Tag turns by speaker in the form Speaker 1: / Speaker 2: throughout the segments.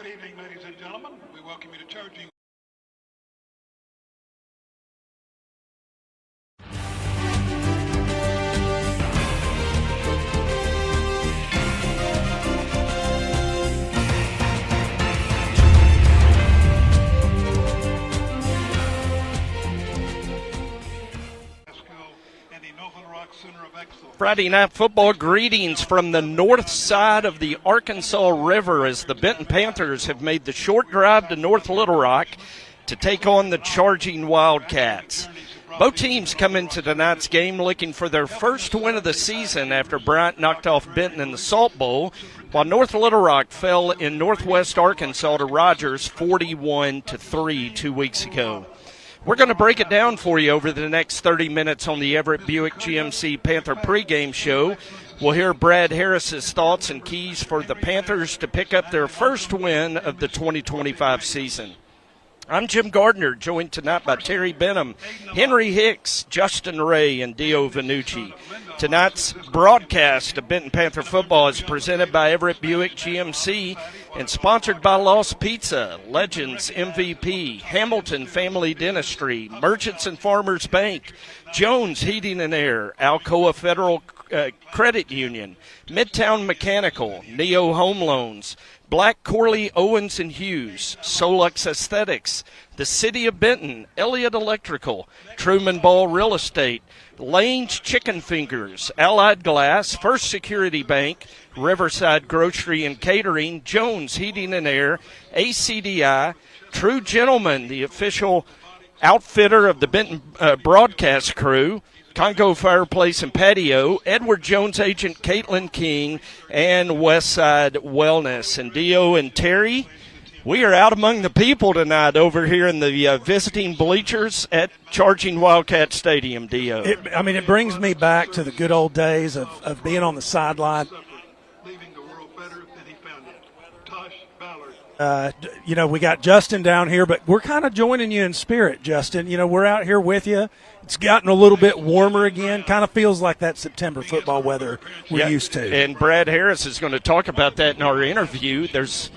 Speaker 1: Good evening, ladies and gentlemen. We welcome you to church.
Speaker 2: Friday Night Football greetings from the north side of the Arkansas River as the Benton Panthers have made the short drive to North Little Rock to take on the charging Wildcats. Both teams come into tonight's game looking for their first win of the season after Bryant knocked off Benton in the Salt Bowl, while North Little Rock fell in northwest Arkansas to Rogers 41-3 2 weeks ago. We're going to break it down for you over the next 30 minutes on the Everett Buick GMC Panther pregame show. We'll hear Brad Harris's thoughts and keys for the Panthers to pick up their first win of the 2025 season. I'm Jim Gardner, joined tonight by Terry Benham, Henry Hicks, Justin Ray, and Dio Vanucci. Tonight's broadcast of Benton Panther football is presented by Everett Buick GMC and sponsored by Lost Pizza, Legends MVP, Hamilton Family Dentistry, Merchants and Farmers Bank, Jones Heating and Air, Alcoa Federal Credit Union, Midtown Mechanical, Neo Home Loans, Black Corley Owens and Hughes, Solux Aesthetics, the City of Benton, Elliott Electrical, Truman Ball Real Estate, Lane's Chicken Fingers, Allied Glass, First Security Bank, Riverside Grocery and Catering, Jones Heating and Air, ACDI, True Gentlemen, the official outfitter of the Benton broadcast crew, Congo Fireplace and Patio, Edward Jones agent Caitlin King, and Westside Wellness. And Dio and Terry, we are out among the people tonight over here in the visiting bleachers at Charging Wildcat Stadium, Dio.
Speaker 3: It brings me back to the good old days of being on the sideline. We got Justin down here, but we're kind of joining you in spirit, Justin. We're out here with you. It's gotten a little bit warmer again. Kind of feels like that September football weather we're used to.
Speaker 2: And Brad Harris is going to talk about that in our interview. There's,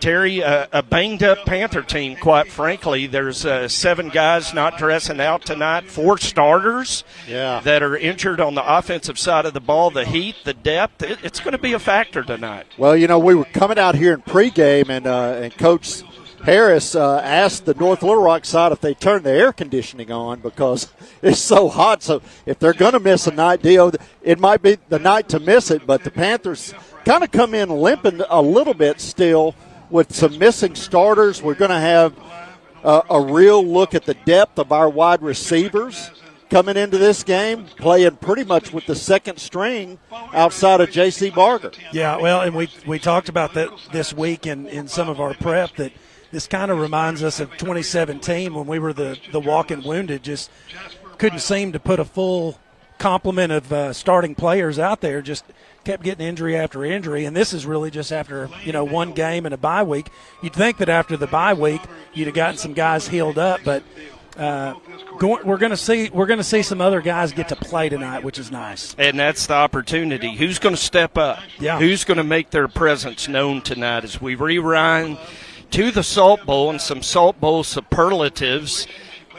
Speaker 2: Terry, a banged-up Panther team, quite frankly. There's 7 guys not dressing out tonight, 4 starters that are injured on the offensive side of the ball. The heat, the depth, it's going to be a factor tonight.
Speaker 4: Well, we were coming out here in pregame, and Coach Harris asked the North Little Rock side if they turned the air conditioning on because it's so hot. So if they're going to miss a night, Dio, it might be the night to miss it. But the Panthers kind of come in limping a little bit still with some missing starters. We're going to have a real look at the depth of our wide receivers coming into this game, playing pretty much with the second string outside of J.C. Barger.
Speaker 3: Yeah, well, and we talked about that this week in some of our prep, that this kind of reminds us of 2017 when we were the walking wounded, just couldn't seem to put a full complement of starting players out there, just kept getting injury after injury, and this is really just after one game and a bye week. You'd think that after the bye week you'd have gotten some guys healed up, but we're going to see some other guys get to play tonight, which is nice.
Speaker 2: And that's the opportunity. Who's going to step up?
Speaker 3: Yeah.
Speaker 2: Who's going to make their presence known tonight as we rewind to the Salt Bowl and some Salt Bowl superlatives?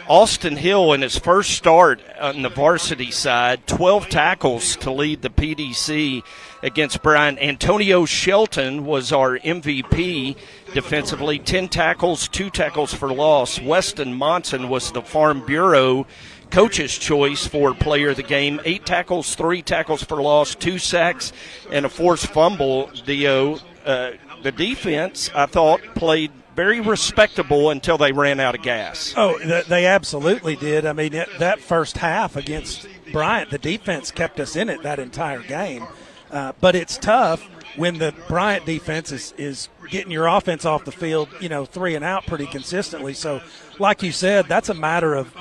Speaker 2: Austin Hill, in his first start on the varsity side, 12 tackles to lead the PDC against Bryant. Antonio Shelton was our MVP defensively, 10 tackles, 2 tackles for loss. Weston Monson was the Farm Bureau coach's choice for player of the game, 8 tackles, 3 tackles for loss, 2 sacks, and a forced fumble. The defense, I thought, played very respectable until they ran out of gas.
Speaker 3: Oh, they absolutely did. I mean, that first half against Bryant, the defense kept us in it that entire game. But it's tough when the Bryant defense is getting your offense off the field, 3 and out pretty consistently. So, like you said, that's a matter of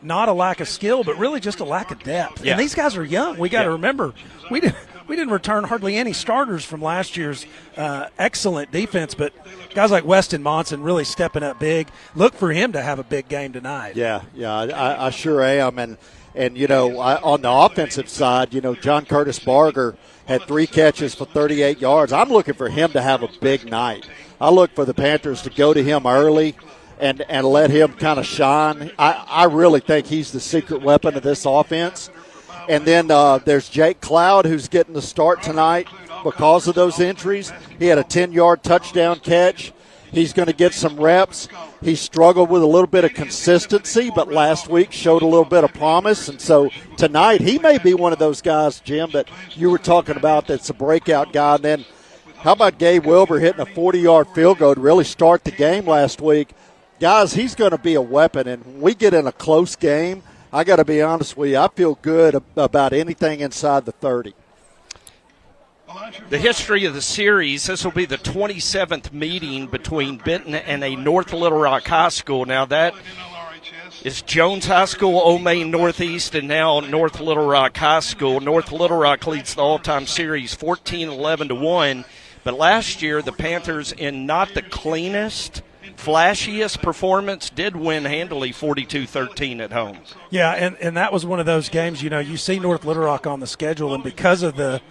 Speaker 3: not a lack of skill, but really just a lack of depth.
Speaker 2: Yeah.
Speaker 3: And these guys are young. We got to remember, we didn't return hardly any starters from last year's excellent defense, but guys like Weston Monson really stepping up big. Look for him to have a big game tonight.
Speaker 4: Yeah, I sure am. And on the offensive side, John Curtis Barger had 3 catches for 38 yards. I'm looking for him to have a big night. I look for the Panthers to go to him early and let him kind of shine. I really think he's the secret weapon of this offense. And then there's Jake Cloud, who's getting the start tonight because of those injuries. He had a 10-yard touchdown catch. He's going to get some reps. He struggled with a little bit of consistency, but last week showed a little bit of promise. And so tonight he may be one of those guys, Jim, that you were talking about that's a breakout guy. And then how about Gabe Wilbur hitting a 40-yard field goal to really start the game last week? Guys, he's going to be a weapon. And when we get in a close game, I got to be honest with you, I feel good about anything inside the 30.
Speaker 2: The history of the series, this will be the 27th meeting between Benton and a North Little Rock High School. Now that is Jones High School, Old Main Northeast, and now North Little Rock High School. North Little Rock leads the all-time series 14-11-1. But last year, the Panthers, in not the cleanest, flashiest performance, did win handily 42-13 at home.
Speaker 3: Yeah, and that was one of those games, you see North Little Rock on the schedule, and because of the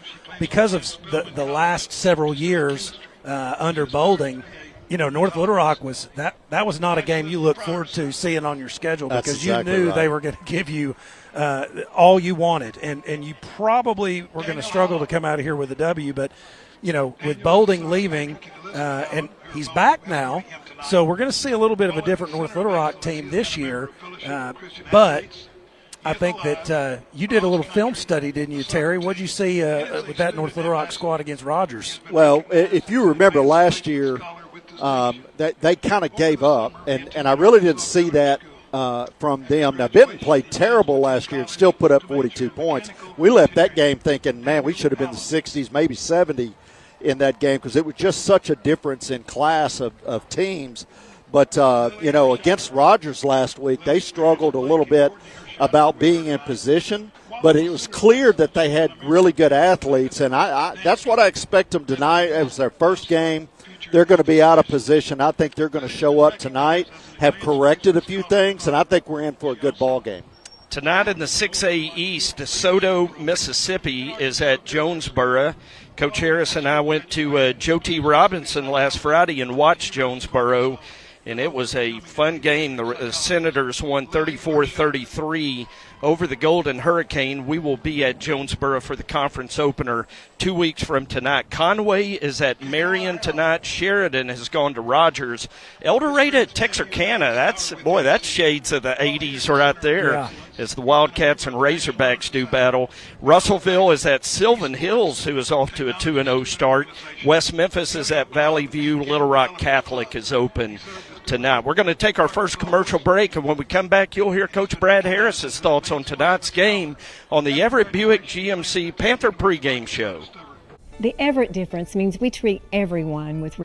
Speaker 3: last several years under Bolding, North Little Rock was that was not a game you look forward to seeing on your schedule.
Speaker 4: That's
Speaker 3: because
Speaker 4: exactly
Speaker 3: you knew
Speaker 4: right.
Speaker 3: They were going to give you all you wanted, and you probably were going to struggle to come out of here with a W. But with Bolding leaving, and he's back now, so we're going to see a little bit of a different North Little Rock team this year. But I think that you did a little film study, didn't you, Terry? What did you see with that North Little Rock squad against Rogers?
Speaker 4: Well, if you remember last year, they kind of gave up, and I really didn't see that from them. Now, Benton played terrible last year and still put up 42 points. We left that game thinking, man, we should have been the 60s, maybe 70 in that game because it was just such a difference in class of teams. But, against Rogers last week, they struggled a little bit about being in position. But it was clear that they had really good athletes, and that's what I expect them tonight. It was their first game. They're going to be out of position. I think they're going to show up tonight, have corrected a few things, and I think we're in for a good ball game.
Speaker 2: Tonight in the 6A East, DeSoto, Mississippi is at Jonesboro. Coach Harris and I went to Joe T. Robinson last Friday and watched Jonesboro, and it was a fun game. The Senators won 34-33 over the Golden Hurricane. We will be at Jonesboro for the conference opener 2 weeks from tonight. Conway is at Marion tonight. Sheridan has gone to Rogers. El Dorado at Texarkana. That's shades of the 80s right there.
Speaker 3: Yeah.
Speaker 2: As the Wildcats and Razorbacks do battle. Russellville is at Sylvan Hills, who is off to a 2-0 start. West Memphis is at Valley View. Little Rock Catholic is open tonight. We're going to take our first commercial break, and when we come back, you'll hear Coach Brad Harris's thoughts on tonight's game on the Everett Buick GMC Panther pregame show.
Speaker 5: The Everett difference means we treat everyone with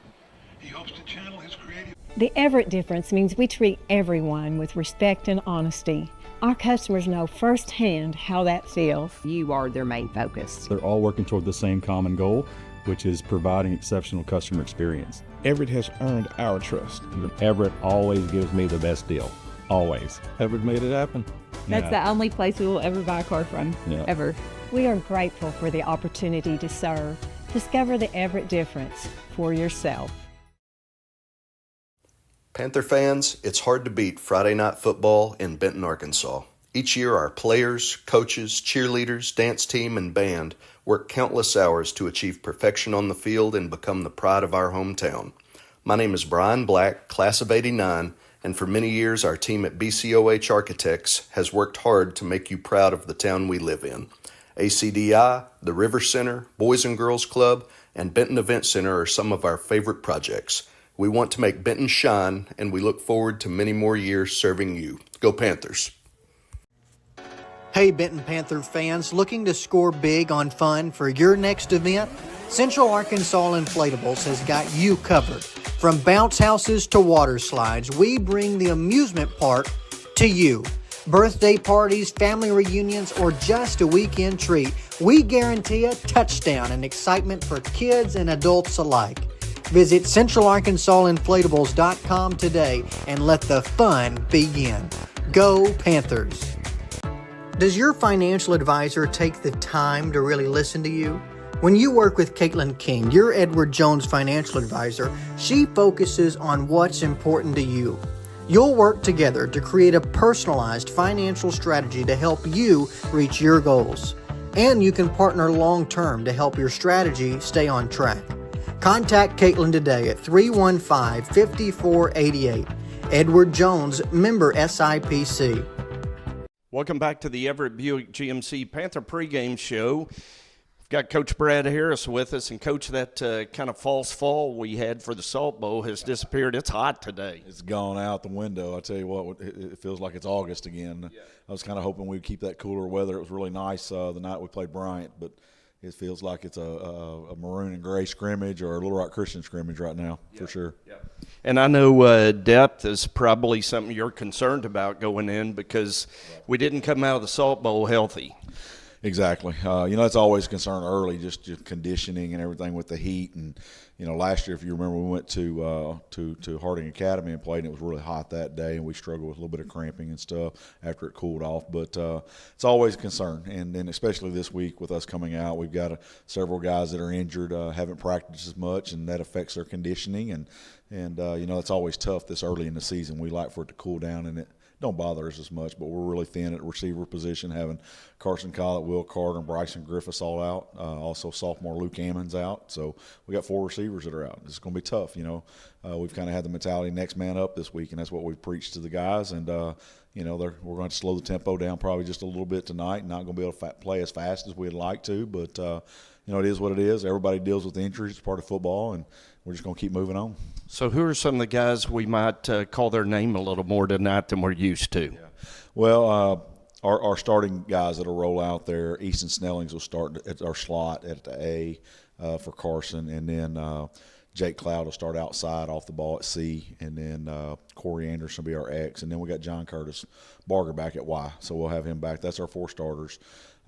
Speaker 5: The Everett difference means we treat everyone with respect and honesty. Our customers know firsthand how that feels.
Speaker 6: You are their main focus.
Speaker 7: They're all working toward the same common goal, which is providing exceptional customer experience.
Speaker 8: Everett has earned our trust.
Speaker 9: Everett always gives me the best deal. Always.
Speaker 8: Everett made it happen.
Speaker 6: That's the only place we will ever buy a car from, ever.
Speaker 5: We are grateful for the opportunity to serve. Discover the Everett difference for yourself.
Speaker 10: Panther fans, it's hard to beat Friday Night Football in Benton, Arkansas. Each year, our players, coaches, cheerleaders, dance team, and band work countless hours to achieve perfection on the field and become the pride of our hometown. My name is Brian Black, class of '89, and for many years, our team at BCOH Architects has worked hard to make you proud of the town we live in. ACDI, the River Center, Boys and Girls Club, and Benton Event Center are some of our favorite projects. We want to make Benton shine, and we look forward to many more years serving you. Go Panthers!
Speaker 11: Hey Benton Panther fans, looking to score big on fun for your next event? Central Arkansas Inflatables has got you covered. From bounce houses to water slides, we bring the amusement park to you. Birthday parties, family reunions, or just a weekend treat, we guarantee a touchdown and excitement for kids and adults alike. Visit CentralArkansasInflatables.com today and let the fun begin. Go Panthers! Does your financial advisor take the time to really listen to you? When you work with Caitlin King, your Edward Jones financial advisor, she focuses on what's important to you. You'll work together to create a personalized financial strategy to help you reach your goals. And you can partner long-term to help your strategy stay on track. Contact Caitlin today at 315-5488. Edward Jones, member SIPC.
Speaker 2: Welcome back to the Everett Buick GMC Panther pregame show. We've got Coach Brad Harris with us, and Coach, that kind of false fall we had for the Salt Bowl has disappeared. It's hot today.
Speaker 8: It's gone out the window. I tell you what, it feels like it's August again. Yeah. I was kind of hoping we'd keep that cooler weather. It was really nice the night we played Bryant, but it feels like it's a maroon and gray scrimmage or a Little Rock Christian scrimmage right now, for sure. Yeah.
Speaker 2: And I know depth is probably something you're concerned about going in because we didn't come out of the Salt Bowl healthy.
Speaker 8: Exactly. It's always a concern early, just conditioning and everything with the heat. And, last year, if you remember, we went to Harding Academy and played, and it was really hot that day, and we struggled with a little bit of cramping and stuff after it cooled off. But it's always a concern, and especially this week with us coming out, we've got several guys that are injured, haven't practiced as much, and that affects their conditioning. And it's always tough this early in the season. We like for it to cool down, and it don't bother us as much, but we're really thin at receiver position, having Carson Collett, Will Carter, and Bryson Griffiths all out. Also, sophomore Luke Ammons out. So we got 4 receivers receivers that are out. It's going to be tough, you know. We've kind of had the mentality next man up this week, and that's what we've preached to the guys. And, you know, we're going to slow the tempo down probably just a little bit tonight, and not going to be able to play as fast as we'd like to. But, you know, it is what it is. Everybody deals with injuries. It's part of football, and we're just going to keep moving on.
Speaker 2: So who are some of the guys we might call their name a little more tonight than we're used to?
Speaker 8: Yeah. Well, our starting guys that'll roll out there, Easton Snellings will start at our slot at the A for Carson, and then Jake Cloud will start outside off the ball at C, and then Corey Anderson will be our X, and then we got John Curtis Barger back at Y, so we'll have him back. That's our 4 starters.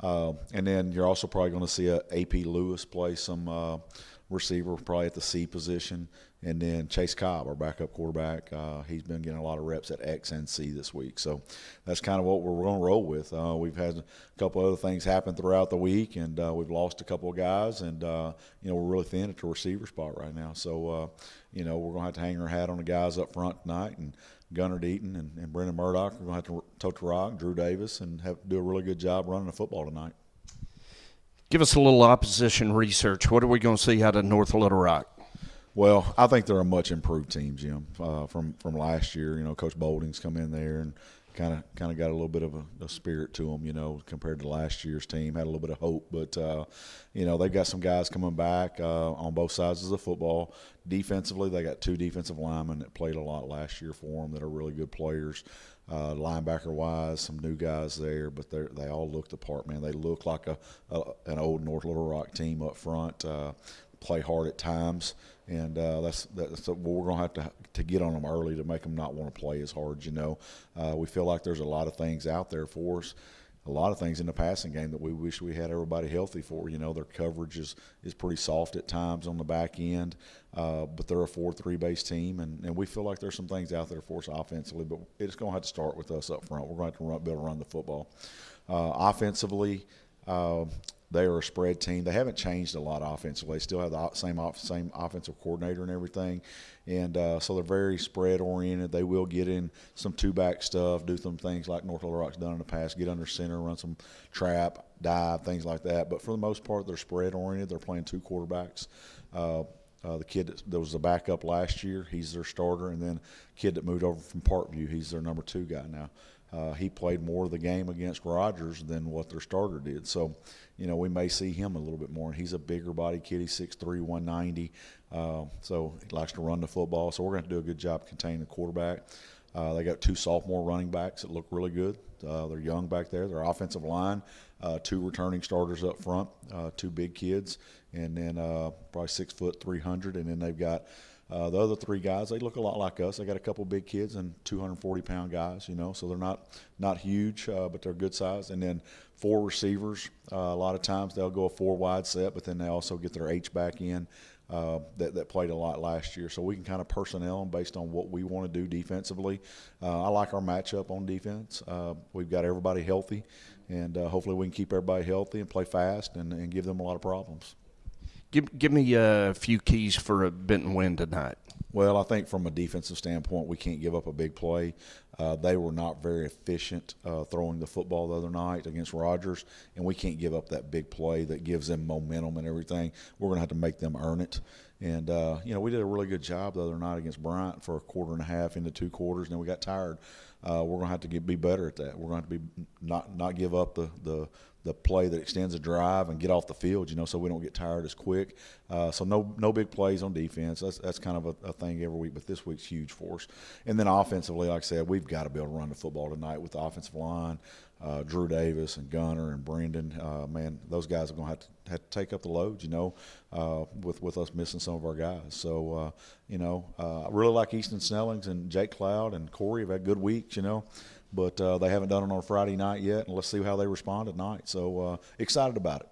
Speaker 8: And then you're also probably going to see a AP Lewis play some receiver, probably at the C position, and then Chase Cobb, our backup quarterback. He's been getting a lot of reps at X and C this week, so that's kind of what we're going to roll with. We've had a couple other things happen throughout the week, and we've lost a couple of guys, and you know, we're really thin at the receiver spot right now. So you know, we're going to have to hang our hat on the guys up front tonight, and Gunnar Deaton and Brendan Murdoch are going to have to tote the rock, Drew Davis, and do a really good job running the football tonight.
Speaker 2: Give us a little opposition research. What are we going to see out of North Little Rock?
Speaker 8: Well, I think they're a much improved team, Jim, from last year. You know, Coach Bolding's come in there and kind of got a little bit of a spirit to them, you know, compared to last year's team. Had a little bit of hope, but you know, they've got some guys coming back on both sides of the football. Defensively, they got 2 defensive linemen that played a lot last year for them that are really good players. Linebacker-wise, some new guys there, but they all look the part, man. They look like an old North Little Rock team up front. Play hard at times, and that's what we're going to have to get on them early to make them not want to play as hard. You know, we feel like there's a lot of things out there for us, a lot of things in the passing game that we wish we had everybody healthy for. You know, their coverage is pretty soft at times on the back end, but they're a 4-3 base team, and we feel like there's some things out there for us offensively, but it's going to have to start with us up front. We're going to have to be able to run the football. Offensively, they are a spread team. They haven't changed a lot offensively. They still have the same offensive coordinator and everything. And so they're very spread-oriented. They will get in some 2-back stuff, do some things like North Little Rock's done in the past, get under center, run some trap, dive, things like that. But for the most part, they're spread-oriented. They're playing 2 quarterbacks. The kid that was the backup last year, he's their starter. And then a kid that moved over from Parkview, he's their number 2 guy now. He played more of the game against Rogers than what their starter did. So, you know, we may see him a little bit more. And he's a bigger body kid. He's 6'3", 190. So he likes to run the football. So we're going to do a good job containing the quarterback. They got 2 sophomore running backs that look really good. They're young back there. Their offensive line, 2 returning starters up front, 2 big kids, and then probably 6 foot 300. And then they've got the other 3 guys, they look a lot like us. They got a couple big kids and 240-pound guys, you know, so they're not huge, but they're good size. And then 4 receivers. A lot of times they'll go a 4-wide set, but then they also get their H-back in that played a lot last year. So we can kind of personnel them based on what we want to do defensively. I like our matchup on defense. We've got everybody healthy, and hopefully we can keep everybody healthy and play fast and give them a lot of problems.
Speaker 2: Give me a few keys for a Benton win tonight.
Speaker 8: Well, I think from a defensive standpoint, we can't give up a big play. They were not very efficient throwing the football the other night against Rogers, and we can't give up that big play that gives them momentum and everything. We're going to have to make them earn it. And, you know, we did a really good job the other night against Bryant for a quarter and a half into 2 quarters, and then we got tired. We're going to have to be better at that. We're going to have to be not give up the play that extends a drive and get off the field, you know, so we don't get tired as quick. So no big plays on defense. That's kind of a thing every week, but this week's huge for us. And then offensively, like I said, we've got to be able to run the football tonight with the offensive line. Drew Davis and Gunnar and Brendan, man, those guys are going to have to take up the load, you know, with us missing some of our guys. So, you know, I really like Easton Snellings and Jake Cloud and Corey have had good weeks, you know. But they haven't done it on a Friday night yet, and let's see how they respond at night. So excited about it.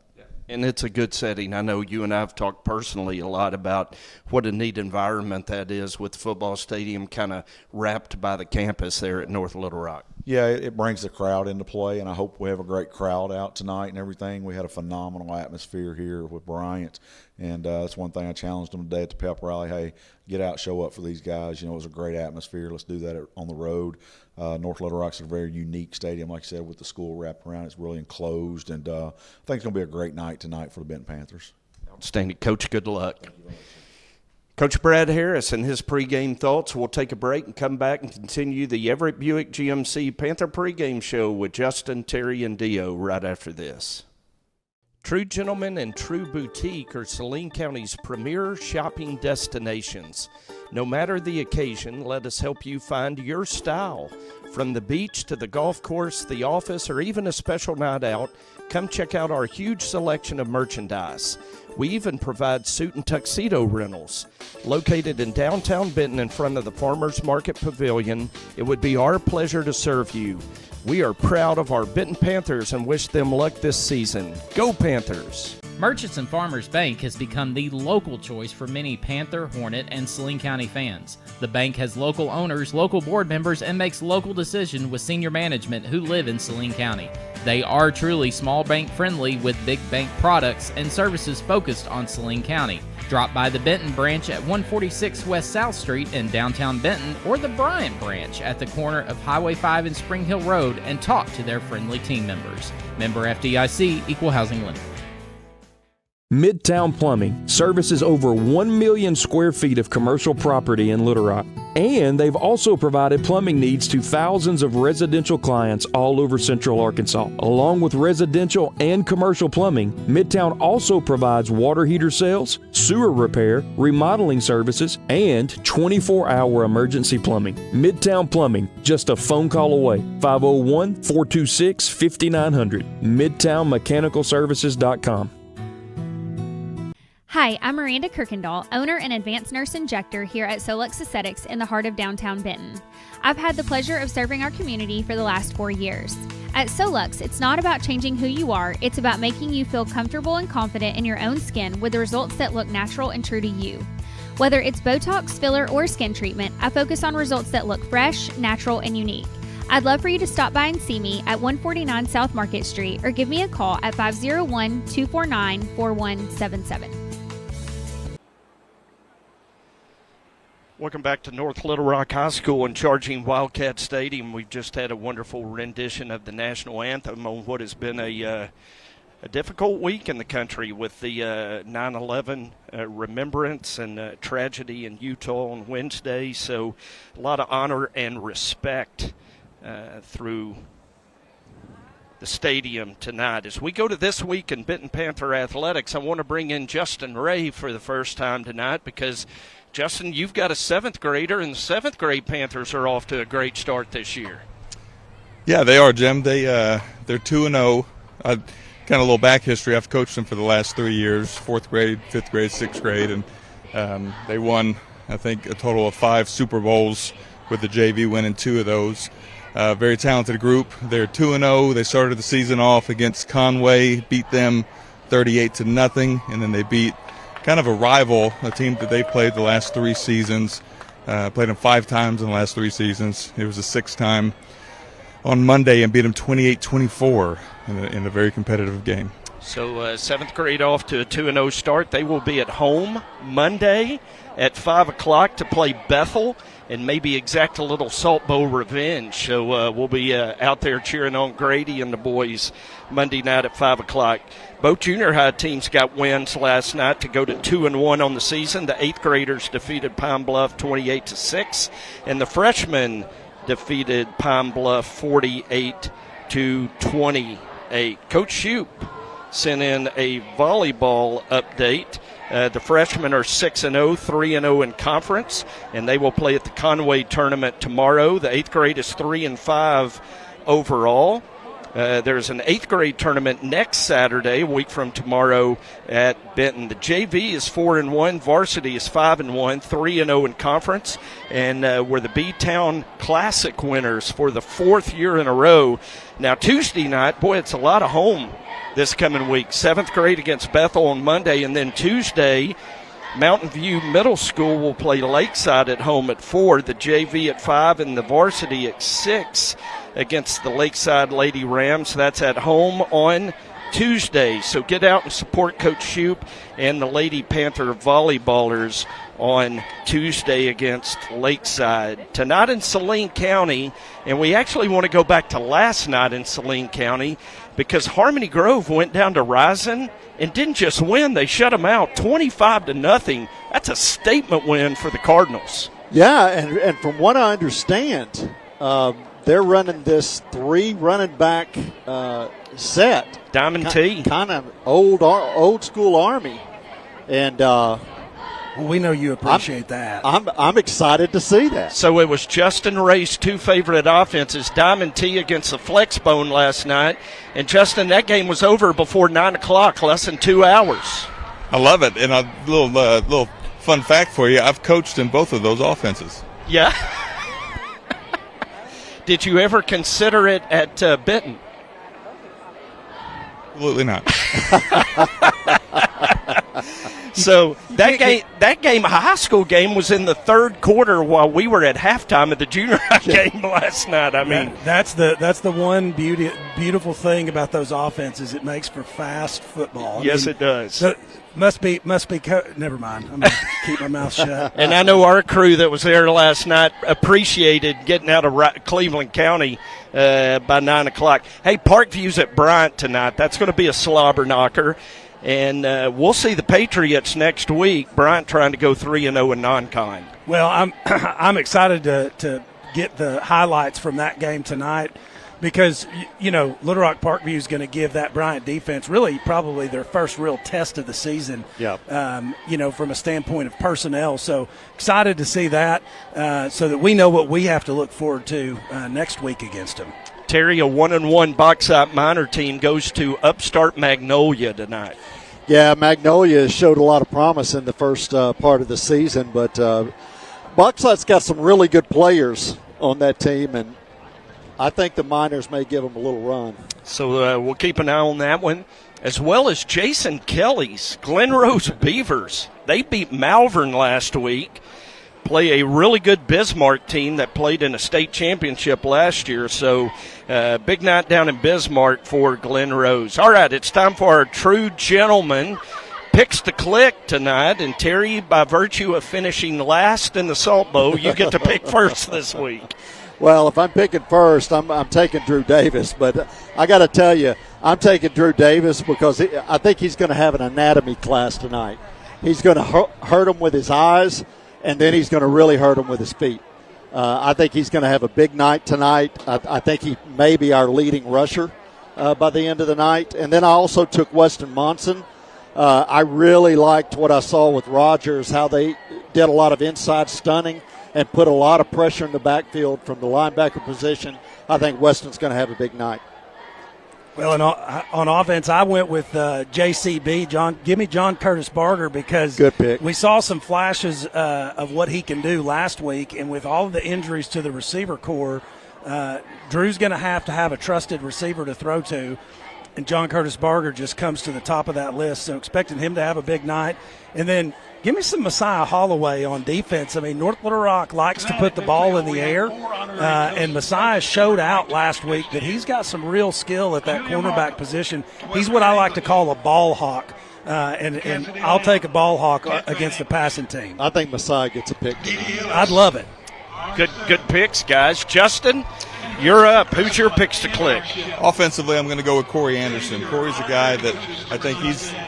Speaker 2: And it's a good setting. I know you and I have talked personally a lot about what a neat environment that is with the football stadium kind of wrapped by the campus there at North Little Rock.
Speaker 8: Yeah, it brings the crowd into play, and I hope we have a great crowd out tonight and everything. We had a phenomenal atmosphere here with Bryant, and that's one thing I challenged them today at the pep rally. Hey, get out, show up for these guys. You know, it was a great atmosphere. Let's do that on the road. North Little Rock's a very unique stadium, like I said, with the school wrapped around. It's really enclosed, and I think it's going to be a great night tonight for the Benton Panthers.
Speaker 2: Outstanding. Coach, good luck. Coach Brad Harris and his pregame thoughts. We'll take a break and come back and continue the Everett Buick GMC Panther pregame show with Justin, Terry, and Dio right after this. True Gentleman and True Boutique are Saline County's premier shopping destinations. No matter the occasion, let us help you find your style. From the beach to the golf course, the office, or even a special night out, come check out our huge selection of merchandise. We even provide suit and tuxedo rentals. Located in downtown Benton in front of the Farmers Market Pavilion, it would be our pleasure to serve you. We are proud of our Benton Panthers and wish them luck this season. Go Panthers!
Speaker 12: Merchants and Farmers Bank has become the local choice for many Panther, Hornet, and Saline County fans. The bank has local owners, local board members, and makes local decisions with senior management who live in Saline County. They are truly small bank friendly with big bank products and services focused on Saline County. Drop by the Benton branch at 146 West South Street in downtown Benton or the Bryant branch at the corner of Highway 5 and Spring Hill Road and talk to their friendly team members. Member FDIC, Equal Housing Lender.
Speaker 13: Midtown Plumbing services over 1 million square feet of commercial property in Little Rock. And they've also provided plumbing needs to thousands of residential clients all over Central Arkansas. Along with residential and commercial plumbing, Midtown also provides water heater sales, sewer repair, remodeling services, and 24-hour emergency plumbing. Midtown Plumbing, just a phone call away. 501-426-5900. MidtownMechanicalServices.com.
Speaker 14: Hi, I'm Miranda Kirkendall, owner and advanced nurse injector here at Solux Aesthetics in the heart of downtown Benton. I've had the pleasure of serving our community for the last 4 years. At Solux, it's not about changing who you are, it's about making you feel comfortable and confident in your own skin with the results that look natural and true to you. Whether it's Botox, filler, or skin treatment, I focus on results that look fresh, natural, and unique. I'd love for you to stop by and see me at 149 South Market Street or give me a call at 501-249-4177.
Speaker 2: Welcome back to North Little Rock High School and Charging Wildcat Stadium. We've just had a wonderful rendition of the national anthem on what has been a difficult week in the country with the 9/11 remembrance and tragedy in Utah on Wednesday. So a lot of honor and respect through the stadium tonight. As we go to this week in Benton Panther Athletics, I want to bring in Justin Ray for the first time tonight because Justin, you've got a 7th grader, and the 7th grade Panthers are off to a great start this year.
Speaker 15: Yeah, they are, Jim. They're 2-0. Kind of a little back history. I've coached them for the last 3 years, 4th grade, 5th grade, 6th grade, and they won, I think, a total of 5 Super Bowls with the JV winning 2 of those. Very talented group. They're 2-0. They started the season off against Conway, beat them 38-0, and then they beat kind of a rival, a team that they played the last 3 seasons. Played them 5 times in the last 3 seasons. It was a 6th time on Monday and beat them 28-24 in a very competitive game.
Speaker 2: So 7th grade off to a 2-0 start. They will be at home Monday at 5 o'clock to play Bethel and maybe exact a little Salt Bowl revenge. So we'll be out there cheering on Grady and the boys Monday night at 5 o'clock. Both junior high teams got wins last night to go to 2-1 on the season. The 8th graders defeated Pine Bluff 28-6, and the freshmen defeated Pine Bluff 48-28. Coach Shoup sent in a volleyball update. The freshmen are 6-0, 3-0 in conference, and they will play at the Conway tournament tomorrow. The 8th grade is 3-5 overall. There's an 8th grade tournament next Saturday, a week from tomorrow, at Benton. The JV is 4-1, varsity is 5-1, 3-0 in conference, and we're the B-Town Classic winners for the 4th year in a row. Now, Tuesday night, boy, it's a lot of home this coming week. 7th grade against Bethel on Monday, and then Tuesday, Mountain View Middle School will play Lakeside at home at 4, the JV at 5, and the varsity at 6 against the Lakeside Lady Rams. That's at home on Tuesday. So get out and support Coach Shoup and the Lady Panther volleyballers on Tuesday against Lakeside. Tonight in Saline County, and we actually want to go back to last night in Saline County because Harmony Grove went down to Rison and didn't just win, they shut them out 25-0 That's a statement win for the Cardinals.
Speaker 4: Yeah, and from what I understand, they're running this 3 running back set.
Speaker 2: Diamond T.
Speaker 4: Kind of old school Army. And
Speaker 3: we know you appreciate that.
Speaker 4: I'm excited to see that.
Speaker 2: So it was Justin Ray's 2 favorite offenses, Diamond T against the Flex Bone last night. And, Justin, that game was over before 9 o'clock, less than 2 hours.
Speaker 15: I love it. And a little fun fact for you, I've coached in both of those offenses.
Speaker 2: Yeah. Did you ever consider it at Benton?
Speaker 15: Absolutely not.
Speaker 2: So that game, a high school game, was in the third quarter while we were at halftime of the junior high game last night. I mean,
Speaker 3: that's the one beautiful thing about those offenses. It makes for fast football.
Speaker 2: Yes, it does.
Speaker 3: So must be. Never mind. I'm gonna keep my mouth shut.
Speaker 2: And I know our crew that was there last night appreciated getting out of Cleveland County by 9 o'clock. Hey, Parkview's at Bryant tonight. That's going to be a slobber knocker. And we'll see the Patriots next week. Bryant trying to go 3-0 in non-con.
Speaker 3: Well, I'm excited to get the highlights from that game tonight because, Little Rock Parkview is going to give that Bryant defense really probably their first real test of the season, from a standpoint of personnel. So excited to see that so that we know what we have to look forward to next week against them.
Speaker 2: Terry, a 1-1 Bauxite Minor team goes to upstart Magnolia tonight.
Speaker 4: Yeah, Magnolia showed a lot of promise in the first part of the season, but Bauxite's got some really good players on that team, and I think the Miners may give them a little run.
Speaker 2: So we'll keep an eye on that one, as well as Jason Kelly's Glen Rose Beavers. They beat Malvern last week. Play a really good Bismarck team that played in a state championship last year. So big night down in Bismarck for Glen Rose. All right, it's time for our True Gentleman Picks to Click tonight. And Terry, by virtue of finishing last in the Salt Bowl, you get to pick first this week.
Speaker 4: Well, if I'm picking first, I'm taking Drew Davis. But I got to tell you, I'm taking Drew Davis because I think he's going to have an anatomy class tonight. He's going to hurt him with his eyes, and then he's going to really hurt him with his feet. I think he's going to have a big night tonight. I think he may be our leading rusher by the end of the night. And then I also took Weston Monson. I really liked what I saw with Rogers, how they did a lot of inside stunning and put a lot of pressure in the backfield from the linebacker position. I think Weston's going to have a big night.
Speaker 3: Well, on offense, I went with JCB. Give me John Curtis Barger because
Speaker 4: good pick.
Speaker 3: We saw some flashes of what he can do last week, and with all of the injuries to the receiver core, Drew's going to have a trusted receiver to throw to, and John Curtis Barger just comes to the top of that list. So expecting him to have a big night. And then give me some Messiah Holloway on defense. I mean, North Little Rock likes to put the ball in the air, and Messiah showed out last week that he's got some real skill at that cornerback position. He's what I like to call a ball hawk, and I'll take a ball hawk against the passing team.
Speaker 4: I think Messiah gets a pick tonight.
Speaker 3: I'd love it.
Speaker 2: Good picks, guys. Justin, you're up. Who's your picks to click?
Speaker 15: Offensively, I'm going to go with Corey Anderson. Corey's a guy that I think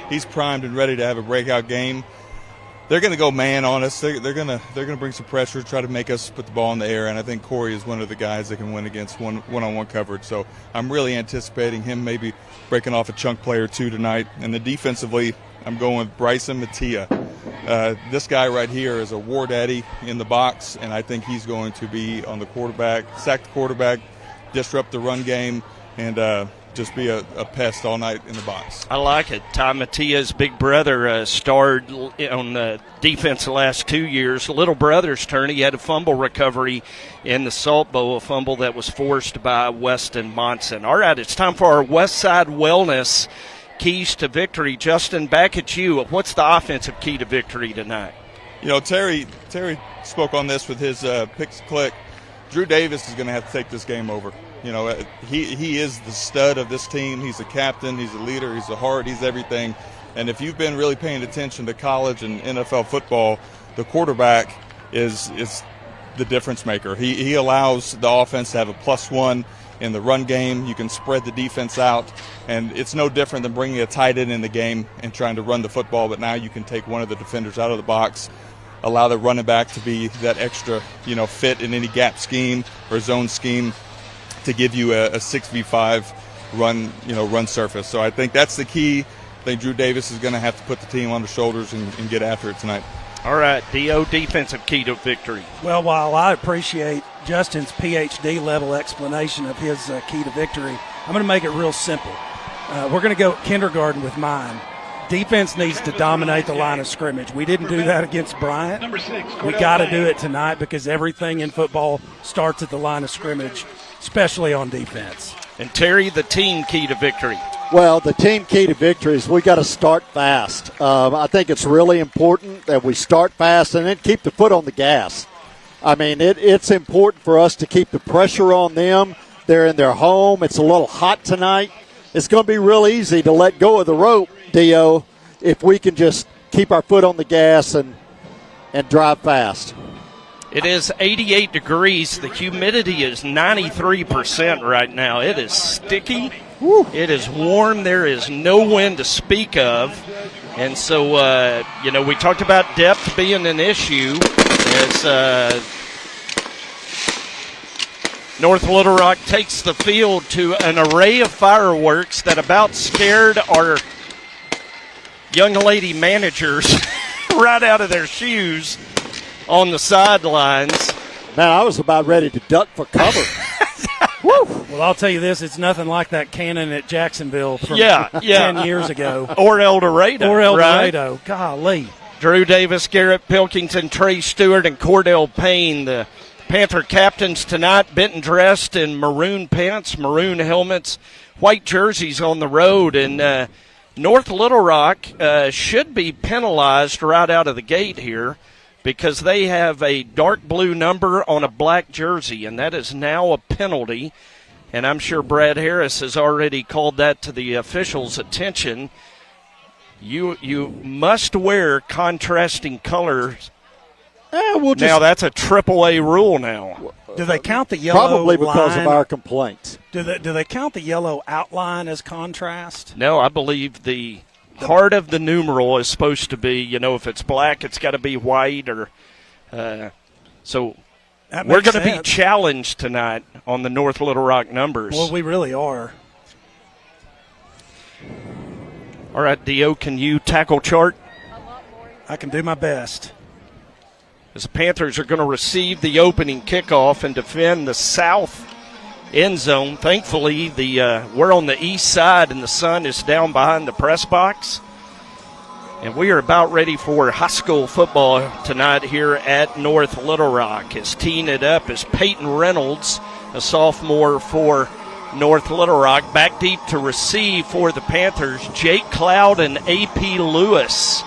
Speaker 15: he's primed and ready to have a breakout game. They're going to go man on us. They're going to bring some pressure, try to make us put the ball in the air, and I think Corey is one of the guys that can win against one-on-one coverage. So I'm really anticipating him maybe breaking off a chunk play or two tonight. And then defensively, I'm going with Bryson Mattia. This guy right here is a war daddy in the box, and I think he's going to be on the quarterback, sack the quarterback, disrupt the run game, and just be a pest all night in the box.
Speaker 2: I like it. Ty Mattia's big brother starred on the defense the last 2 years. Little brother's turn. He had a fumble recovery in the Salt Bowl, a fumble that was forced by Weston Monson. All right, it's time for our West Side Wellness Keys to Victory. Justin, back at you. What's the offensive key to victory tonight?
Speaker 15: You know, Terry spoke on this with his picks click. Drew Davis is going to have to take this game over. You know, he is the stud of this team. He's a captain. He's a leader. He's a heart. He's everything. And if you've been really paying attention to college and NFL football, the quarterback is the difference maker. He allows the offense to have a +1 in the run game. You can spread the defense out, and it's no different than bringing a tight end in the game and trying to run the football, but now you can take one of the defenders out of the box, allow the running back to be that extra, fit in any gap scheme or zone scheme to give you a 6v5 run surface. So I think that's the key. I think Drew Davis is going to have to put the team on the shoulders and get after it tonight.
Speaker 2: All right, D.O., defensive key to victory.
Speaker 3: Well, while I appreciate Justin's PhD-level explanation of his key to victory, I'm going to make it real simple. We're going to go kindergarten with mine. Defense needs to dominate the line of scrimmage. We didn't do that against Bryant. We got to do it tonight because everything in football starts at the line of scrimmage, especially on defense.
Speaker 2: And Terry, the team key to victory.
Speaker 4: Well, the team key to victory is we got to start fast. I think it's really important that we start fast and then keep the foot on the gas. I mean, it's important for us to keep the pressure on them. They're in their home. It's a little hot tonight. It's going to be real easy to let go of the rope, D.O., if we can just keep our foot on the gas and drive fast.
Speaker 2: It is 88 degrees. The humidity is 93% right now. It is sticky. Woo. It is warm. There is no wind to speak of. And so, we talked about depth being an issue as North Little Rock takes the field to an array of fireworks that about scared our young lady managers right out of their shoes on the sidelines.
Speaker 4: Man, I was about ready to duck for cover.
Speaker 3: Woo. Well, I'll tell you this, it's nothing like that cannon at Jacksonville from 10 years ago.
Speaker 2: Or El Dorado.
Speaker 3: Right? Golly.
Speaker 2: Drew Davis, Garrett Pilkington, Trey Stewart, and Cordell Payne, the Panther captains tonight. Benton dressed in maroon pants, maroon helmets, white jerseys on the road. And North Little Rock should be penalized right out of the gate here, because they have a dark blue number on a black jersey, and that is now a penalty. And I'm sure Brad Harris has already called that to the officials' attention. You must wear contrasting colors. Now that's a AAA rule now.
Speaker 3: Do they count the yellow
Speaker 4: Probably because
Speaker 3: line?
Speaker 4: of our complaints.
Speaker 3: Do they count the yellow outline as contrast?
Speaker 2: No, I believe the heart of the numeral is supposed to be, if it's black, it's got to be white, or so we're going to be challenged tonight on the North Little Rock numbers.
Speaker 3: Well, we really are.
Speaker 2: All right, D.O., can you tackle chart?
Speaker 3: I can do my best.
Speaker 2: As the Panthers are going to receive the opening kickoff and defend the south end zone. Thankfully, we're on the east side, and the sun is down behind the press box. And we are about ready for high school football tonight here at North Little Rock. As teeing it up is Peyton Reynolds, a sophomore for North Little Rock. Back deep to receive for the Panthers, Jake Cloud and A.P. Lewis.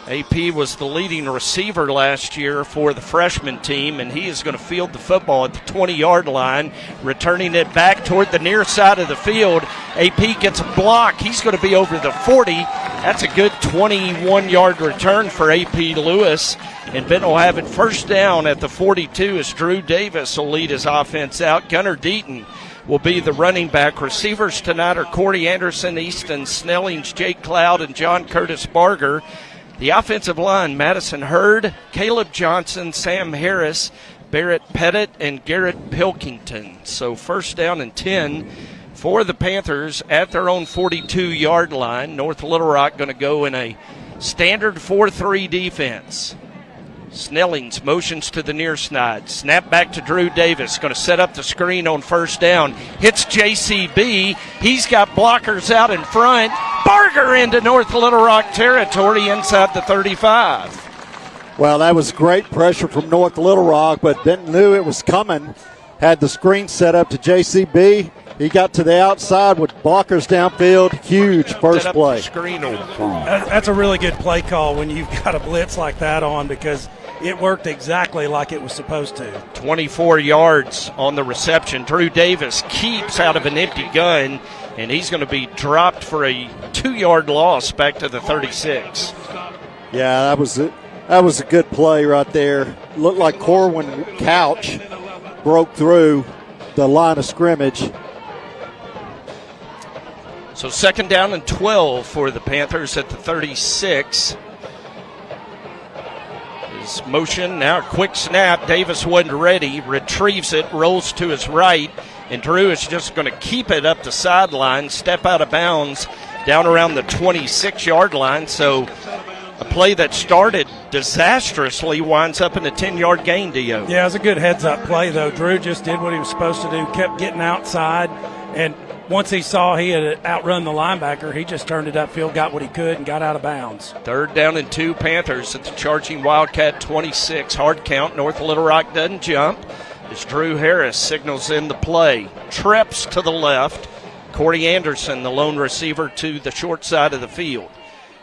Speaker 2: AP was the leading receiver last year for the freshman team, and he is going to field the football at the 20-yard line, returning it back toward the near side of the field. AP gets a block. He's going to be over the 40. That's a good 21-yard return for AP Lewis, and Benton will have it first down at the 42 as Drew Davis will lead his offense out. Gunnar Deaton will be the running back. Receivers tonight are Corey Anderson, Easton Snellings, Jake Cloud, and John Curtis Barger. The offensive line, Madison Hurd, Caleb Johnson, Sam Harris, Barrett Pettit, and Garrett Pilkington. So first down and 10 for the Panthers at their own 42-yard line. North Little Rock going to go in a standard 4-3 defense. Snellings motions to the near side. Snap back to Drew Davis. Going to set up the screen on first down. Hits JCB. He's got blockers out in front. Barger into North Little Rock territory inside the 35.
Speaker 4: Well, that was great pressure from North Little Rock, but Benton knew it was coming. Had the screen set up to JCB. He got to the outside with blockers downfield. Huge first play.
Speaker 3: That's a really good play call when you've got a blitz like that on, because it worked exactly like it was supposed to.
Speaker 2: 24 yards on the reception. Drew Davis keeps out of an empty gun, and he's going to be dropped for a 2-yard loss back to the 36.
Speaker 4: Yeah, that was That was a good play right there. Looked like Corwin Couch broke through the line of scrimmage.
Speaker 2: So 2nd down and 12 for the Panthers at the 36. His motion, now a quick snap. Davis wasn't ready, retrieves it, rolls to his right, and Drew is just going to keep it up the sideline, step out of bounds down around the 26-yard line. So a play that started disastrously winds up in a 10-yard gain, Dio.
Speaker 3: Yeah, it was a good heads-up play, though. Drew just did what he was supposed to do, kept getting outside, and once he saw he had outrun the linebacker, he just turned it upfield, got what he could, and got out of bounds.
Speaker 2: 3rd down and 2, Panthers at the charging Wildcat 26. Hard count, North Little Rock doesn't jump as Drew Harris signals in the play. Trips to the left. Corey Anderson, the lone receiver, to the short side of the field.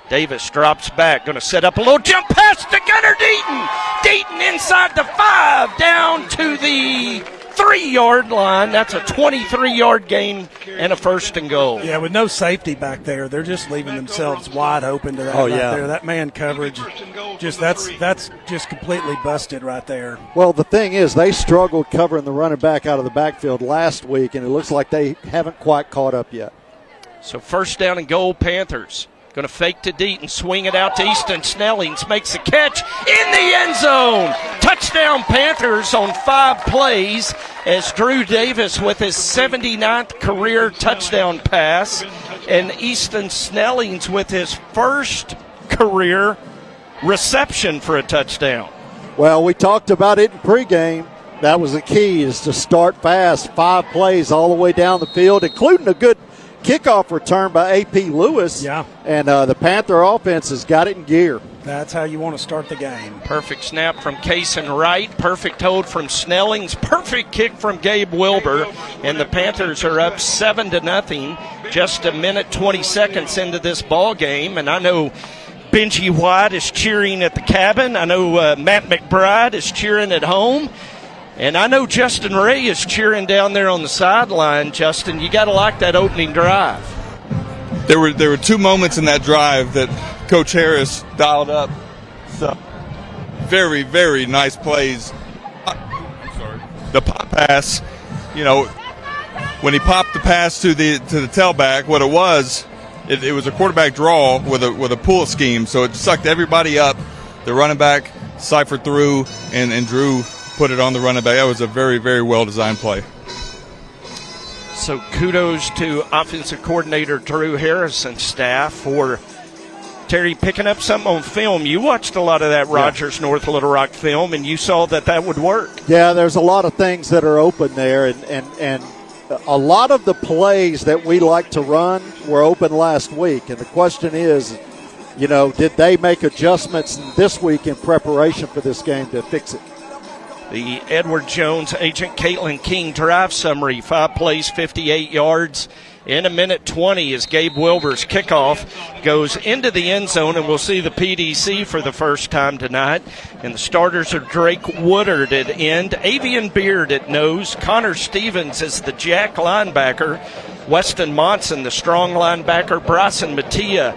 Speaker 2: Davis drops back, going to set up a little jump pass to Gunnar Deaton. Deaton inside the 5, down to the 3-yard line. That's a 23-yard gain and a 1st and goal.
Speaker 3: Yeah, with no safety back there, they're just leaving themselves wide open to that there. That man coverage, that's just completely busted right there.
Speaker 4: Well, the thing is, they struggled covering the running back out of the backfield last week, and it looks like they haven't quite caught up yet.
Speaker 2: So 1st down and goal, Panthers. Going to fake to Deaton, swing it out to Easton Snellings, makes a catch in the end zone. Touchdown Panthers on 5 plays as Drew Davis with his 79th career touchdown pass, and Easton Snellings with his 1st career reception for a touchdown.
Speaker 4: Well, we talked about it in pregame. That was the key, is to start fast. 5 plays all the way down the field, including a good kickoff return by A.P. Lewis.
Speaker 3: Yeah.
Speaker 4: And the Panther offense has got it in gear.
Speaker 3: That's how you want to start the game.
Speaker 2: Perfect snap from Cason Wright. Perfect hold from Snellings. Perfect kick from Gabe Wilbur. And the Panthers are up 7-0. Just a minute, 20 seconds into this ball game. And I know Benji White is cheering at the cabin. I know Matt McBride is cheering at home. And I know Justin Ray is cheering down there on the sideline. Justin, you got to like that opening drive.
Speaker 15: There were 2 moments in that drive that Coach Harris dialed up. So very, very nice plays. The pop pass, when he popped the pass to the tailback, what it was a quarterback draw with a pull scheme. So it sucked everybody up. The running back ciphered through, and Drew put it on the running back. That was a very, very well-designed play.
Speaker 2: So kudos to offensive coordinator Drew Harris and staff for, Terry, picking up something on film. You watched a lot of that Rogers North Little Rock film, and you saw that would work.
Speaker 4: Yeah, there's a lot of things that are open there, and a lot of the plays that we like to run were open last week. And the question is, did they make adjustments this week in preparation for this game to fix it?
Speaker 2: The Edward Jones agent Caitlin King drive summary, 5 plays, 58 yards in a minute 20 as Gabe Wilbur's kickoff goes into the end zone, and we'll see the PDC for the first time tonight. And the starters are Drake Woodard at end, Avian Beard at nose, Connor Stevens is the jack linebacker, Weston Monson the strong linebacker, Bryson Mattia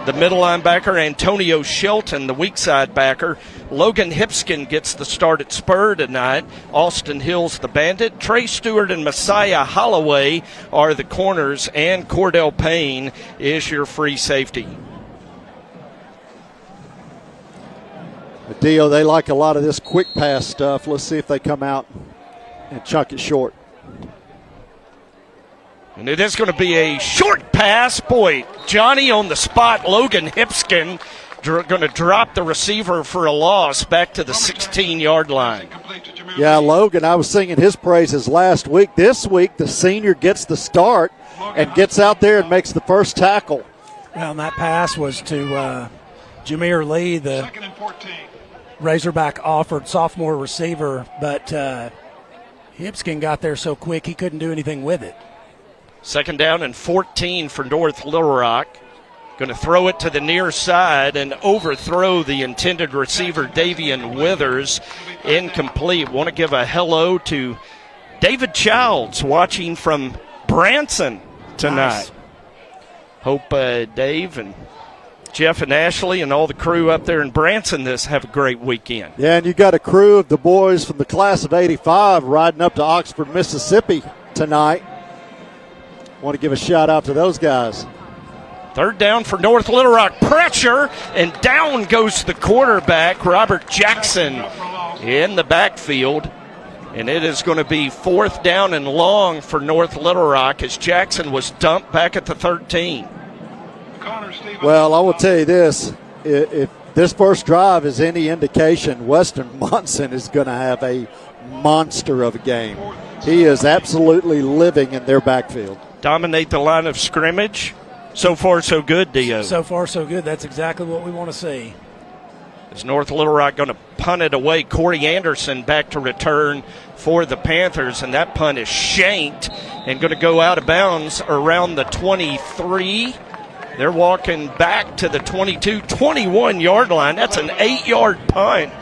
Speaker 2: the middle linebacker, Antonio Shelton the weak side backer. Logan Hipskin gets the start at spur tonight. Austin Hill's the bandit. Trey Stewart and Messiah Holloway are the corners, and Cordell Payne is your free safety.
Speaker 4: Dio, they like a lot of this quick pass stuff. Let's see if they come out and chuck it short.
Speaker 2: And it is going to be a short pass. Boy, Johnny on the spot. Logan Hipskin going to drop the receiver for a loss back to the 16-yard line.
Speaker 4: Yeah, Logan, I was singing his praises last week. This week, the senior gets the start and gets out there and makes the first tackle.
Speaker 3: Well, and that pass was to Jameer Lee, the Razorback offered sophomore receiver, but Hipskin got there so quick he couldn't do anything with it.
Speaker 2: 2nd down and 14 for North Little Rock. Going to throw it to the near side and overthrow the intended receiver, Davian Withers. Incomplete. Want to give a hello to David Childs watching from Branson tonight. Nice. Hope Dave and Jeff and Ashley and all the crew up there in Branson have a great weekend.
Speaker 4: Yeah, and you got a crew of the boys from the class of 85 riding up to Oxford, Mississippi tonight. Want to give a shout out to those guys.
Speaker 2: Third down for North Little Rock. Pressure, and down goes the quarterback, Robert Jackson, in the backfield. And it is going to be 4th down and long for North Little Rock as Jackson was dumped back at the 13.
Speaker 4: Well, I will tell you this. If this first drive is any indication, Weston Monson is going to have a monster of a game. He is absolutely living in their backfield.
Speaker 2: Dominate the line of scrimmage. So far, so good, Dio.
Speaker 3: So far, so good. That's exactly what we want to see.
Speaker 2: Is North Little Rock going to punt it away? Corey Anderson back to return for the Panthers, and that punt is shanked and going to go out of bounds around the 23. They're walking back to the 22, 21-yard line. That's an 8-yard punt.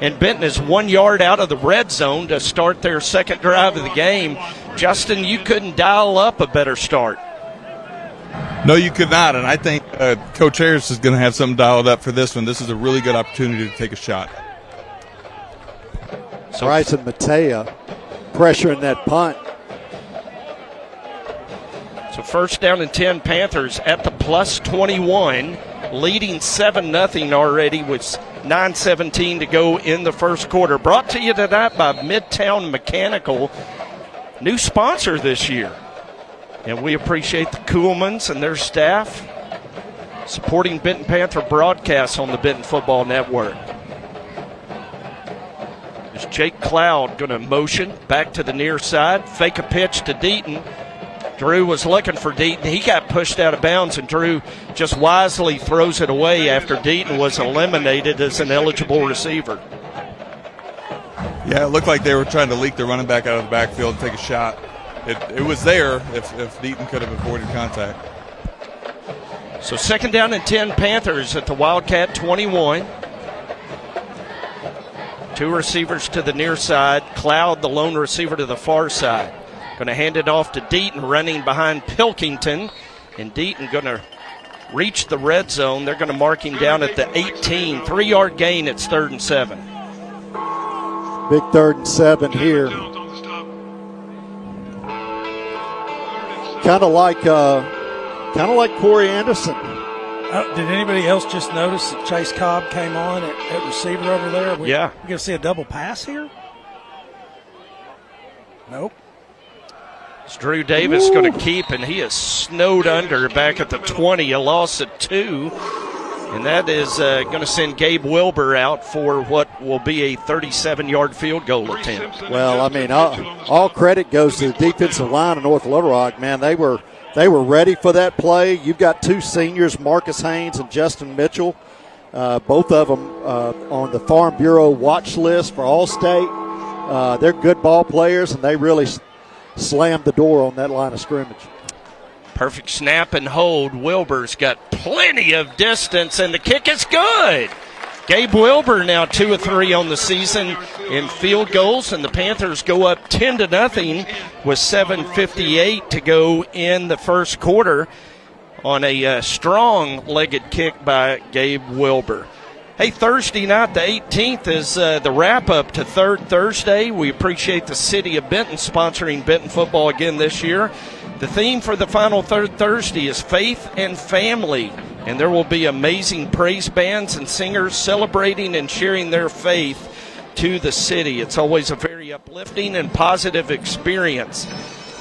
Speaker 2: And Benton is 1 yard out of the red zone to start their second drive of the game. Justin, you couldn't dial up a better start.
Speaker 15: No, you could not, and I think Coach Harris is going to have something dialed up for this one. This is a really good opportunity to take a shot.
Speaker 4: So Bryson Matea pressuring that punt.
Speaker 2: So first down and 10 Panthers at the plus 21, leading 7-0 already with 9:17 to go in the first quarter. Brought to you tonight by Midtown Mechanical, new sponsor this year. And we appreciate the Kuhlmans and their staff supporting Benton Panther broadcasts on the Benton Football Network. There's Jake Cloud going to motion back to the near side, fake a pitch to Deaton. Drew was looking for Deaton. He got pushed out of bounds, and Drew just wisely throws it away after Deaton was eliminated as an eligible receiver.
Speaker 15: Yeah, it looked like they were trying to leak the running back out of the backfield and take a shot. It was there if Deaton could have avoided contact.
Speaker 2: So second down and 10 Panthers at the Wildcat 21. Two receivers to the near side. Cloud, the lone receiver, to the far side. Going to hand it off to Deaton, running behind Pilkington. And Deaton going to reach the red zone. They're going to mark him down at the 18. 3-yard gain. It's 3rd and 7.
Speaker 4: Big 3rd and 7 here. Kind of like Corey Anderson.
Speaker 3: Did anybody else just notice that Chase Cobb came on at receiver over there?
Speaker 2: Yeah.
Speaker 3: We going to see a double pass here? Nope.
Speaker 2: It's Drew Davis going to keep, and he is snowed under back at the 20. A loss of 2. And that is going to send Gabe Wilbur out for what will be a 37-yard field goal attempt.
Speaker 4: Well, I mean, all credit goes to the defensive line of North Little Rock. Man, they were ready for that play. You've got two seniors, Marcus Haynes and Justin Mitchell, both of them on the Farm Bureau watch list for All-State. They're good ball players, and they really slammed the door on that line of scrimmage.
Speaker 2: Perfect snap and hold. Wilbur's got plenty of distance, and the kick is good. Gabe Wilbur now 2 of 3 on the season in field goals, and the Panthers go up 10-0 with 7:58 to go in the first quarter on a strong-legged kick by Gabe Wilbur. Hey, Thursday night, the 18th, is the wrap-up to Third Thursday. We appreciate the city of Benton sponsoring Benton football again this year. The theme for the final Third Thursday is faith and family, and there will be amazing praise bands and singers celebrating and sharing their faith to the city. It's always a very uplifting and positive experience.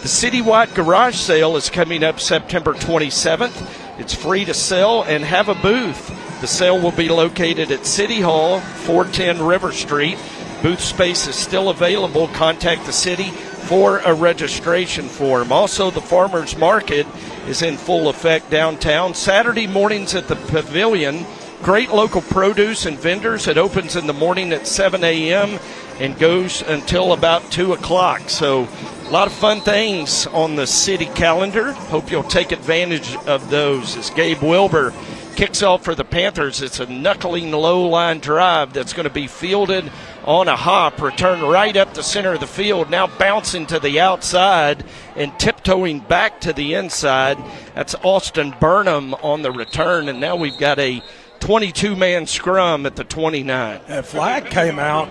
Speaker 2: The citywide garage sale is coming up September 27th. It's free to sell and have a booth. The sale will be located at City Hall, 410 River Street. Booth space is still available. Contact the city for a registration form. Also, the farmers market is in full effect downtown. Saturday mornings at the Pavilion. Great local produce and vendors. It opens in the morning at 7 a.m. and goes until about 2 o'clock. So a lot of fun things on the city calendar. Hope you'll take advantage of those as Gabe Wilbur kicks off for the Panthers. It's a knuckling low-line drive that's going to be fielded on a hop, return right up the center of the field, now bouncing to the outside and tiptoeing back to the inside. That's Austin Burnham on the return, and now we've got a 22-man scrum at the 29.
Speaker 3: A flag came out,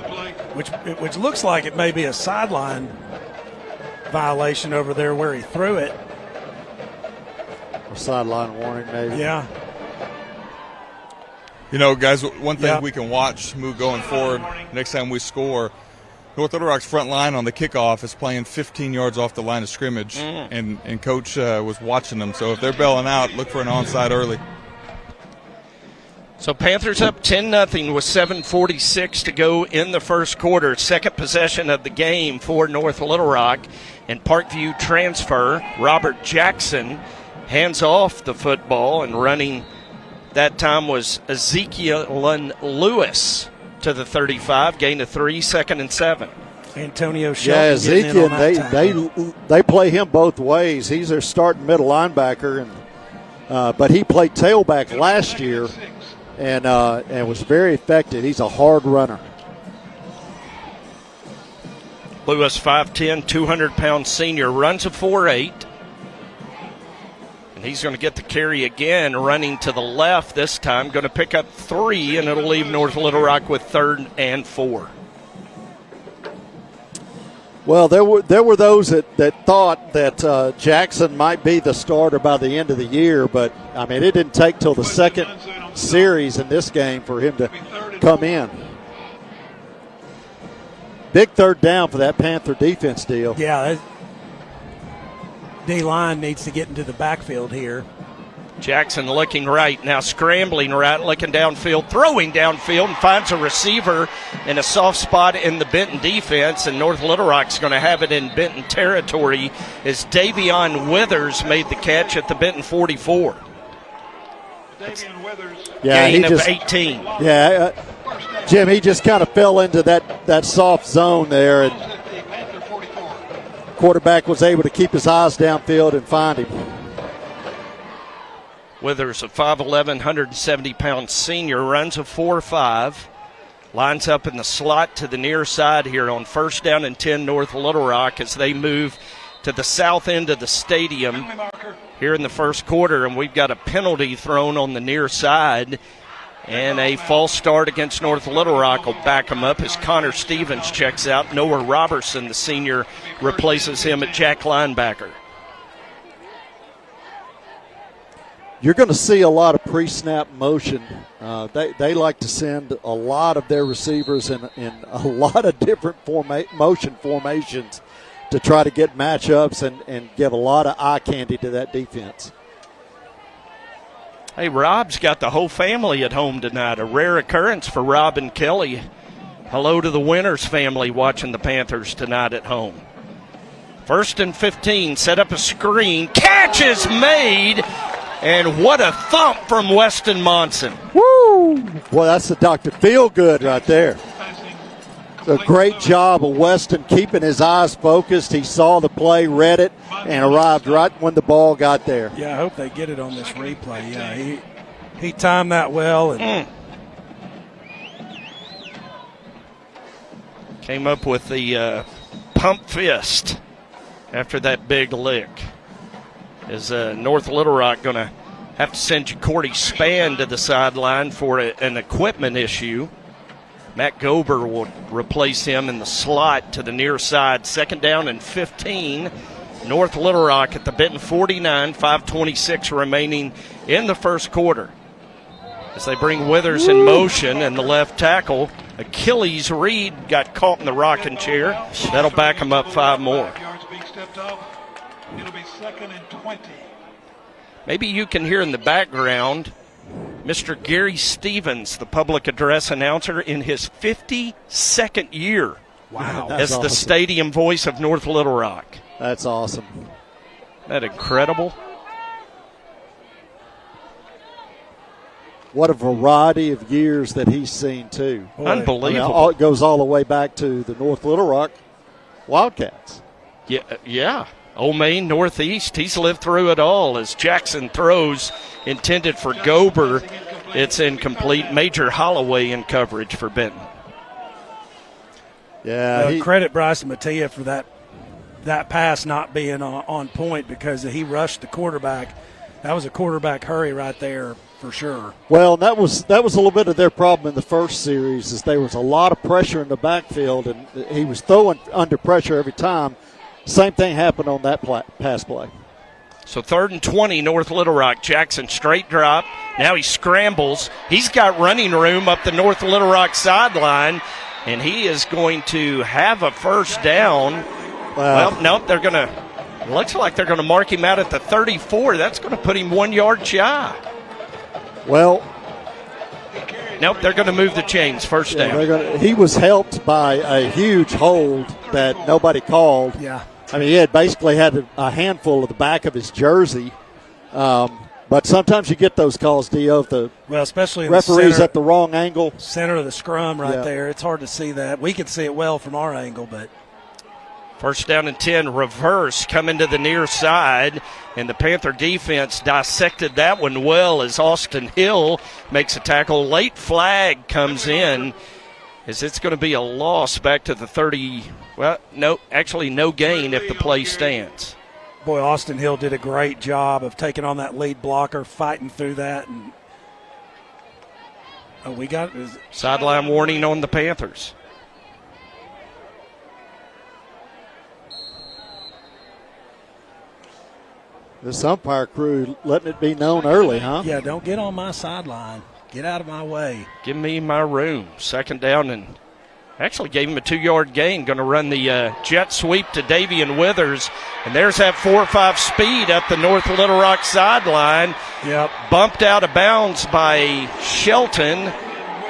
Speaker 3: which looks like it may be a sideline violation over there where he threw it.
Speaker 4: A sideline warning, maybe.
Speaker 3: Yeah.
Speaker 15: You know, guys, one thing we can watch move going forward next time we score, North Little Rock's front line on the kickoff is playing 15 yards off the line of scrimmage, and Coach was watching them. So if they're bailing out, look for an onside early.
Speaker 2: So Panthers up 10-0 with 7:46 to go in the first quarter. Second possession of the game for North Little Rock. And Parkview transfer, Robert Jackson hands off the football, and running that time was Ezekiel Lewis to the 35, gain of 3, 2nd and 7.
Speaker 3: Antonio Shelton.
Speaker 4: Yeah, Ezekiel, they play him both ways. He's their starting middle linebacker, and but he played tailback last year and was very effective. He's a hard runner.
Speaker 2: Lewis, 5'10", 200-pound senior, runs a 4.8. And he's going to get the carry again, running to the left this time. Going to pick up 3, and it'll leave North Little Rock with 3rd and 4.
Speaker 4: Well, there were those that thought that Jackson might be the starter by the end of the year, but, I mean, it didn't take till the second series in this game for him to come in. Big third down for that Panther defense deal.
Speaker 3: Yeah, D-line needs to get into the backfield here.
Speaker 2: Jackson looking right, now scrambling right, looking downfield, throwing downfield, and finds a receiver in a soft spot in the Benton defense, and North Little Rock's going to have it in Benton territory as Davion Withers made the catch at the Benton 44.
Speaker 1: Davion Withers.
Speaker 4: Yeah,
Speaker 2: gain of 18.
Speaker 4: Yeah, Jim, he just kind of fell into that soft zone there, and quarterback was able to keep his eyes downfield and find him.
Speaker 2: Withers, a 5'11", 170-pound senior, runs a 4.5, lines up in the slot to the near side here on 1st down and 10 North Little Rock as they move to the south end of the stadium here in the first quarter, and we've got a penalty thrown on the near side, and a false start against North Little Rock will back them up as Connor Stevens checks out. Noah Robertson, the senior, replaces him at Jack linebacker.
Speaker 4: You're going to see a lot of pre-snap motion. They like to send a lot of their receivers in a lot of different motion formations to try to get matchups and give a lot of eye candy to that defense.
Speaker 2: Hey, Rob's got the whole family at home tonight, a rare occurrence for Rob and Kelly. Hello to the Winters family watching the Panthers tonight at home. 1st and 15, set up a screen, catch is made. And what a thump from Weston Monson.
Speaker 4: Woo! Well, that's the Dr. Feelgood right there. It's a great job of Weston keeping his eyes focused. He saw the play, read it, and arrived right when the ball got there.
Speaker 3: Yeah, I hope they get it on this replay. Yeah, he timed that well. And
Speaker 2: came up with the pump fist after that big lick. Is North Little Rock going to have to send Cordy Spann to the sideline for an equipment issue? Matt Gober will replace him in the slot to the near side. 2nd down and 15. North Little Rock at the Benton 49, 5:26 remaining in the first quarter. As they bring Withers in motion, and the left tackle, Achilles Reed, got caught in the rocking chair. That'll back him up 5 more.
Speaker 1: It'll be 2nd and 20.
Speaker 2: Maybe you can hear in the background Mr. Gary Stevens, the public address announcer, in his 52nd year.
Speaker 3: Wow.
Speaker 2: As the stadium voice of North Little Rock.
Speaker 4: That's awesome.
Speaker 2: Isn't that incredible?
Speaker 4: What a variety of years that he's seen, too.
Speaker 2: Unbelievable.
Speaker 4: I mean, it goes all the way back to the North Little Rock Wildcats.
Speaker 2: Yeah. Old Main, Northeast, he's lived through it all as Jackson throws intended for Gober. It's incomplete. Major Holloway in coverage for Benton.
Speaker 4: Yeah,
Speaker 3: credit Bryson Mattia for that pass not being on point because he rushed the quarterback. That was a quarterback hurry right there for sure.
Speaker 4: Well, that was a little bit of their problem in the first series is there was a lot of pressure in the backfield, and he was throwing under pressure every time. Same thing happened on that pass play.
Speaker 2: So 3rd and 20, North Little Rock. Jackson straight drop. Now he scrambles. He's got running room up the North Little Rock sideline, and he is going to have a first down. Well, nope, looks like they're going to mark him out at the 34. That's going to put him 1 yard shy.
Speaker 4: Well,
Speaker 2: nope, they're going to move the chains. First down.
Speaker 4: He was helped by a huge hold that nobody called.
Speaker 3: Yeah.
Speaker 4: I mean, he had basically had a handful of the back of his jersey. But sometimes you get those calls, Dio, if the
Speaker 3: especially in
Speaker 4: referee's at the wrong angle.
Speaker 3: Center of the scrum there. It's hard to see that. We can see it well from our angle, but.
Speaker 2: First down and 10, reverse coming to the near side, and the Panther defense dissected that one well as Austin Hill makes a tackle. Late flag comes in as it's going to be a loss back to the 30. Well, no gain if the play stands.
Speaker 3: Boy, Austin Hill did a great job of taking on that lead blocker, fighting through that. And we got
Speaker 2: sideline warning on the Panthers.
Speaker 4: This umpire crew letting it be known early, huh?
Speaker 3: Yeah, don't get on my sideline. Get out of my way.
Speaker 2: Give me my room. 2nd down, and actually gave him a 2 yard gain. Going to run the jet sweep to Davian Withers. And there's that 4.5 speed up the North Little Rock sideline.
Speaker 3: Yep.
Speaker 2: Bumped out of bounds by Shelton.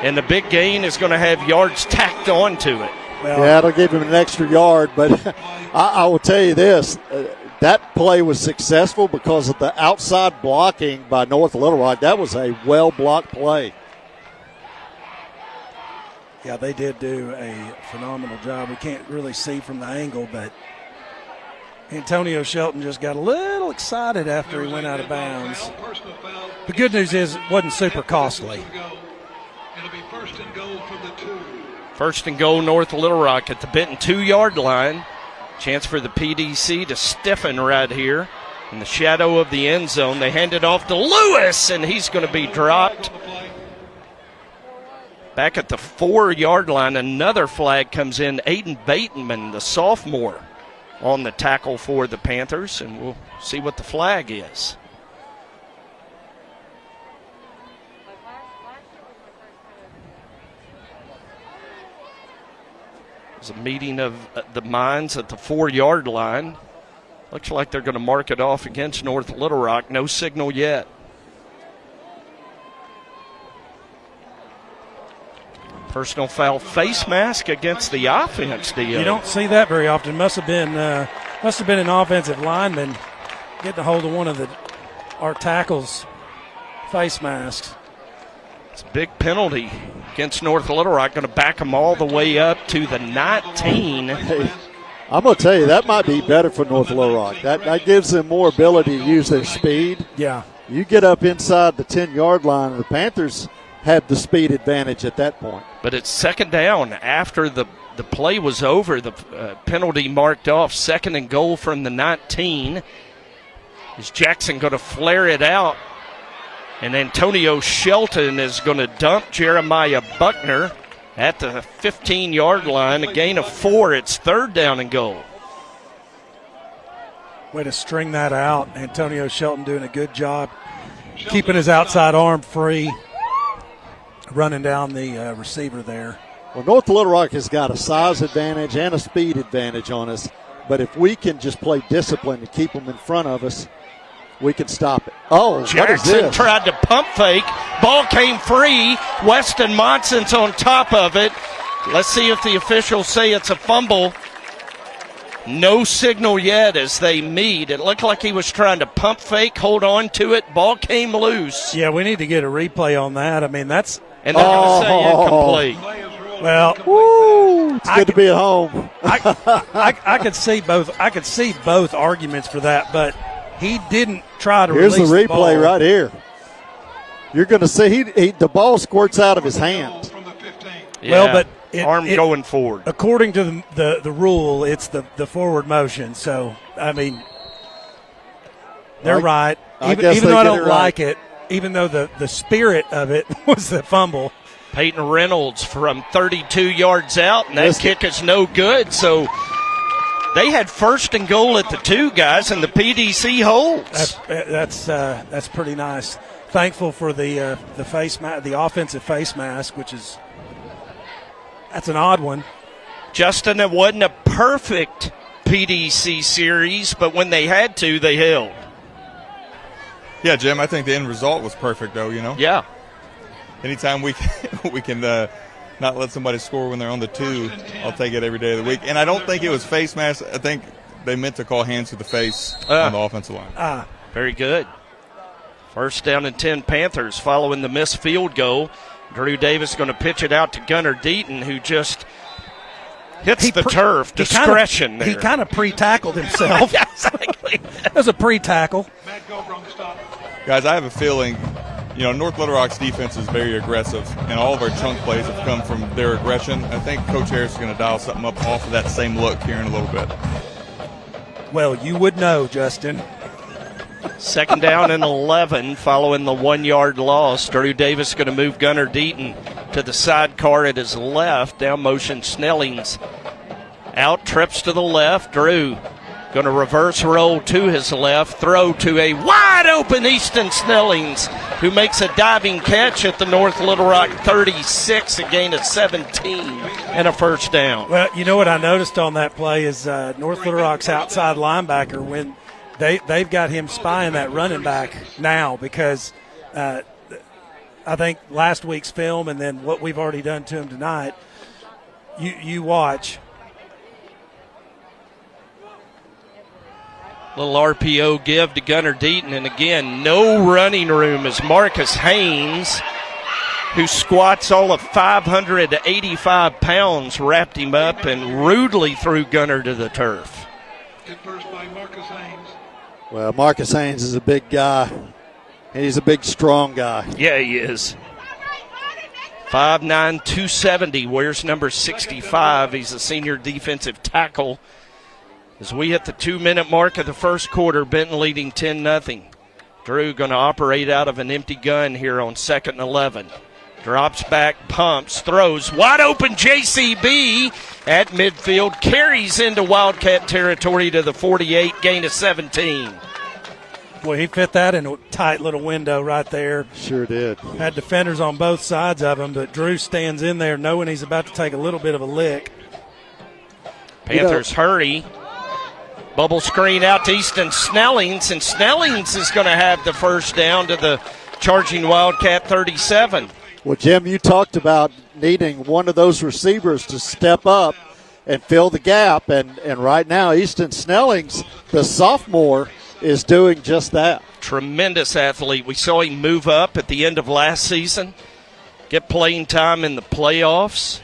Speaker 2: And the big gain is going to have yards tacked onto it.
Speaker 4: Well, yeah, it'll give him an extra yard. But I will tell you this. That play was successful because of the outside blocking by North Little Rock. That was a well-blocked play.
Speaker 3: Yeah, they did do a phenomenal job. We can't really see from the angle, but Antonio Shelton just got a little excited after he went out of bounds. The good news is it wasn't super costly.
Speaker 1: It'll be 1st and goal from the 2.
Speaker 2: 1st and goal, North Little Rock at the Benton 2 yard line. Chance for the PDC to stiffen right here in the shadow of the end zone. They hand it off to Lewis, and he's going to be dropped. Back at the 4 yard line, another flag comes in. Aiden Bateman, the sophomore, on the tackle for the Panthers, and we'll see what the flag is. It's a meeting of the minds at the 4 yard line. Looks like they're going to mark it off against North Little Rock. No signal yet. Personal foul face mask against the offense.
Speaker 3: You don't see that very often. Must have been an offensive lineman getting a hold of one of our tackles' face masks.
Speaker 2: It's a big penalty against North Little Rock. Going to back them all the way up to the 19.
Speaker 4: Hey, I'm going to tell you, that might be better for North Little Rock. That gives them more ability to use their speed.
Speaker 3: Yeah.
Speaker 4: You get up inside the 10 yard line, and the Panthers have the speed advantage at that point.
Speaker 2: But it's 2nd down after the play was over. The penalty marked off. 2nd and goal from the 19. Is Jackson going to flare it out? And Antonio Shelton is going to dump Jeremiah Buckner at the 15 yard line. A gain of 4. It's 3rd down and goal.
Speaker 3: Way to string that out. Antonio Shelton doing a good job keeping his outside arm free, running down the receiver there.
Speaker 4: Well, North Little Rock has got a size advantage and a speed advantage on us. But if we can just play discipline to keep them in front of us, we can stop it. Oh,
Speaker 2: Jackson tried to pump fake. Ball came free. Weston Monson's on top of it. Let's see if the officials say it's a fumble. No signal yet as they meet. It looked like he was trying to pump fake, hold on to it. Ball came loose.
Speaker 3: Yeah, we need to get a replay on that. I mean, that's...
Speaker 2: And they're going to say incomplete.
Speaker 3: Well,
Speaker 4: it's good to be at home.
Speaker 3: I could see both. I could see both arguments for that, but he didn't try to
Speaker 4: Here's
Speaker 3: release
Speaker 4: the replay
Speaker 3: ball.
Speaker 4: right here. You're going to see the ball squirts out of his hand.
Speaker 2: Yeah,
Speaker 3: well, but
Speaker 2: arm going forward.
Speaker 3: According to the rule, it's the forward motion. So, I mean, they're right. Even though I don't like it, even though the spirit of it was the fumble.
Speaker 2: Peyton Reynolds from 32 yards out, and that kick is no good. So they had 1st and goal at the 2, guys, and the PDC holds.
Speaker 3: That's pretty nice. Thankful for the offensive face mask, that's an odd one.
Speaker 2: Justin, it wasn't a perfect PDC series, but when they had to, they held.
Speaker 15: Yeah, Jim, I think the end result was perfect, though,
Speaker 2: Yeah.
Speaker 15: Anytime we can not let somebody score when they're on the 2, I'll take it every day of the week. And I don't think it was face mask. I think they meant to call hands to the face on the offensive line.
Speaker 2: Very good. 1st down and 10 Panthers following the missed field goal. Drew Davis going to pitch it out to Gunnar Deaton, who just hits the turf. Discretion there.
Speaker 3: He kind of pre-tackled himself.
Speaker 2: Yeah, exactly.
Speaker 3: That was a pre-tackle.
Speaker 15: Guys, I have a feeling, North Little Rock's defense is very aggressive, and all of our chunk plays have come from their aggression. I think Coach Harris is going to dial something up off of that same look here in a little bit.
Speaker 3: Well, you would know, Justin.
Speaker 2: 2nd down and 11 following the 1-yard loss. Drew Davis going to move Gunnar Deaton to the sidecar at his left. Down motion Snellings out, trips to the left. Drew going to reverse roll to his left, throw to a wide-open Easton Snellings, who makes a diving catch at the North Little Rock 36, a gain of 17, and a 1st down.
Speaker 3: Well, you know what I noticed on that play is North Little Rock's outside linebacker, when they've got him spying that running back now, because I think last week's film and then what we've already done to him tonight, you watch.
Speaker 2: Little RPO give to Gunnar Deaton, and again, no running room as Marcus Haynes, who squats all of 585 pounds, wrapped him up and rudely threw Gunnar to the turf.
Speaker 1: Hit first by Marcus Haynes.
Speaker 4: Well, Marcus Haynes is a big guy. He's a big, strong guy.
Speaker 2: Yeah, he is. 5'9", 270, wears number 65. He's a senior defensive tackle. As we hit the 2-minute mark of the first quarter, Benton leading 10-0. Drew going to operate out of an empty gun here on 2nd and 11. Drops back, pumps, throws. Wide open JCB at midfield. Carries into Wildcat territory to the 48, gain of 17.
Speaker 3: Well, he fit that in a tight little window right there.
Speaker 4: Sure did.
Speaker 3: Had defenders on both sides of him, but Drew stands in there knowing he's about to take a little bit of a lick.
Speaker 2: Panthers hurry. Bubble screen out to Easton Snellings, and Snellings is going to have the 1st down to the charging Wildcat 37.
Speaker 4: Well, Jim, you talked about needing one of those receivers to step up and fill the gap, and right now Easton Snellings, the sophomore, is doing just that.
Speaker 2: Tremendous athlete. We saw him move up at the end of last season, get playing time in the playoffs.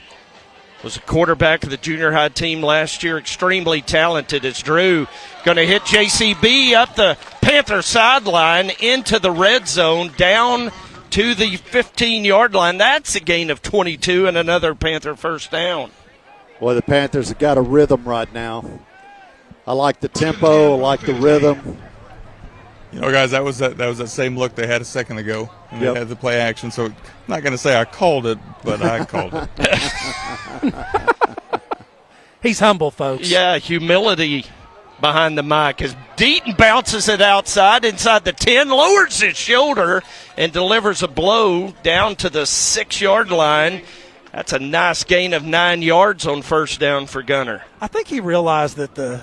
Speaker 2: Was a quarterback of the junior high team last year. Extremely talented. As Drew going to hit JCB up the Panther sideline into the red zone, down to the 15-yard line. That's a gain of 22 and another Panther 1st down.
Speaker 4: Boy, the Panthers have got a rhythm right now. I like the tempo. I like the rhythm.
Speaker 15: Guys, that was that same look they had a second ago. And they had the play action. So I'm not going to say I called it, but I called it.
Speaker 3: He's humble, folks.
Speaker 2: Yeah, humility behind the mic as Deaton bounces it outside, inside the 10, lowers his shoulder, and delivers a blow down to the 6-yard line. That's a nice gain of 9 yards on 1st down for Gunnar.
Speaker 3: I think he realized that the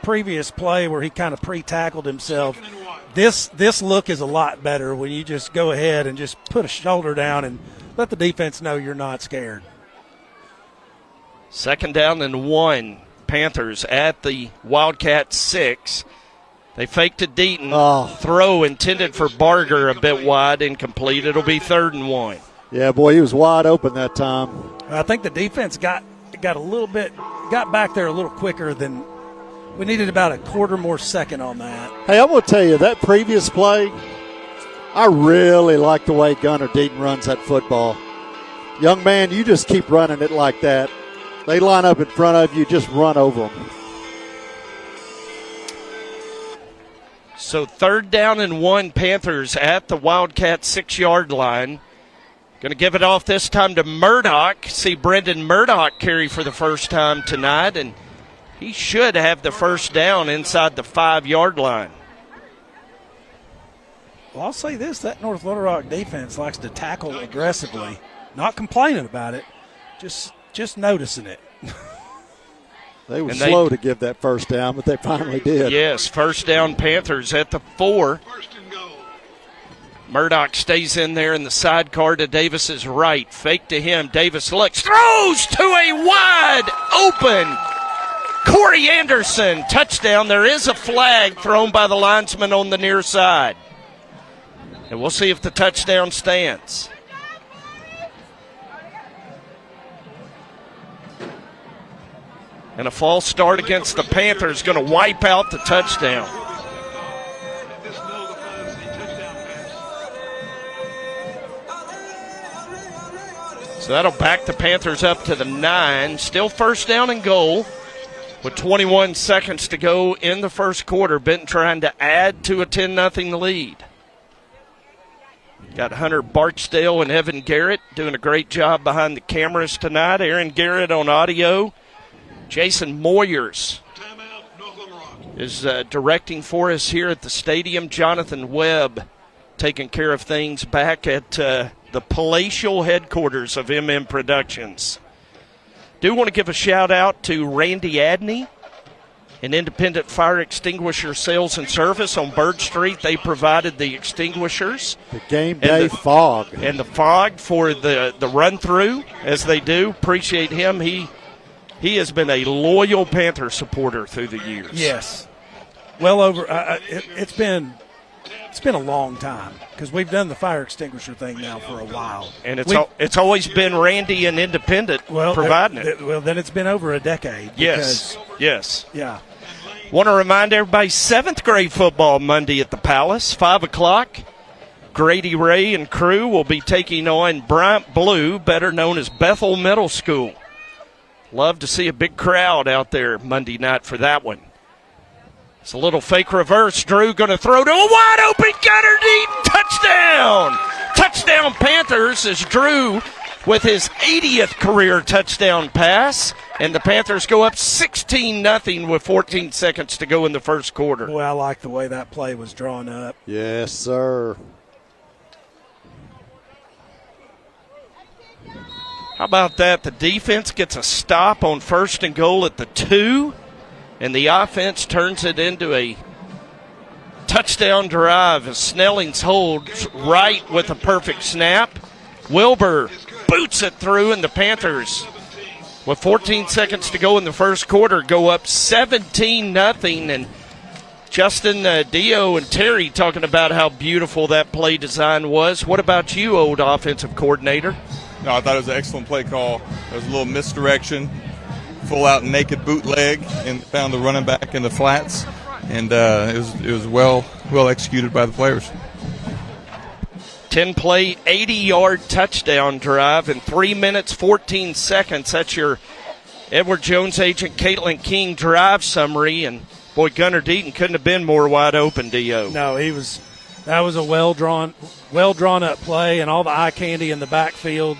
Speaker 3: previous play where he kind of pre-tackled himself, this look is a lot better when you just go ahead and just put a shoulder down and let the defense know you're not scared.
Speaker 2: 2nd down and 1. Panthers at the Wildcat 6. They fake to Deaton. Throw intended for Barger, a bit wide, incomplete. It'll be 3rd and 1.
Speaker 4: Yeah, boy, he was wide open that time.
Speaker 3: I think the defense got back there a little quicker than we needed. About a quarter more second on that.
Speaker 4: Hey, I'm going to tell you, that previous play, I really like the way Gunnar Deaton runs that football. Young man, you just keep running it like that. They line up in front of you, just run over them.
Speaker 2: So 3rd down and 1, Panthers at the Wildcat 6-yard line. Going to give it off this time to Murdoch. See Brendan Murdoch carry for the first time tonight, and he should have the first down inside the 5-yard line.
Speaker 3: Well, I'll say this, that North Little Rock defense likes to tackle aggressively. Not complaining about it, just noticing it.
Speaker 4: They were slow to give that first down, but they finally did.
Speaker 2: Yes, first down Panthers at the 4. Murdoch stays in there in the sidecar to Davis's right. Fake to him. Davis looks, throws to a wide open Corey Anderson. Touchdown. There is a flag thrown by the linesman on the near side. And we'll see if the touchdown stands. And a false start against the Panthers going to wipe out the touchdown. So that'll back the Panthers up to the 9. Still first down and goal with 21 seconds to go in the first quarter. Benton trying to add to a 10-0 lead. Got Hunter Barksdale and Evan Garrett doing a great job behind the cameras tonight. Aaron Garrett on audio. Jason Moyers is directing for us here at the stadium. Jonathan Webb taking care of things back at the palatial headquarters of MM Productions. Do want to give a shout out to Randy Adney, an independent fire extinguisher sales and service on Bird Street. They provided the extinguishers.
Speaker 4: The game day fog.
Speaker 2: And the fog for the run-through, as they do. Appreciate him. He has been a loyal Panther supporter through the years.
Speaker 3: Yes. Well over it's been a long time because we've done the fire extinguisher thing now for a while.
Speaker 2: And it's always been Randy and Independent providing it.
Speaker 3: Well, then it's been over a decade.
Speaker 2: Yes.
Speaker 3: Yeah.
Speaker 2: Want to remind everybody, 7th grade football Monday at the Palace, 5 o'clock. Grady Ray and crew will be taking on Bryant Blue, better known as Bethel Middle School. Love to see a big crowd out there Monday night for that one. It's a little fake reverse. Drew going to throw to a wide open Gunnar Deaton. Touchdown! Touchdown Panthers as Drew with his 80th career touchdown pass. And the Panthers go up 16-0 with 14 seconds to go in the first quarter.
Speaker 3: Boy, I like the way that play was drawn up.
Speaker 4: Yes, sir.
Speaker 2: How about that? The defense gets a stop on 1st and goal at the 2, and the offense turns it into a touchdown drive as Snelling's holds right with a perfect snap. Wilbur boots it through, and the Panthers, with 14 seconds to go in the first quarter, go up 17-0. And Justin, Dio, and Terry talking about how beautiful that play design was. What about you, old offensive coordinator?
Speaker 15: No, I thought it was an excellent play call. There was a little misdirection, full out naked bootleg, and found the running back in the flats, and it was well executed by the players.
Speaker 2: 10-play, 80-yard touchdown drive in 3 minutes, 14 seconds. That's your Edward Jones agent Caitlin King drive summary, and boy, Gunnar Deaton couldn't have been more wide open, Dio.
Speaker 3: No, that was a well drawn up play, and all the eye candy in the backfield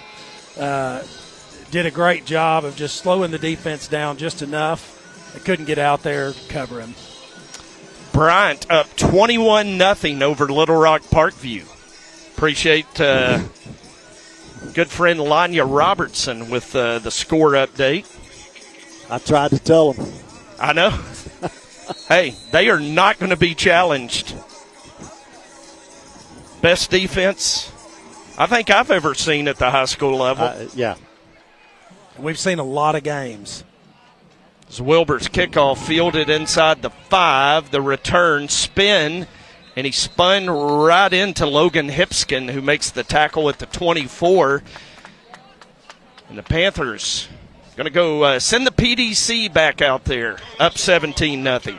Speaker 3: did a great job of just slowing the defense down just enough. They couldn't get out there, cover him.
Speaker 2: Bryant up 21-0 over Little Rock Parkview. Appreciate good friend Lanya Robertson with the score update.
Speaker 4: I tried to tell him.
Speaker 2: I know. Hey, they are not going to be challenged. Best defense I think I've ever seen at the high school level.
Speaker 4: Yeah.
Speaker 3: We've seen a lot of games.
Speaker 2: As Wilbur's kickoff fielded inside the 5, the return spin And he spun right into Logan Hipskin, who makes the tackle at the 24. And the Panthers going to go send the PDC back out there, up 17-0.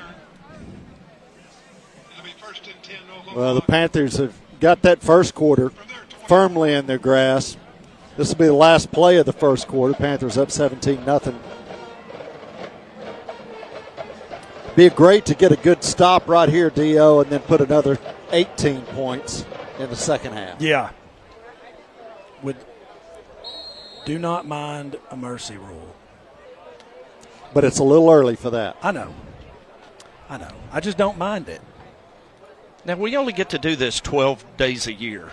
Speaker 4: Well, the Panthers have got that first quarter firmly in their grasp. This will be the last play of the first quarter. Panthers up 17-0. Be great to get a good stop right here, D.O., and then put another 18 points in the second half.
Speaker 3: Yeah. Do not mind a mercy rule.
Speaker 4: But it's a little early for that.
Speaker 3: I know. I just don't mind it.
Speaker 2: Now, we only get to do this 12 days a year.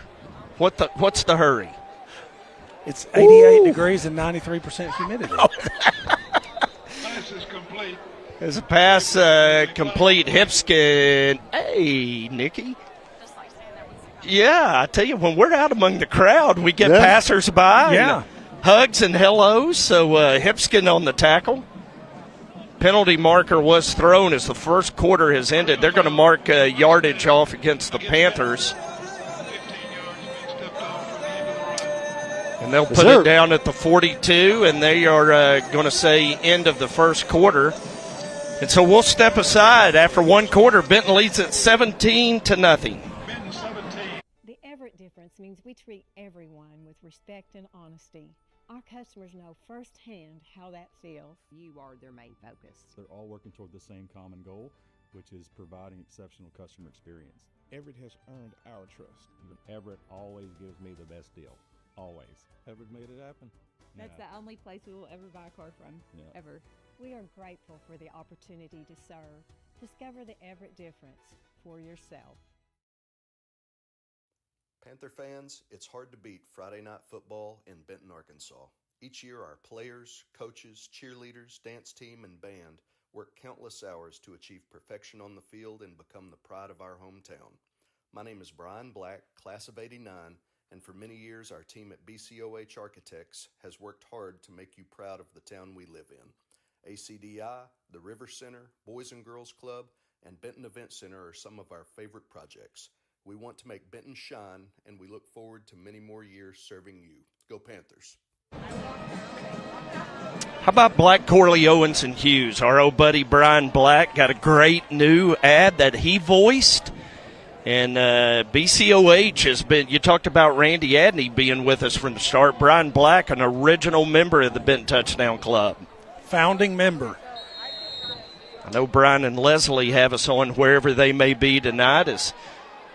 Speaker 2: What's the hurry?
Speaker 3: It's 88 degrees and 93% humidity.
Speaker 1: Pass is complete.
Speaker 2: There's a pass complete. Hipskin. Hey, Nikki. Yeah, I tell you, when we're out among the crowd, we get passers-by.
Speaker 3: Yeah.
Speaker 2: And hugs and hellos. So Hipskin on the tackle. Penalty marker was thrown as the first quarter has ended. They're going to mark yardage off against the Panthers. And they'll put it down at the 42, and they are going to say end of the first quarter. And so we'll step aside after one quarter. Benton leads at 17-0.
Speaker 5: The Everett difference means we treat everyone with respect and honesty. Our customers know firsthand how that feels.
Speaker 6: You are their main focus.
Speaker 7: They're all working toward the same common goal, which is providing exceptional customer experience.
Speaker 16: Everett has earned our trust.
Speaker 9: Everett always gives me the best deal. Always.
Speaker 16: Everett made it happen.
Speaker 6: That's the only place we will ever buy a car from, ever.
Speaker 5: We are grateful for the opportunity to serve. Discover the Everett difference for yourself.
Speaker 10: Panther fans, it's hard to beat Friday night football in Benton, Arkansas. Each year, our players, coaches, cheerleaders, dance team, and band work countless hours to achieve perfection on the field and become the pride of our hometown. My name is Brian Black, class of '89, and for many years, our team at BCOH Architects has worked hard to make you proud of the town we live in. ACDI, the River Center, Boys and Girls Club, and Benton Event Center are some of our favorite projects. We want to make Benton shine, and we look forward to many more years serving you. Go Panthers.
Speaker 2: How about Black, Corley, Owens, and Hughes? Our old buddy Brian Black got a great new ad that he voiced. And BCOH has been, you talked about Randy Adney being with us from the start. Brian Black, an original member of the Benton Touchdown Club.
Speaker 3: Founding member.
Speaker 2: I know Brian and Leslie have us on wherever they may be tonight as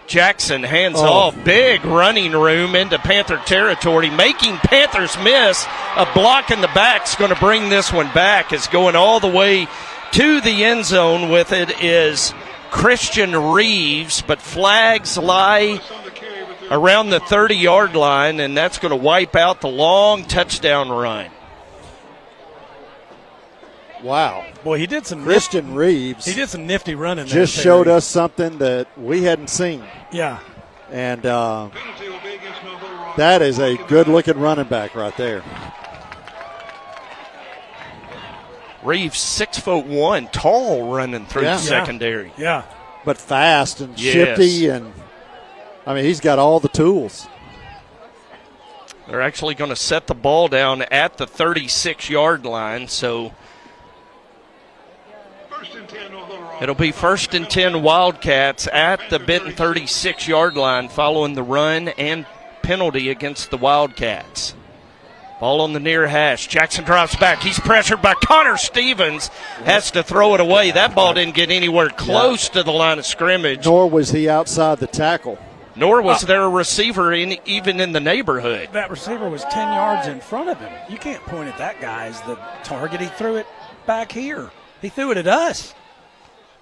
Speaker 2: Jackson hands off. Big running room into Panther territory, making Panthers miss. A block in the back's going to bring this one back. It's going all the way to the end zone with it is Christian Reeves, but flags lie around the 30-yard line, and that's going to wipe out the long touchdown run.
Speaker 4: Wow.
Speaker 3: Boy, he did some
Speaker 4: Christian Reeves.
Speaker 3: He did some nifty running there.
Speaker 4: Just showed us something that we hadn't seen.
Speaker 3: Yeah.
Speaker 4: And that is a good-looking running back right there.
Speaker 2: Reeves, 6'1", tall, running through the secondary.
Speaker 3: Yeah.
Speaker 4: But fast and shifty, and I mean, he's got all the tools.
Speaker 2: They're actually going to set the ball down at the 36-yard line, so it'll be 1st and 10 Wildcats at the Benton 36-yard line following the run and penalty against the Wildcats. Ball on the near hash. Jackson drops back. He's pressured by Connor Stevens. Has to throw it away. That ball didn't get anywhere close to the line of scrimmage.
Speaker 4: Nor was he outside the tackle.
Speaker 2: Nor was there a receiver even in the neighborhood.
Speaker 3: That receiver was 10 yards in front of him. You can't point at that guy as the target. He threw it back here. He threw it at us.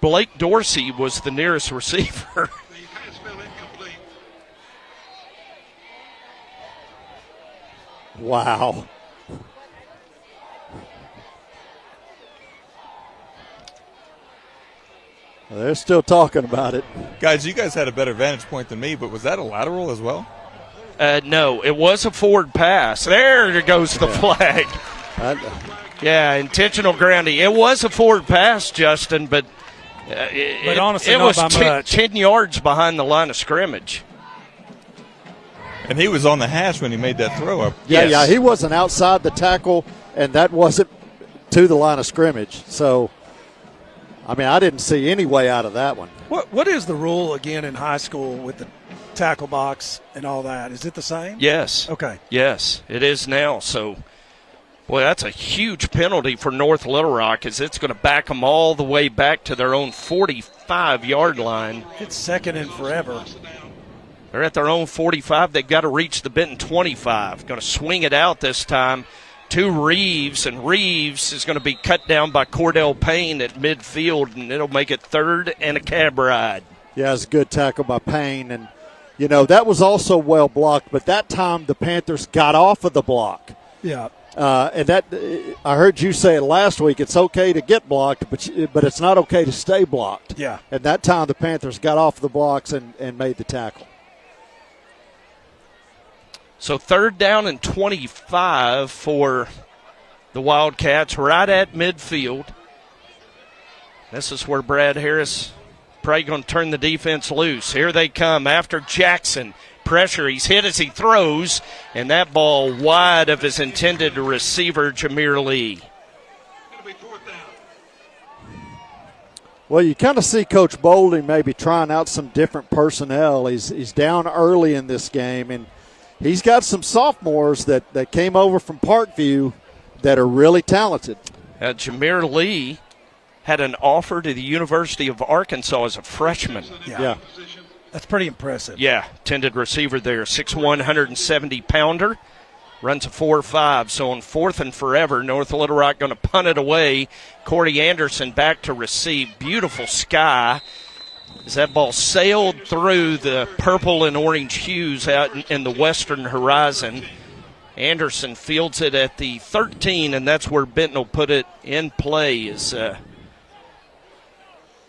Speaker 2: Blake Dorsey was the nearest receiver.
Speaker 4: Wow. Well, they're still talking about it.
Speaker 15: Guys, you guys had a better vantage point than me, but was that a lateral as well?
Speaker 2: No, it was a forward pass. There goes the flag. Yeah, intentional grounding. It was a forward pass, Justin, but
Speaker 3: But honestly,
Speaker 2: it
Speaker 3: not
Speaker 2: was
Speaker 3: by much.
Speaker 2: 10 yards behind the line of scrimmage.
Speaker 15: And he was on the hash when he made that throw up.
Speaker 4: Yeah, he wasn't outside the tackle, and that wasn't to the line of scrimmage. So, I mean, I didn't see any way out of that one.
Speaker 3: What is the rule again in high school with the tackle box and all that? Is it the same?
Speaker 2: Yes.
Speaker 3: Okay.
Speaker 2: Yes, it is now. So, boy, that's a huge penalty for North Little Rock, as it's going to back them all the way back to their own 45-yard line.
Speaker 3: It's second and forever.
Speaker 2: They're at their own 45. They've got to reach the Benton 25. Going to swing it out this time to Reeves, and Reeves is going to be cut down by Cordell Payne at midfield, and it'll make it third and a cab ride.
Speaker 4: Yeah, it's a good tackle by Payne. And, you know, that was also well blocked, but that time the Panthers got off of the block.
Speaker 3: Yeah.
Speaker 4: And that I heard you say it last week. It's okay to get blocked, but it's not okay to stay blocked.
Speaker 3: Yeah.
Speaker 4: And that time the Panthers got off the blocks and made the tackle.
Speaker 2: So third down and 25 for the Wildcats, right at midfield. This is where Brad Harris probably going to turn the defense loose. Here they come after Jackson. Pressure, he's hit as he throws, and that ball wide of his intended receiver, Jameer Lee.
Speaker 4: Well, you kind of see Coach Boulding maybe trying out some different personnel. He's down early in this game, and he's got some sophomores that came over from Parkview that are really talented.
Speaker 2: Jameer Lee had an offer to the University of Arkansas as a freshman.
Speaker 4: Yeah.
Speaker 3: That's pretty impressive.
Speaker 2: Yeah, intended receiver there, 6'1", 170-pounder. Runs a 4.5, so on fourth and forever, North Little Rock going to punt it away. Corey Anderson back to receive. Beautiful sky as that ball sailed through the purple and orange hues out in the western horizon. Anderson fields it at the 13, and that's where Benton will put it in play. Is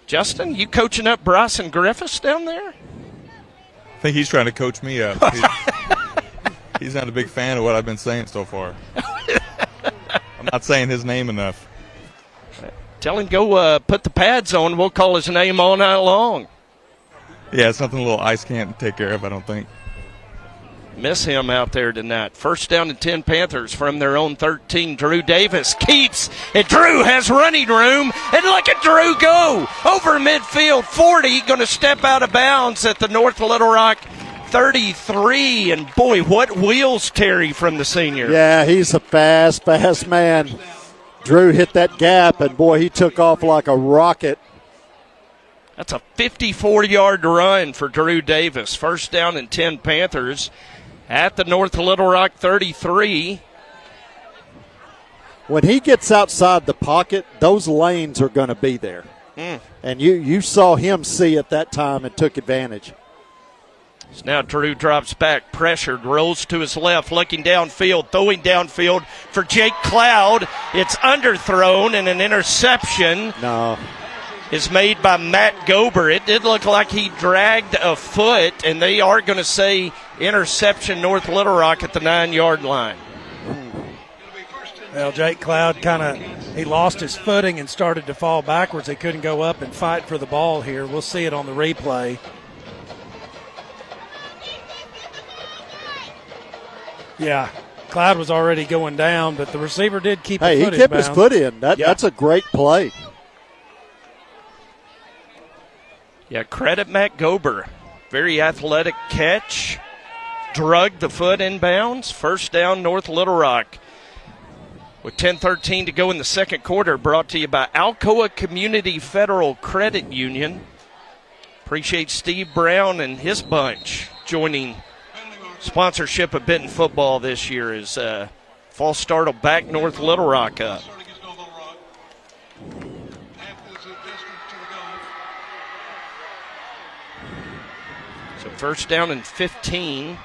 Speaker 2: Justin, you coaching up Bryson Griffiths down there?
Speaker 15: I think he's trying to coach me up. He's not a big fan of what I've been saying so far. I'm not saying his name enough.
Speaker 2: Tell him go put the pads on. We'll call his name all night long.
Speaker 15: Yeah, it's nothing a little ice can't take care of, I don't think.
Speaker 2: Miss him out there tonight. First down and 10 Panthers from their own 13. Drew Davis keeps, and Drew has running room, and look at Drew go over midfield. 40, going to step out of bounds at the North Little Rock 33, and boy, what wheels, Terry, from the senior.
Speaker 4: Yeah, he's a fast man. Drew hit that gap, and boy, he took off like a rocket.
Speaker 2: That's a 54-yard run for Drew Davis. First down and 10 Panthers at the North Little Rock 33.
Speaker 4: When he gets outside the pocket, those lanes are going to be there. And you saw him see it that time and took advantage.
Speaker 2: So now Drew drops back, pressured, rolls to his left, looking downfield, throwing downfield for Jake Cloud. It's underthrown, and an interception is made by Matt Gober. It did look like he dragged a foot, and they are going to say interception North Little Rock at the 9-yard line.
Speaker 3: Well, Jake Cloud he lost his footing and started to fall backwards. He couldn't go up and fight for the ball here. We'll see it on the replay. Yeah, Cloud was already going down, but the receiver did keep his foot in bounds.
Speaker 4: He kept his foot in. That's a great play.
Speaker 2: Yeah, credit Matt Gober. Very athletic catch. Drugged the foot in bounds. First down, North Little Rock. With 10:13 to go in the second quarter, brought to you by Alcoa Community Federal Credit Union. Appreciate Steve Brown and his bunch joining sponsorship of Benton football this year as false start will back North Little Rock up. So first down and 15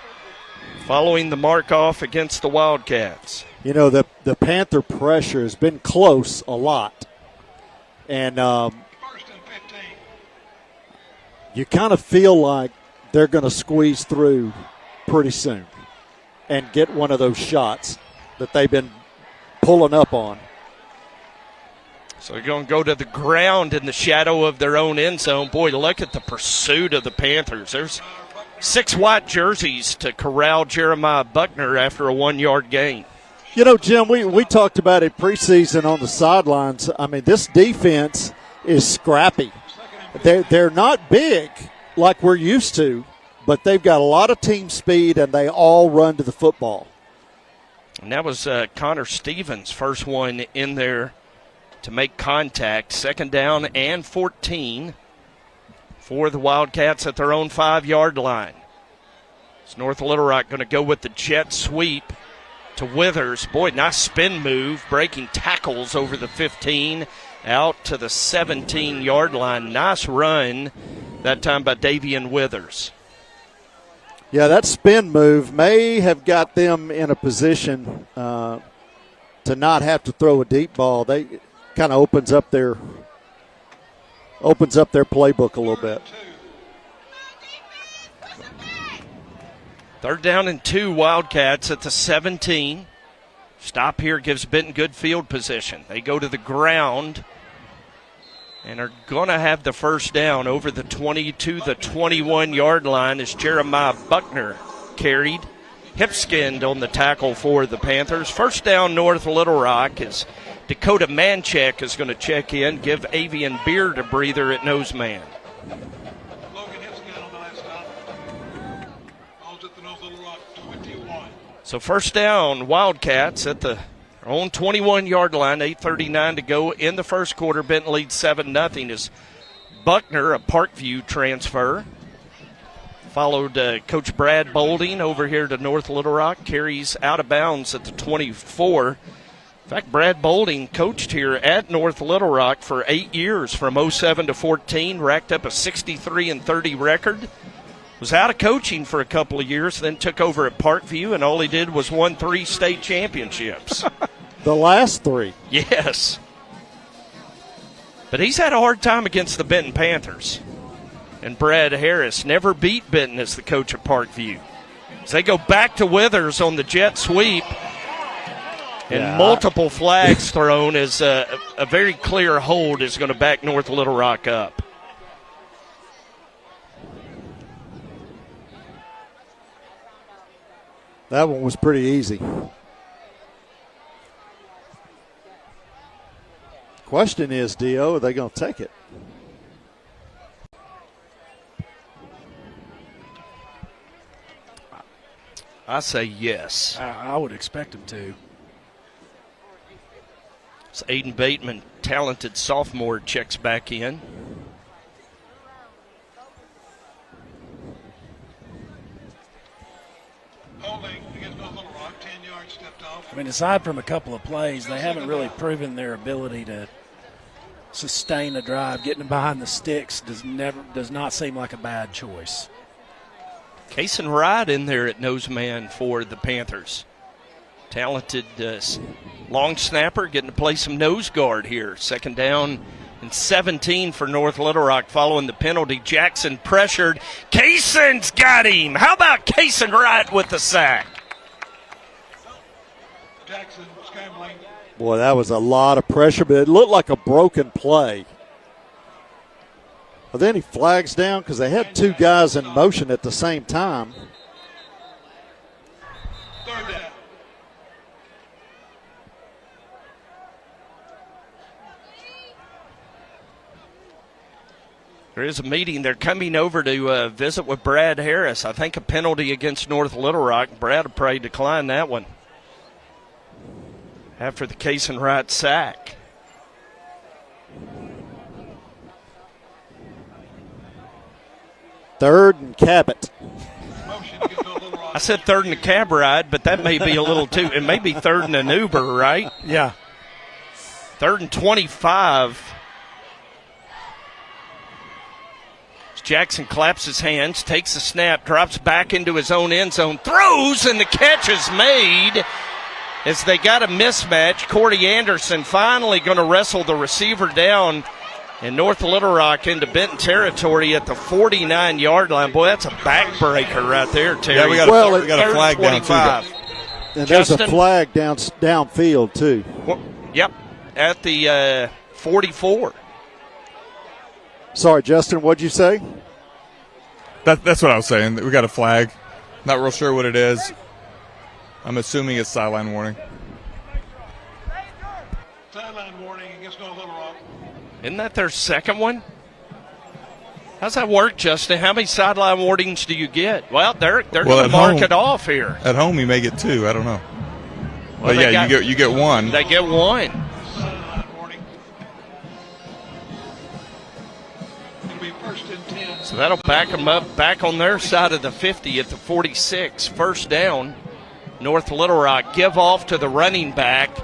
Speaker 2: following the mark off against the Wildcats.
Speaker 4: You know, the Panther pressure has been close a lot. And you kind of feel like they're going to squeeze through pretty soon and get one of those shots that they've been pulling up on.
Speaker 2: So they're going to go to the ground in the shadow of their own end zone. Boy, look at the pursuit of the Panthers. There's 6 white jerseys to corral Jeremiah Buckner after a 1-yard gain.
Speaker 4: You know, Jim, we talked about it preseason on the sidelines. I mean, this defense is scrappy. They're not big like we're used to, but they've got a lot of team speed, and they all run to the football.
Speaker 2: And that was Connor Stevens' first one in there to make contact. 2nd down and 14 for the Wildcats at their own 5-yard line. It's North Little Rock going to go with the jet sweep to Withers. Boy, nice spin move, breaking tackles over the 15, out to the 17-yard line. Nice run that time by Davian Withers.
Speaker 4: Yeah, that spin move may have got them in a position to not have to throw a deep ball. They kind of opens up their playbook a little bit.
Speaker 2: 3rd down and 2, Wildcats at the 17. Stop here gives Benton good field position. They go to the ground and are going to have the first down over the 20 to the 21-yard line as Jeremiah Buckner carried. Hip-skinned on the tackle for the Panthers. First down, North Little Rock, as Dakota Manchek is going to check in, give Avian Beard a breather at nose man. So first down, Wildcats at the own 21-yard line, 8:39 to go in the first quarter. Benton leads 7-0 as Buckner, a Parkview transfer, followed Coach Brad Bolding over here to North Little Rock, carries out of bounds at the 24. In fact, Brad Bolding coached here at North Little Rock for 8 years, from 07 to 14, racked up a 63-30 record. Was out of coaching for a couple of years, then took over at Parkview, and all he did was won 3 state championships.
Speaker 4: The last 3.
Speaker 2: Yes. But he's had a hard time against the Benton Panthers. And Brad Harris never beat Benton as the coach at Parkview. As they go back to Withers on the jet sweep, and multiple flags thrown as a very clear hold is going to back North Little Rock up.
Speaker 4: That one was pretty easy. Question is, Dio, are they going to take it?
Speaker 2: I say yes.
Speaker 3: I would expect them to.
Speaker 2: So Aiden Bateman, talented sophomore, checks back in.
Speaker 3: I mean, aside from a couple of plays, they haven't really proven their ability to sustain a drive. Getting behind the sticks does not seem like a bad choice.
Speaker 2: Kason Wright in there at nose man for the Panthers. Talented long snapper, getting to play some nose guard here. 2nd down and 17 for North Little Rock following the penalty. Jackson pressured. Kason's got him. How about Kason Wright with the sack?
Speaker 1: Jackson scrambling.
Speaker 4: Boy, that was a lot of pressure, but it looked like a broken play. But then he flags down because they had 2 guys in motion at the same time.
Speaker 1: 3rd down.
Speaker 2: There is a meeting. They're coming over to visit with Brad Harris. I think a penalty against North Little Rock. Brad will probably decline that one after the Kason Wright sack.
Speaker 4: Third and Cabot.
Speaker 2: I said 3rd and a cab ride, but that may be a little too. It may be 3rd and an Uber, right?
Speaker 3: Yeah.
Speaker 2: 3rd and 25. Jackson claps his hands, takes the snap, drops back into his own end zone, throws, and the catch is made as they got a mismatch. Corey Anderson finally going to wrestle the receiver down, and North Little Rock into Benton territory at the 49-yard line. Boy, that's a backbreaker right there, Terry.
Speaker 15: Yeah, we got a flag down, too.
Speaker 4: And there's a flag downfield, too.
Speaker 2: Yep, at the 44.
Speaker 4: Sorry, Justin, what'd you say?
Speaker 15: That's what I was saying. We got a flag. Not real sure what it is. I'm assuming it's sideline warning.
Speaker 1: Sideline warning against North Little Rock.
Speaker 2: Isn't that their second one? How's that work, Justin? How many sideline warnings do you get? Well, they're going to mark it off here.
Speaker 15: At home, you may get 2. I don't know.
Speaker 2: Well,
Speaker 15: but yeah, you get 1.
Speaker 2: They get 1.
Speaker 1: Sideline warning. It'll be 1st and 10.
Speaker 2: So that'll back them up back on their side of the 50 at the 46. First down. North Little Rock give off to the running back.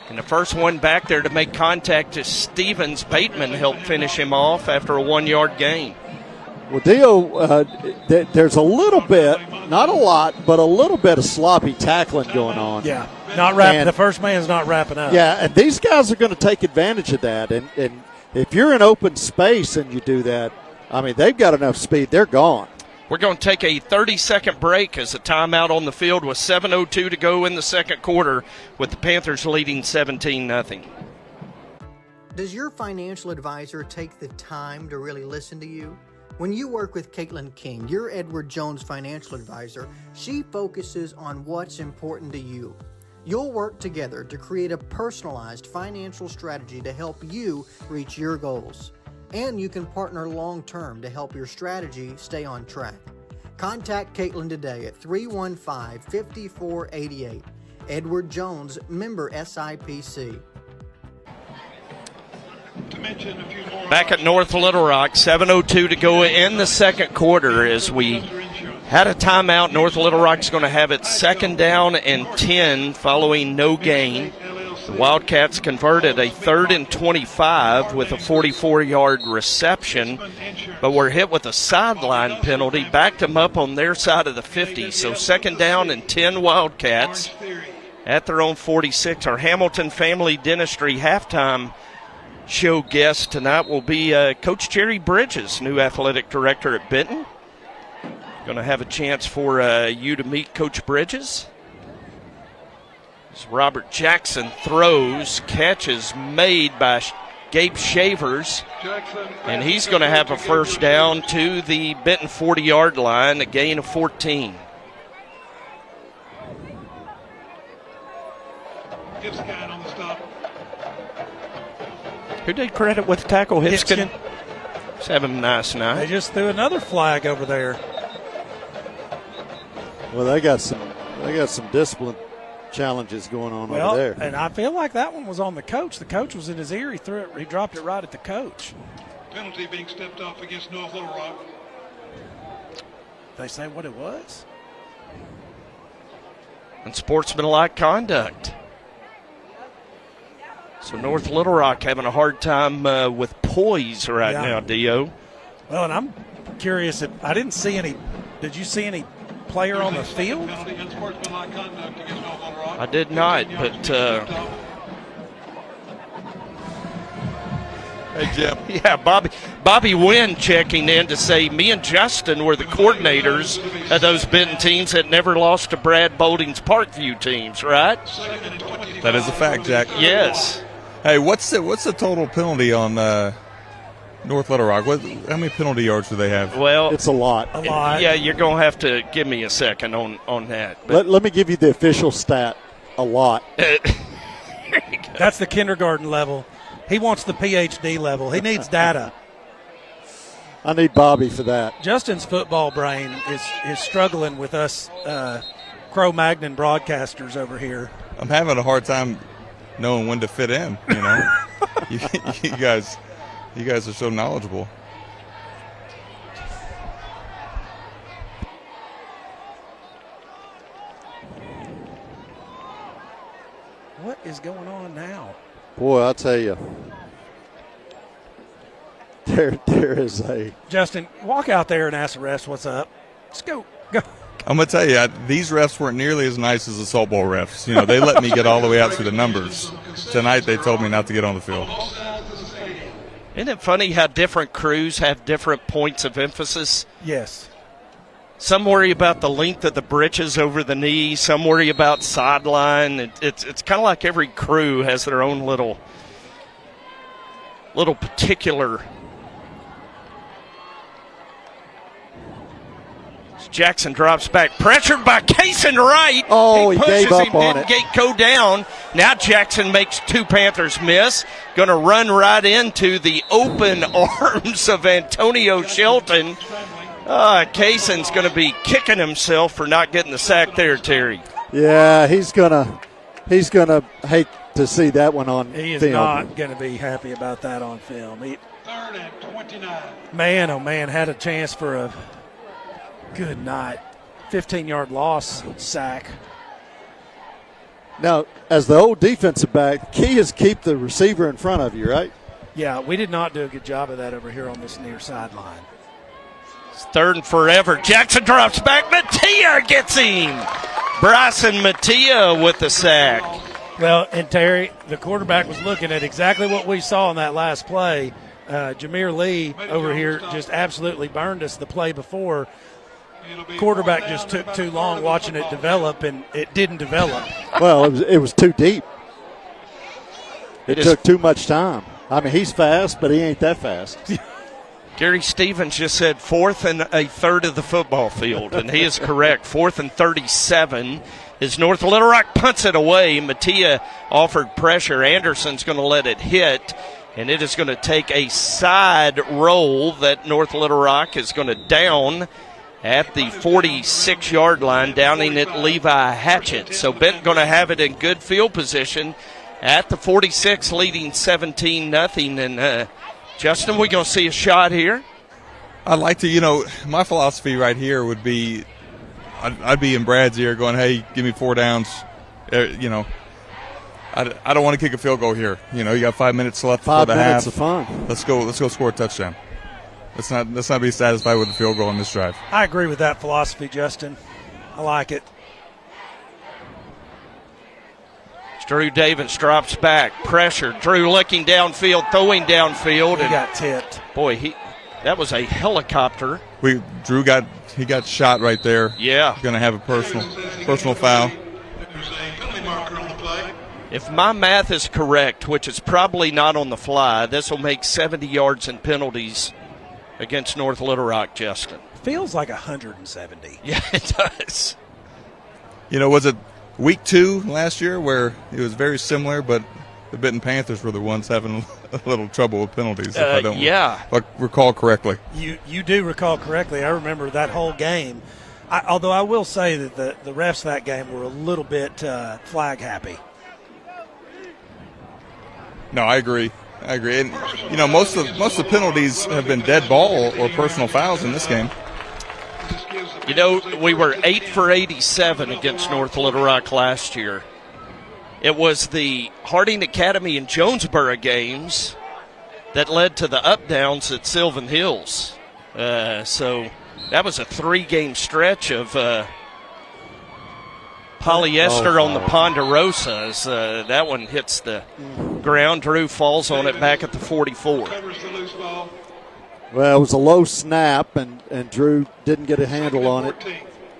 Speaker 2: And the first one back there to make contact is Stevens. Bateman helped finish him off after a 1-yard gain.
Speaker 4: Well, Dio, there's a little bit, not a lot, but a little bit of sloppy tackling going on.
Speaker 3: Yeah, not wrapping. The first man's not wrapping up.
Speaker 4: Yeah, and these guys are going to take advantage of that. And if you're in open space and you do that, I mean, they've got enough speed. They're gone.
Speaker 2: We're going to take a 30-second break as a timeout on the field with 7:02 to go in the second quarter with the Panthers leading 17-0.
Speaker 11: Does your financial advisor take the time to really listen to you? When you work with Caitlin King, your Edward Jones financial advisor, she focuses on what's important to you. You'll work together to create a personalized financial strategy to help you reach your goals. And you can partner long-term to help your strategy stay on track. Contact Caitlin today at 315-5488. Edward Jones, member SIPC.
Speaker 2: Back at North Little Rock, 7:02 to go in the second quarter as we had a timeout. North Little Rock's going to have it 2nd down and 10 following no gain. The Wildcats converted a 3rd and 25 with a 44-yard reception, but were hit with a sideline penalty, backed them up on their side of the 50. So 2nd down and 10 Wildcats at their own 46. Our Hamilton Family Dentistry halftime show guest tonight will be Coach Jerry Bridges, new athletic director at Benton. Going to have a chance for you to meet Coach Bridges. As Robert Jackson throws, catch is made by Gabe Shavers, and he's going to have a first down to the Benton 40-yard line, a gain of 14.
Speaker 1: Hipskin on the stop.
Speaker 2: Who did credit with the tackle? Hipskin. He's having a nice night.
Speaker 3: They just threw another flag over there.
Speaker 4: Well, they got some discipline challenges going on over there.
Speaker 3: And I feel like that one was on the coach. The coach was in his ear. He dropped it right at the coach.
Speaker 1: Penalty being stepped off against North Little Rock.
Speaker 3: They say what it was?
Speaker 2: Unsportsmanlike conduct. So North Little Rock having a hard time with poise right now, Dio.
Speaker 3: Well, and I'm curious if I didn't see any. Did you see any player on the field?
Speaker 2: I did not, but
Speaker 15: hey Jim.
Speaker 2: Yeah, Bobby Wynn checking in to say me and Justin were the coordinators of those Benton teams that never lost to Brad Bolding's Parkview teams, right?
Speaker 15: That is a fact, Jack.
Speaker 2: Yes.
Speaker 15: Hey, what's the total penalty on North Little Rock? How many penalty yards do they have?
Speaker 2: Well,
Speaker 4: it's a lot.
Speaker 3: A lot.
Speaker 2: Yeah, you're going to have to give me a second on that.
Speaker 4: Let me give you the official stat. A lot.
Speaker 3: That's the kindergarten level. He wants the PhD level. He needs data.
Speaker 4: I need Bobby for that.
Speaker 3: Justin's football brain is struggling with us Cro-Magnon broadcasters over here.
Speaker 15: I'm having a hard time knowing when to fit in, you know. you guys are so knowledgeable.
Speaker 3: What is going on now?
Speaker 4: Boy, I'll tell you. There is a...
Speaker 3: Justin, walk out there and ask the refs what's up. Let's go.
Speaker 15: I'm going to tell you, these refs weren't nearly as nice as the softball refs. You know, they let me get all the way out to the numbers. Tonight they told me not to get on the field.
Speaker 2: Isn't it funny how different crews have different points of emphasis?
Speaker 3: Yes.
Speaker 2: Some worry about the length of the britches over the knee. Some worry about sideline. It's kind of like every crew has their own little little particular. Jackson drops back, pressured by Cason Wright.
Speaker 4: Oh, he
Speaker 2: pushes
Speaker 4: gave up
Speaker 2: him,
Speaker 4: on
Speaker 2: didn't
Speaker 4: it.
Speaker 2: go down. Now Jackson makes two Panthers miss. Going to run right into the open arms of Antonio Shelton. Cason's going to be kicking himself for not getting the sack there, Terry.
Speaker 4: Yeah, he's gonna hate to see that one on film.
Speaker 3: He is not going to be happy about that on film.
Speaker 1: 3rd and 29.
Speaker 3: Man, oh man, had a chance for a good night. 15-yard loss, sack.
Speaker 4: Now, as the old defensive back, key is keep the receiver in front of you, right?
Speaker 3: Yeah, we did not do a good job of that over here on this near sideline.
Speaker 2: It's 3rd and forever. Jackson drops back. Mattia gets him. Bryson Mattia with the sack.
Speaker 3: Well, and Terry, the quarterback was looking at exactly what we saw in that last play. Jameer Lee over here just absolutely burned us the play before. Quarterback just took too long watching it develop, and it didn't develop.
Speaker 4: Well, it was too deep. It took too much time. I mean, he's fast, but he ain't that fast.
Speaker 2: Gary Stevens just said 4th and a third of the football field, and he is correct. 4th and 37 as North Little Rock punts it away. Mattia offered pressure. Anderson's going to let it hit, and it is going to take a side roll that North Little Rock is going to down at the 46-yard line, downing at Levi Hatchett. So Benton going to have it in good field position at the 46, leading 17-0. And Justin, we're going to see a shot here.
Speaker 15: I'd like to, my philosophy right here would be, I'd be in Brad's ear going, hey, give me 4 downs. I don't want to kick a field goal here. You got 5 minutes left before the half.
Speaker 4: 5 minutes of fun.
Speaker 15: Let's go score a touchdown. Let's not be satisfied with the field goal on this drive.
Speaker 3: I agree with that philosophy, Justin. I like it.
Speaker 2: Drew Davis drops back, pressure. Drew looking downfield, throwing downfield.
Speaker 3: He got tipped.
Speaker 2: Boy, that was a helicopter.
Speaker 15: Drew got shot right there.
Speaker 2: Yeah.
Speaker 15: Going to have a personal foul.
Speaker 2: If my math is correct, which is probably not on the fly, this will make 70 yards in penalties against North Little Rock, Justin.
Speaker 3: Feels like 170.
Speaker 2: Yeah, it does.
Speaker 15: Was it week 2 last year where it was very similar, but the Benton Panthers were the ones having a little trouble with penalties, if I recall correctly.
Speaker 3: You do recall correctly. I remember that whole game. Although I will say that the refs of that game were a little bit flag happy.
Speaker 15: No, I agree. And most of the penalties have been dead ball or personal fouls in this game.
Speaker 2: We were 8 for 87 against North Little Rock last year. It was the Harding Academy and Jonesboro games that led to the up-downs at Sylvan Hills. So that was a 3-game stretch of polyester on the Ponderosa as that one hits the ground. Drew falls on it back at the 44.
Speaker 4: Well, it was a low snap, and Drew didn't get a handle on it.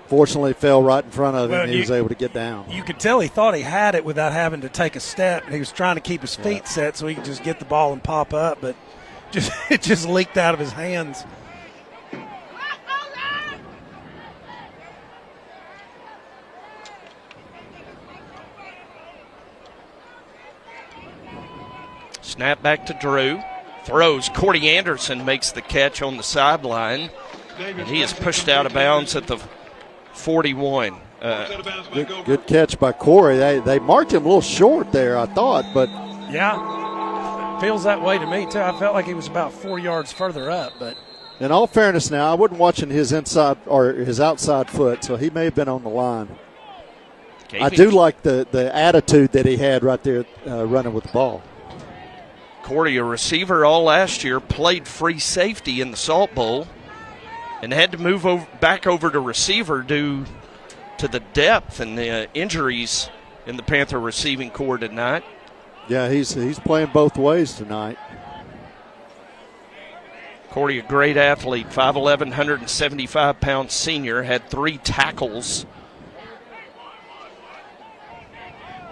Speaker 4: Fortunately, it fell right in front of him, and he was able to get down.
Speaker 3: You could tell he thought he had it without having to take a step. He was trying to keep his feet set so he could just get the ball and pop up, but it just leaked out of his hands.
Speaker 2: Snap back to Drew. Throws. Cordy Anderson makes the catch on the sideline. And he is pushed out of bounds at the 41.
Speaker 4: Good catch by Corey. They marked him a little short there, I thought, but
Speaker 3: yeah, feels that way to me too. I felt like he was about 4 yards further up, but
Speaker 4: in all fairness, now I wasn't watching his inside or his outside foot, so he may have been on the line. I do like the attitude that he had right there running with the ball.
Speaker 2: Cordy, a receiver all last year, played free safety in the Salt Bowl and had to move back over to receiver due to the depth and the injuries in the Panther receiving corps tonight.
Speaker 4: Yeah, he's playing both ways tonight.
Speaker 2: Cordy, a great athlete, 5'11", 175-pound senior, had 3 tackles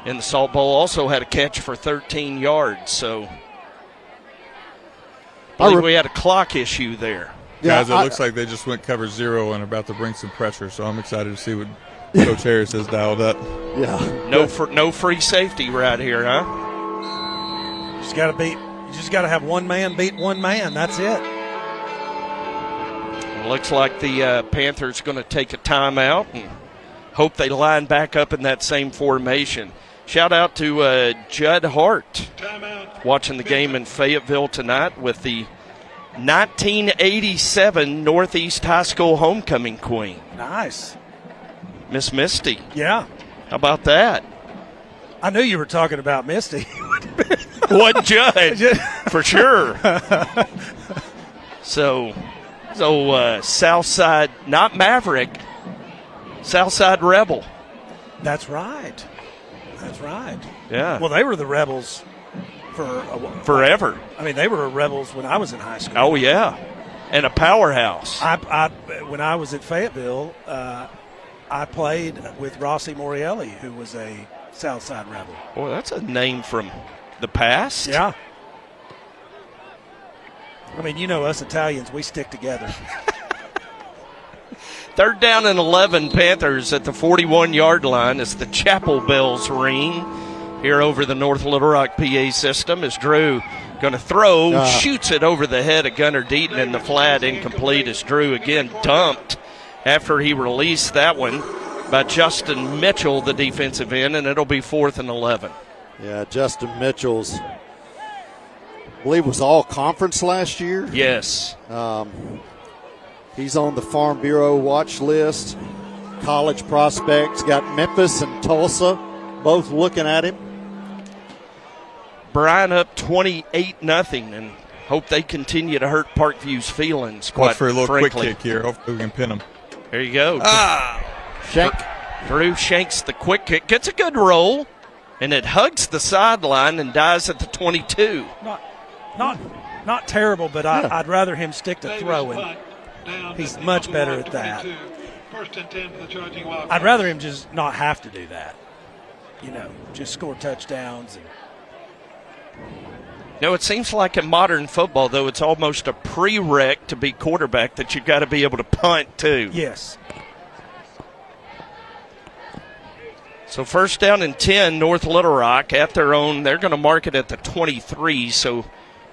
Speaker 2: in the Salt Bowl. Also had a catch for 13 yards, so I believe we had a clock issue there.
Speaker 15: Guys, it looks like they just went cover 0 and about to bring some pressure, so I'm excited to see what Coach Harris has dialed up.
Speaker 4: Yeah.
Speaker 2: No free safety right here, huh?
Speaker 3: You just got to have one man beat one man. That's it.
Speaker 2: It looks like the Panthers going to take a timeout and hope they line back up in that same formation. Shout out to Judd Hart watching the game in Fayetteville tonight with the 1987 Northeast High School homecoming queen.
Speaker 3: Nice.
Speaker 2: Miss Misty.
Speaker 3: Yeah.
Speaker 2: How about that?
Speaker 3: I knew you were talking about Misty.
Speaker 2: One Judd, for sure. So Southside, not Maverick, Southside Rebel.
Speaker 3: That's right. That's right.
Speaker 2: Yeah.
Speaker 3: Well, they were the Rebels for
Speaker 2: forever.
Speaker 3: I mean, they were Rebels when I was in high school.
Speaker 2: Oh, yeah. And a powerhouse.
Speaker 3: When I was at Fayetteville, I played with Rossi Morielli, who was a Southside Rebel.
Speaker 2: Boy, that's a name from the past.
Speaker 3: Yeah. I mean, you know us Italians, we stick together.
Speaker 2: 3rd down and 11, Panthers at the 41-yard line as the chapel bells ring here over the North Little Rock PA system as Drew going to throw, shoots it over the head of Gunnar Deaton in the flat, incomplete as Drew again dumped after he released that one by Justin Mitchell, the defensive end, and it'll be 4th and 11.
Speaker 4: Yeah, Justin Mitchell's, I believe, was all conference last year.
Speaker 2: Yes.
Speaker 4: He's on the Farm Bureau watch list. College prospects, got Memphis and Tulsa both looking at him.
Speaker 2: Bryan up 28-0, and hope they continue to hurt Parkview's feelings.
Speaker 15: Watch for a little
Speaker 2: frankly.
Speaker 15: quick kick here. Hopefully we can pin him.
Speaker 2: There you go.
Speaker 4: Shank.
Speaker 2: Drew shanks the quick kick, gets a good roll, and it hugs the sideline and dies at the 22.
Speaker 3: Not terrible, but I'd rather him stick to throwing. He's much better at that. I'd rather him just not have to do that. You know, just score touchdowns.
Speaker 2: No, it seems like in modern football, though, it's almost a prereq to be quarterback that you've got to be able to punt, too.
Speaker 3: Yes.
Speaker 2: So 1st down and 10, North Little Rock at their own. They're going to mark it at the 23, so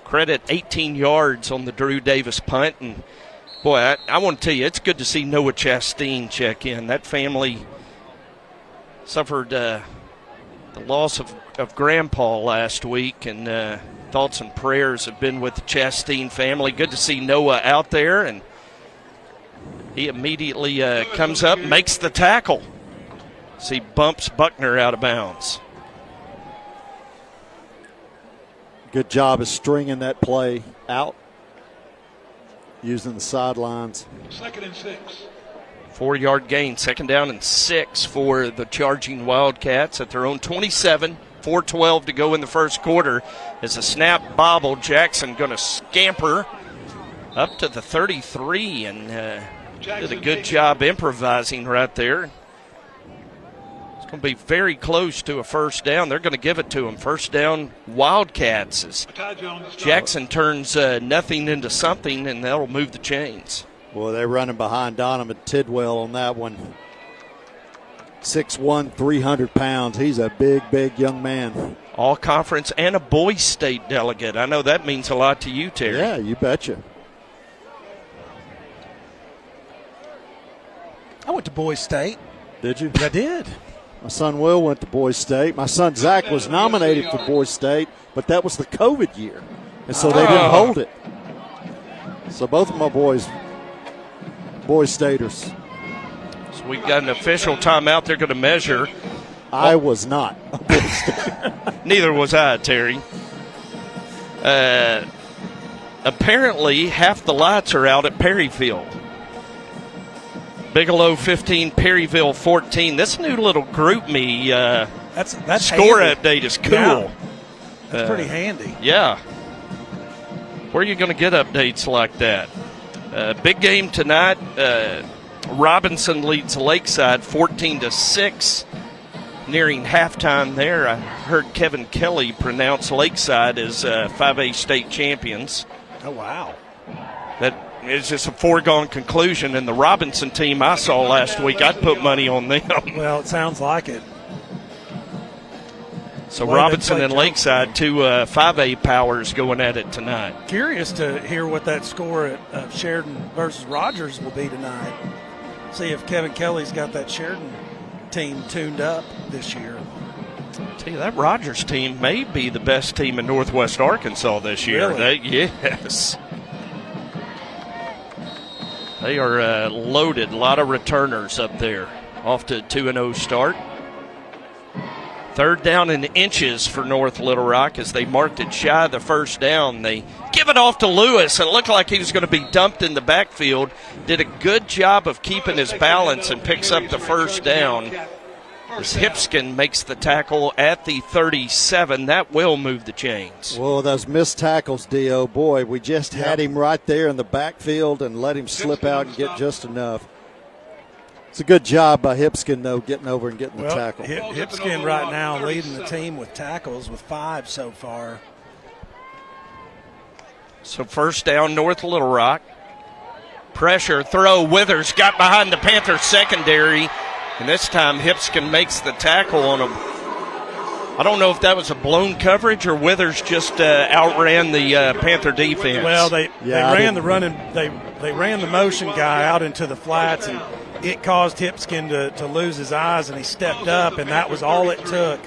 Speaker 2: credit 18 yards on the Drew Davis punt. And, boy, I want to tell you, it's good to see Noah Chastain check in. That family suffered the loss of Grandpa last week, and thoughts and prayers have been with the Chastain family. Good to see Noah out there, and he immediately comes up, makes the tackle. He bumps Buckner out of bounds.
Speaker 4: Good job of stringing that play out, using the sidelines.
Speaker 1: 2nd and 6.
Speaker 2: 4-yard gain, 2nd down and 6 for the charging Wildcats at their own 27. 4:12 to go in the first quarter. As a snap bobble, Jackson going to scamper up to the 33 and did a good job improvising right there. It's going to be very close to a 1st down. They're going to give it to him. 1st down, Wildcats. As Jackson turns nothing into something, and that'll move the chains.
Speaker 4: Well, they're running behind Donovan Tidwell on that one. 6'1", 300 pounds. He's a big young man.
Speaker 2: All conference and a Boys State delegate. I know that means a lot to you, Terry.
Speaker 4: Yeah, you betcha.
Speaker 3: I went to Boys State.
Speaker 4: Did you?
Speaker 3: I did.
Speaker 4: My son Will went to Boys State. My son Zach was nominated for Boys State, but that was the COVID year, and so they didn't hold it. So both of my boys, Boys Staters.
Speaker 2: So we've got an official timeout. They're going to measure.
Speaker 4: I was not.
Speaker 2: Neither was I, Terry. Apparently, half the lights are out at Perryfield. Bigelow 15, Perryville 14. This new little group me
Speaker 3: that's
Speaker 2: score
Speaker 3: handy.
Speaker 2: update is cool.
Speaker 3: Yeah. That's pretty handy.
Speaker 2: Yeah. Where are you going to get updates like that? Big game tonight. Robinson leads Lakeside 14-6. Nearing halftime there, I heard Kevin Kelly pronounce Lakeside as 5A state champions.
Speaker 3: Oh, wow.
Speaker 2: That is just a foregone conclusion. And the Robinson team I saw last week, I'd put money on them.
Speaker 3: Well, it sounds like it.
Speaker 2: So Robinson and Lakeside, two 5A powers going at it tonight.
Speaker 3: Curious to hear what that score at Sheridan versus Rogers will be tonight. See if Kevin Kelly's got that Sheridan team tuned up this year.
Speaker 2: Tell you, that Rogers team may be the best team in Northwest Arkansas this year.
Speaker 3: Really?
Speaker 2: Yes. They are loaded. A lot of returners up there. Off to a 2-0 start. Third down in inches for North Little Rock as they marked it shy of the first down. They give it off to Lewis. It looked like he was going to be dumped in the backfield. Did a good job of keeping his balance and picks up the first down. As Hipskin makes the tackle at the 37. That will move the chains.
Speaker 4: Well, those missed tackles, D.O., boy, we just had him right there in the backfield and let him slip out and get just enough. It's a good job by Hipskin, though, getting over and getting the tackle.
Speaker 3: Hipskin right now leading the team with tackles with 5 so far.
Speaker 2: So first down, North Little Rock. Pressure, throw, Withers got behind the Panthers secondary, and this time Hipskin makes the tackle on him. I don't know if that was a blown coverage or Withers just outran the Panther defense.
Speaker 3: Well, they ran the motion guy out into the flats, and it caused Hipskin to lose his eyes, and he stepped up, and that was all it took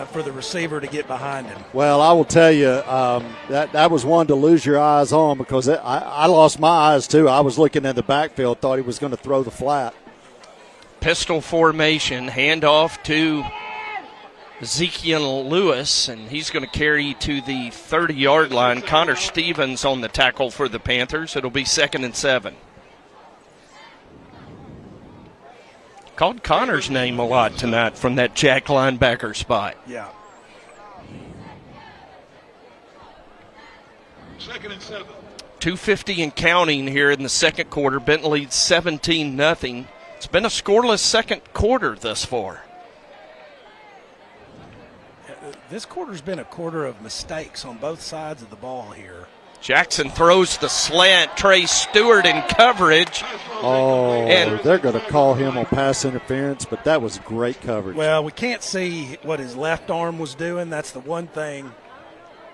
Speaker 3: for the receiver to get behind him.
Speaker 4: Well, I will tell you, that was one to lose your eyes on because I lost my eyes too. I was looking in the backfield, thought he was going to throw the flat.
Speaker 2: Pistol formation, handoff to Ezekiel Lewis, and he's going to carry to the 30-yard line. Connor Stevens on the tackle for the Panthers. It'll be 2nd and 7. Called Connor's name a lot tonight from that jack linebacker spot.
Speaker 3: Yeah.
Speaker 1: 2nd and 7.
Speaker 2: 2:50 and counting here in the second quarter. Benton leads 17-0. It's been a scoreless second quarter thus far.
Speaker 3: This quarter's been a quarter of mistakes on both sides of the ball here.
Speaker 2: Jackson throws the slant. Trey Stewart in coverage.
Speaker 4: Oh, and they're going to call him on pass interference, but that was great coverage.
Speaker 3: Well, we can't see what his left arm was doing. That's the one thing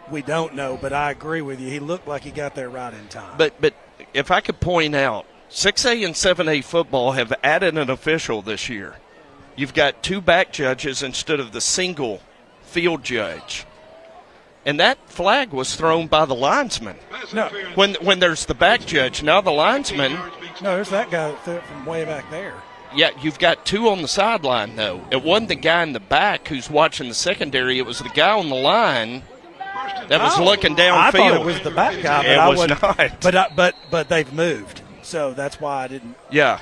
Speaker 3: we don't know, but I agree with you. He looked like he got there right in time.
Speaker 2: But if I could point out, 6A and 7A football have added an official this year. You've got 2 back judges instead of the single field judge. And that flag was thrown by the linesman.
Speaker 3: No.
Speaker 2: When there's the back judge, now the linesman.
Speaker 3: No, there's that guy that threw it from way back there.
Speaker 2: Yeah, you've got 2 on the sideline, though. It wasn't the guy in the back who's watching the secondary. It was the guy on the line that was looking downfield.
Speaker 3: I thought it was the back guy, but
Speaker 2: it
Speaker 3: I
Speaker 2: was
Speaker 3: not. But they've moved, so that's why I didn't.
Speaker 2: Yeah,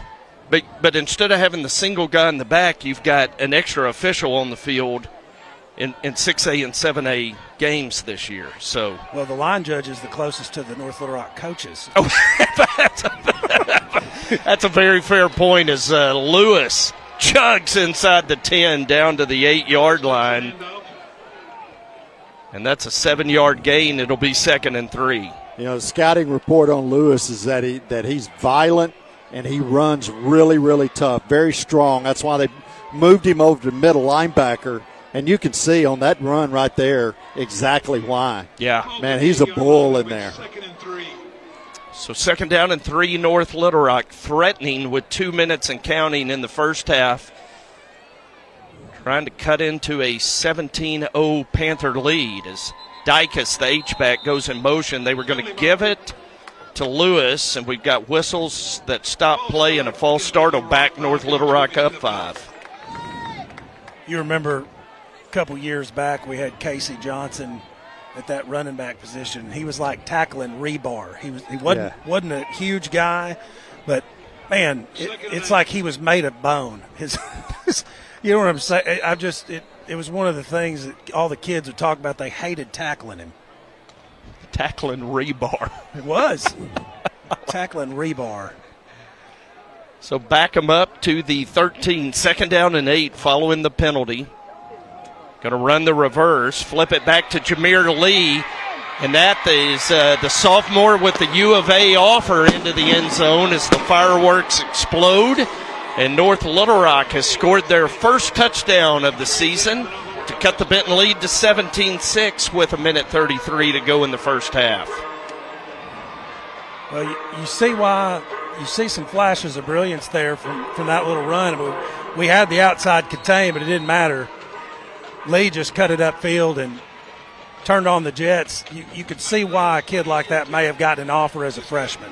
Speaker 2: but instead of having the single guy in the back, you've got an extra official on the field in 6A and 7A games this year. So,
Speaker 3: well, the line judge is the closest to the North Little Rock coaches.
Speaker 2: Oh, that's a very fair point. As Lewis chugs inside the 10 down to the 8-yard line, and that's a 7-yard gain. It'll be 2nd and 3.
Speaker 4: You know, the scouting report on Lewis is that he's violent and he runs really, really tough, very strong. That's why they moved him over to middle linebacker. And you can see on that run right there exactly why.
Speaker 2: Yeah.
Speaker 4: Man, he's a bull in there.
Speaker 2: So 2nd down and 3, North Little Rock threatening with 2 minutes and counting in the first half. Trying to cut into a 17-0 Panther lead as Dykus, the H-back, goes in motion. They were going to give it to Lewis, and we've got whistles that stop play and a false start will back North Little Rock up 5.
Speaker 3: You remember a couple years back we had Casey Johnson at that running back position. He was like tackling rebar. He wasn't a huge guy, but man, it's like he was made of bone. You know what I'm saying? It was one of the things that all the kids would talk about. They hated tackling him.
Speaker 2: Tackling rebar.
Speaker 3: It was tackling rebar.
Speaker 2: So back him up to the 13, 2nd down and 8 following the penalty. Going to run the reverse, flip it back to Jameer Lee. And that is the sophomore with the U of A offer into the end zone as the fireworks explode. And North Little Rock has scored their first touchdown of the season to cut the Benton lead to 17-6 with 1:33 to go in the first half.
Speaker 3: Well, you see why you see some flashes of brilliance there from that little run. We had the outside contained, but it didn't matter. Lee just cut it upfield and turned on the jets. You could see why a kid like that may have gotten an offer as a freshman.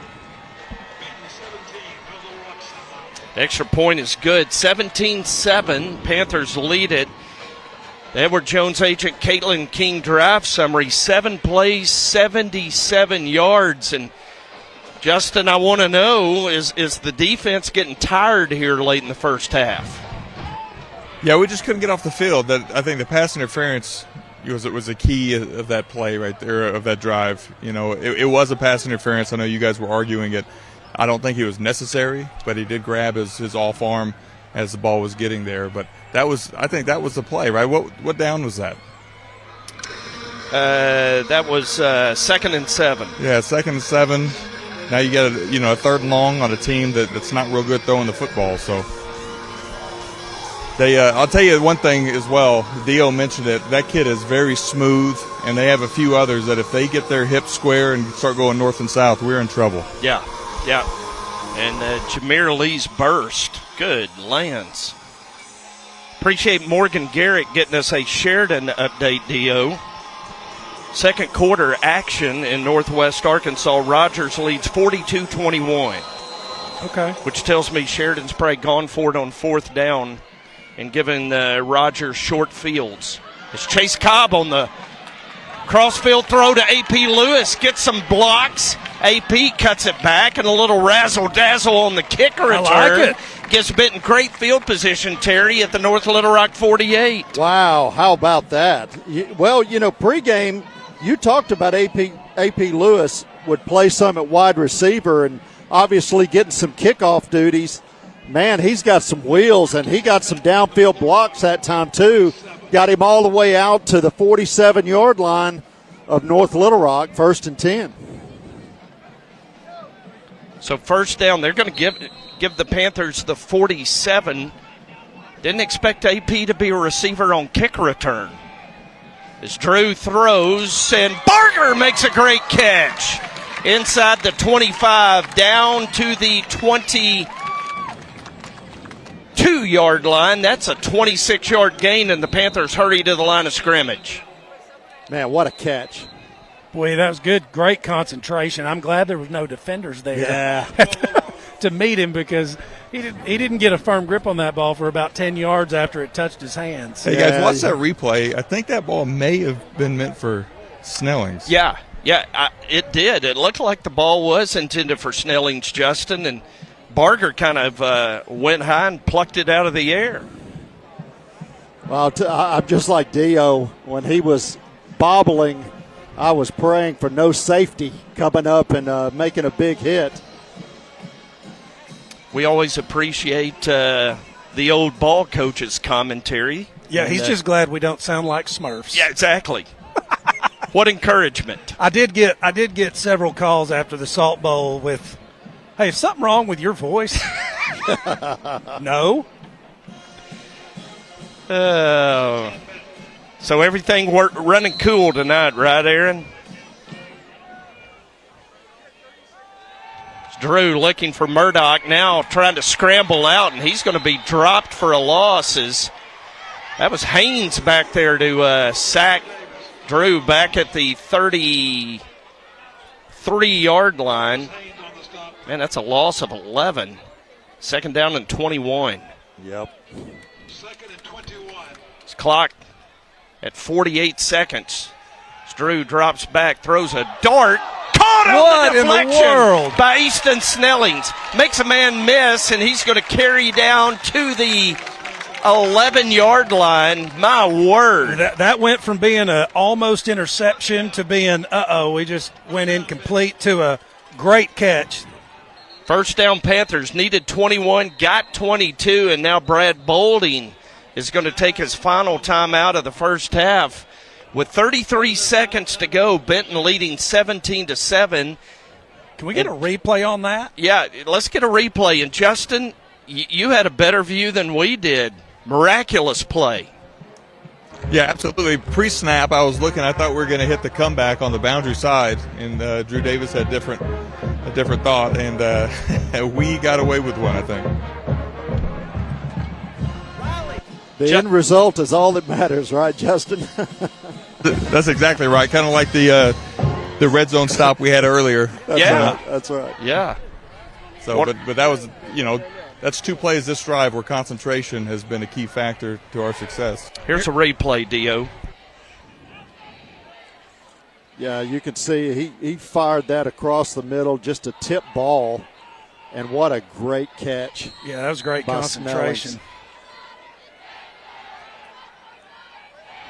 Speaker 2: Extra point is good. 17-7. Panthers lead it. The Edward Jones agent Caitlin King drive summary. 7 plays, 77 yards. And Justin, I want to know, is the defense getting tired here late in the first half?
Speaker 15: Yeah, we just couldn't get off the field. I think the pass interference was a key of that play right there, of that drive. You know, it was a pass interference. I know you guys were arguing it. I don't think it was necessary, but he did grab his off arm as the ball was getting there. But I think that was the play, right? What down was that?
Speaker 2: That was 2nd and 7.
Speaker 15: Yeah, 2nd and 7. Now you got a 3rd and long on a team that's not real good throwing the football. So I'll tell you one thing as well. Dio mentioned it. That kid is very smooth, and they have a few others that if they get their hips square and start going north and south, we're in trouble.
Speaker 2: Yeah. And Jameer Lee's burst. Good lands. Appreciate Morgan Garrett getting us a Sheridan update, Dio. Second quarter action in Northwest Arkansas. Rogers leads 42-21.
Speaker 3: Okay.
Speaker 2: Which tells me Sheridan's probably gone for it on 4th down and given Rogers short fields. It's Chase Cobb on the crossfield throw to A.P. Lewis. Gets some blocks. A.P. cuts it back and a little razzle-dazzle on the kicker return.
Speaker 3: I like it.
Speaker 2: Gives Benton great field position, Terry, at the North Little Rock 48.
Speaker 4: Wow, how about that? Well, pregame, you talked about A.P. Lewis would play some at wide receiver and obviously getting some kickoff duties. Man, he's got some wheels, and he got some downfield blocks that time too. Got him all the way out to the 47-yard line of North Little Rock, 1st and 10.
Speaker 2: So 1st down, they're going to give the Panthers the 47. Didn't expect AP to be a receiver on kick return. As Drew throws, and Barger makes a great catch. Inside the 25, down to the 22-yard line. That's a 26-yard gain, and the Panthers hurry to the line of scrimmage.
Speaker 4: Man, what a catch.
Speaker 3: Boy, that was good. Great concentration. I'm glad there was no defenders there.
Speaker 4: Yeah.
Speaker 3: To meet him, because he didn't get a firm grip on that ball for about 10 yards after it touched his hands.
Speaker 15: Hey, guys, watch that replay. I think that ball may have been meant for Snellings.
Speaker 2: Yeah, it did. It looked like the ball was intended for Snellings, Justin, and Barger kind of went high and plucked it out of the air.
Speaker 4: Well, I'm just like Dio. When he was bobbling, I was praying for no safety coming up and making a big hit.
Speaker 2: We always appreciate the old ball coach's commentary.
Speaker 3: Yeah,
Speaker 2: and,
Speaker 3: he's just glad we don't sound like Smurfs.
Speaker 2: Yeah, exactly. What encouragement.
Speaker 3: I did get several calls after the Salt Bowl with, "Hey, is something wrong with your voice?" No.
Speaker 2: So everything running cool tonight, right, Aaron? It's Drew looking for Murdoch now, trying to scramble out, and he's going to be dropped for a loss. That was Haynes back there to sack Drew back at the 33-yard line. Man, that's a loss of 11. 2nd down and 21.
Speaker 4: Yep.
Speaker 2: It's clock at 48 seconds. Drew drops back, throws a dart. Caught on the deflection
Speaker 3: in the world?
Speaker 2: By Easton Snellings. Makes a man miss, and he's going to carry down to the 11-yard line. My word.
Speaker 3: That went from being an almost interception to being, we just went incomplete, to a great catch.
Speaker 2: 1st down Panthers, needed 21, got 22, and now Brad Bolding is going to take his final time out of the first half With 33 seconds to go, Benton leading 17-7.
Speaker 3: Can we get a replay on that?
Speaker 2: Yeah, let's get a replay. And Justin, you had a better view than we did. Miraculous play.
Speaker 15: Yeah, absolutely. Pre-snap, I was looking. I thought we were going to hit the comeback on the boundary side, and Drew Davis had a different thought, and we got away with one, I think.
Speaker 4: The end result is all that matters, right, Justin?
Speaker 15: That's exactly right. Kind of like the red zone stop we had earlier.
Speaker 4: That's right.
Speaker 2: Yeah.
Speaker 15: So, but that was, that's 2 plays this drive where concentration has been a key factor to our success.
Speaker 2: Here's a replay, Dio.
Speaker 4: Yeah, you can see he fired that across the middle, just a tip ball, and what a great catch.
Speaker 3: Yeah, that was great concentration.
Speaker 4: Snellings.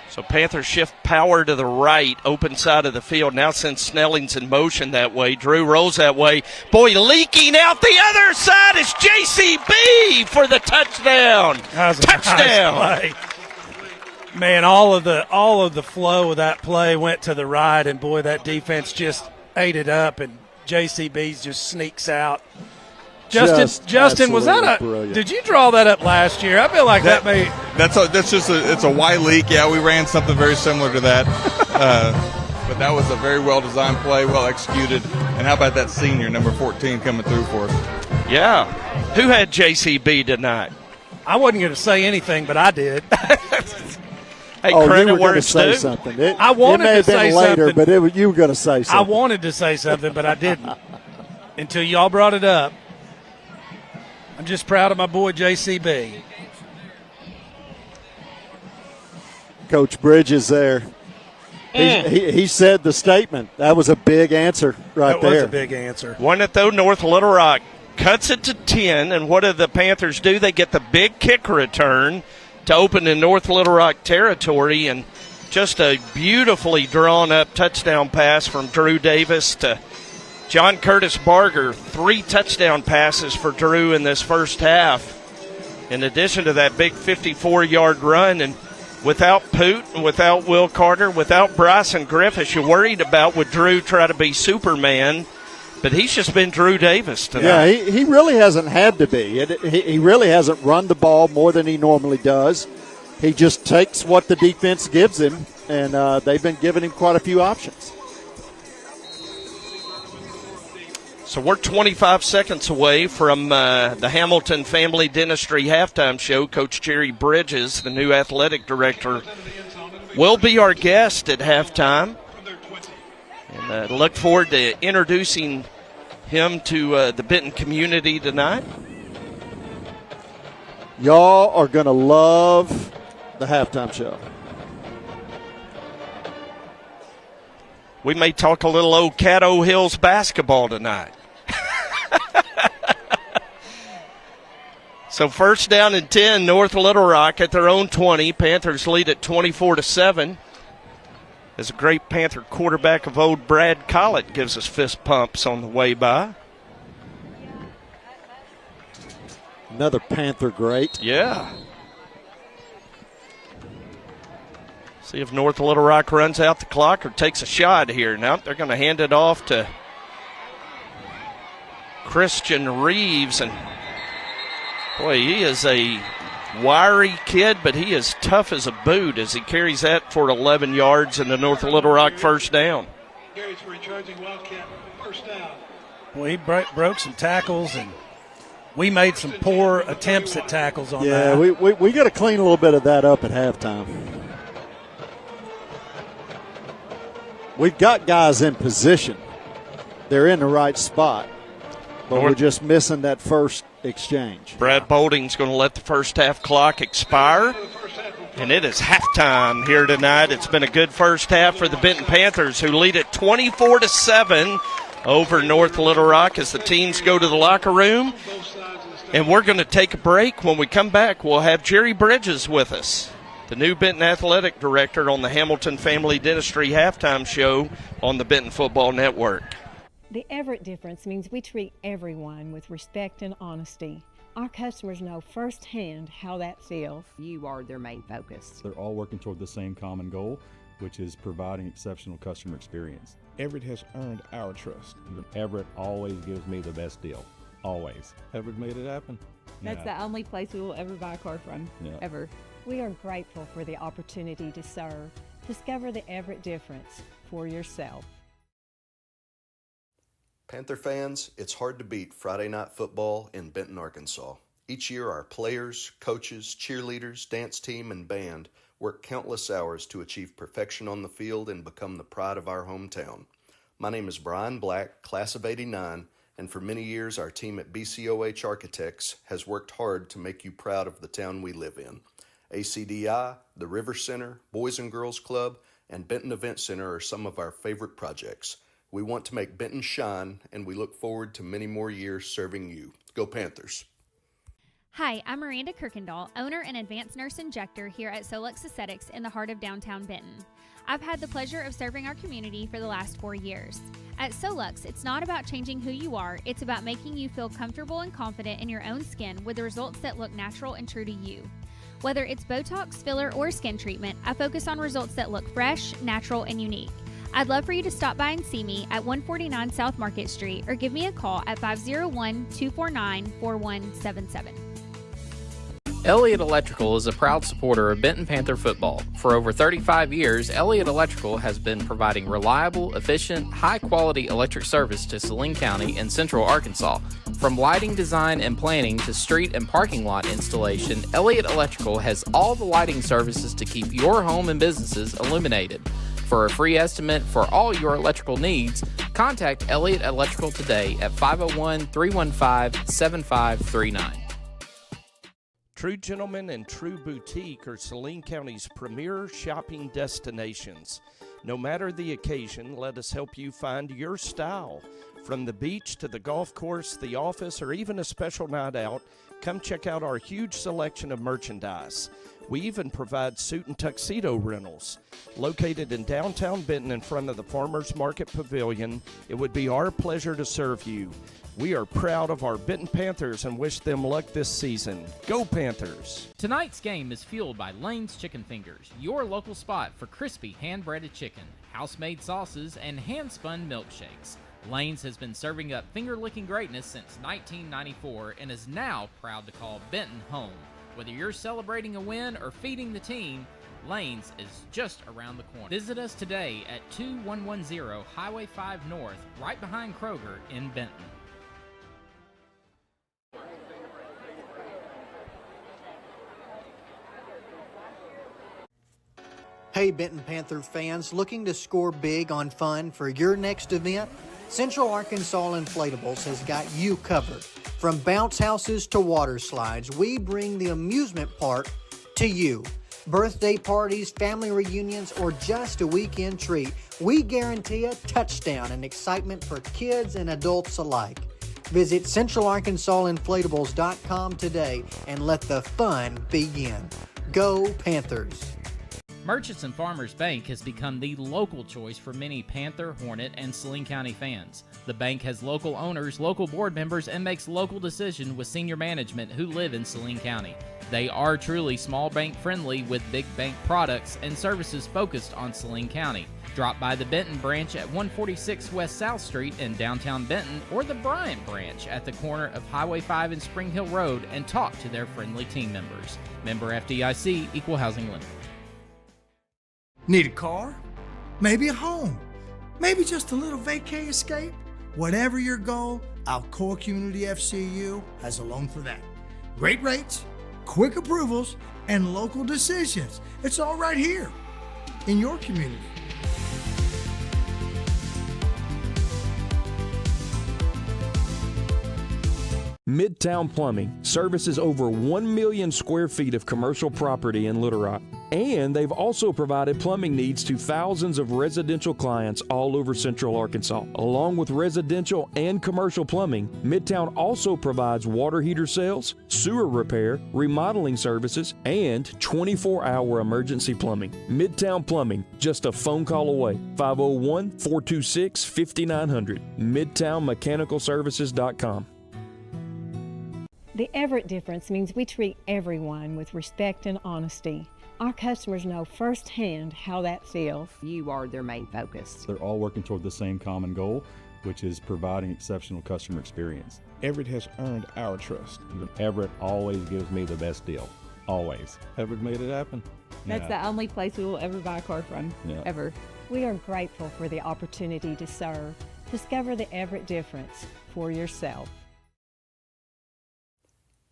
Speaker 2: So Panthers shift power to the right, open side of the field. Now sends Snellings in motion that way. Drew rolls that way. Boy, leaking out the other side is JCB for the touchdown.
Speaker 3: That was a
Speaker 2: Touchdown.
Speaker 3: nice play. Man, all of the flow of that play went to the right, and boy, that defense just ate it up, and JCB just sneaks out. Justin, was that
Speaker 4: brilliant.
Speaker 3: Did you draw that up last year? I feel like that may.
Speaker 15: It's a Y leak. Yeah, we ran something very similar to that. But that was a very well designed play, well executed. And how about that senior, number 14, coming through for us?
Speaker 2: Yeah. Who had JCB tonight?
Speaker 3: I wasn't going to say anything, but I did.
Speaker 2: Hey,
Speaker 4: you
Speaker 2: credit
Speaker 4: were
Speaker 2: where
Speaker 4: going to
Speaker 2: it's
Speaker 4: say
Speaker 2: due.
Speaker 4: something.
Speaker 3: I wanted
Speaker 4: it may have
Speaker 3: to
Speaker 4: been
Speaker 3: say
Speaker 4: later,
Speaker 3: something.
Speaker 4: but you were going to say something.
Speaker 3: I wanted to say something, but I didn't until y'all brought it up. I'm just proud of my boy JCB.
Speaker 4: Coach Bridges there. He said the statement. That was a big answer right there.
Speaker 3: That was a big answer.
Speaker 2: Won it, though. North Little Rock cuts it to 10, and what do the Panthers do? They get the big kick return to open in North Little Rock territory, and just a beautifully drawn-up touchdown pass from Drew Davis to John Curtis Barger. 3 touchdown passes for Drew in this first half. In addition to that big 54-yard run, and without Poot and without Will Carter, without Bryson Griffiths, you're worried about would Drew try to be Superman, but he's just been Drew Davis tonight.
Speaker 4: Yeah, he really hasn't had to be. He really hasn't run the ball more than he normally does. He just takes what the defense gives him, and they've been giving him quite a few options.
Speaker 2: So we're 25 seconds away from the Hamilton Family Dentistry halftime show. Coach Jerry Bridges, the new athletic director, will be our guest at halftime. And look forward to introducing him to the Benton community tonight.
Speaker 4: Y'all are going to love the halftime show.
Speaker 2: We may talk a little old Caddo Hills basketball tonight. So first down and 10, North Little Rock at their own 20. Panthers lead at 24-7. As a great Panther quarterback of old Brad Collett gives us fist pumps on the way by.
Speaker 4: Another Panther great.
Speaker 2: Yeah. See if North Little Rock runs out the clock or takes a shot here. Now they're going to hand it off to Christian Reeves. And, boy, he is a wiry kid, but he is tough as a boot as he carries that for 11 yards in the North Little Rock first down.
Speaker 1: Carries for a charging Wildcat first down.
Speaker 3: Well, he broke some tackles, and we made some poor attempts at tackles on that.
Speaker 4: Yeah, we got to clean a little bit of that up at halftime. We've got guys in position. They're in the right spot, but we're just missing that first exchange.
Speaker 2: Brad Bolding's going to let the first half clock expire, and it is halftime here tonight. It's been a good first half for the Benton Panthers, who lead at 24-7 over North Little Rock as the teams go to the locker room. And we're going to take a break. When we come back, we'll have Jerry Bridges with us, the new Benton athletic director, on the Hamilton Family Dentistry halftime show on the Benton Football Network.
Speaker 5: The Everett difference means we treat everyone with respect and honesty. Our customers know firsthand how that feels.
Speaker 6: You are their main focus.
Speaker 7: They're all working toward the same common goal, which is providing exceptional customer experience.
Speaker 16: Everett has earned our trust.
Speaker 9: Everett always gives me the best deal. Always.
Speaker 16: Everett made it happen.
Speaker 6: That's the only place we will ever buy a car from, ever.
Speaker 5: We are grateful for the opportunity to serve. Discover the Everett difference for yourself.
Speaker 10: Panther fans, it's hard to beat Friday night football in Benton, Arkansas. Each year, our players, coaches, cheerleaders, dance team, and band work countless hours to achieve perfection on the field and become the pride of our hometown. My name is Brian Black, class of '89, and for many years, our team at BCOH Architects has worked hard to make you proud of the town we live in. ACDI, the River Center, Boys and Girls Club, and Benton Event Center are some of our favorite projects. We want to make Benton shine, and we look forward to many more years serving you. Go Panthers!
Speaker 14: Hi, I'm Miranda Kirkendall, owner and advanced nurse injector here at Solux Aesthetics in the heart of downtown Benton. I've had the pleasure of serving our community for the last 4 years. At Solux, it's not about changing who you are, it's about making you feel comfortable and confident in your own skin with the results that look natural and true to you. Whether it's Botox, filler, or skin treatment, I focus on results that look fresh, natural, and unique. I'd love for you to stop by and see me at 149 South Market Street or give me a call at 501-249-4177.
Speaker 12: Elliott Electrical is a proud supporter of Benton Panther football. For over 35 years, Elliott Electrical has been providing reliable, efficient, high-quality electric service to Saline County and Central Arkansas. From lighting design and planning to street and parking lot installation, Elliott Electrical has all the lighting services to keep your home and businesses illuminated. For a free estimate for all your electrical needs, contact Elliott Electrical today at 501-315-7539.
Speaker 2: True Gentleman and True Boutique are Saline County's premier shopping destinations. No matter the occasion, let us help you find your style. From the beach to the golf course, the office, or even a special night out, come check out our huge selection of merchandise. We even provide suit and tuxedo rentals. Located in downtown Benton in front of the Farmers Market Pavilion, it would be our pleasure to serve you. We are proud of our Benton Panthers and wish them luck this season. Go Panthers!
Speaker 12: Tonight's game is fueled by Lane's Chicken Fingers, your local spot for crispy hand-breaded chicken, house-made sauces, and hand-spun milkshakes. Lane's has been serving up finger-licking greatness since 1994 and is now proud to call Benton home. Whether you're celebrating a win or feeding the team, Lane's is just around the corner. Visit us today at 2110 Highway 5 North, right behind Kroger in Benton.
Speaker 11: Hey Benton Panther fans, looking to score big on fun for your next event? Central Arkansas Inflatables has got you covered. From bounce houses to water slides, we bring the amusement park to you. Birthday parties, family reunions, or just a weekend treat, we guarantee a touchdown and excitement for kids and adults alike. Visit CentralArkansasInflatables.com today and let the fun begin. Go Panthers!
Speaker 12: Merchants and Farmers Bank has become the local choice for many Panther, Hornet, and Saline County fans. The bank has local owners, local board members, and makes local decisions with senior management who live in Saline County. They are truly small bank friendly with big bank products and services focused on Saline County. Drop by the Benton branch at 146 West South Street in downtown Benton or the Bryant branch at the corner of Highway 5 and Spring Hill Road and talk to their friendly team members. Member FDIC, Equal Housing Lender.
Speaker 17: Need a car? Maybe a home? Maybe just a little vacay escape? Whatever your goal, Alcoa Community FCU has a loan for that. Great rates, quick approvals, and local decisions. It's all right here in your community.
Speaker 13: Midtown Plumbing services over 1 million square feet of commercial property in Little Rock. And they've also provided plumbing needs to thousands of residential clients all over Central Arkansas. Along with residential and commercial plumbing, Midtown also provides water heater sales, sewer repair, remodeling services, and 24-hour emergency plumbing. Midtown Plumbing, just a phone call away. 501-426-5900. MidtownMechanicalServices.com.
Speaker 5: The Everett difference means we treat everyone with respect and honesty. Our customers know firsthand how that feels.
Speaker 6: You are their main focus.
Speaker 7: They're all working toward the same common goal, which is providing exceptional customer experience.
Speaker 16: Everett has earned our trust.
Speaker 9: Everett always gives me the best deal. Always.
Speaker 16: Everett made it happen.
Speaker 6: That's the only place we will ever buy a car from, ever.
Speaker 5: We are grateful for the opportunity to serve. Discover the Everett difference for yourself.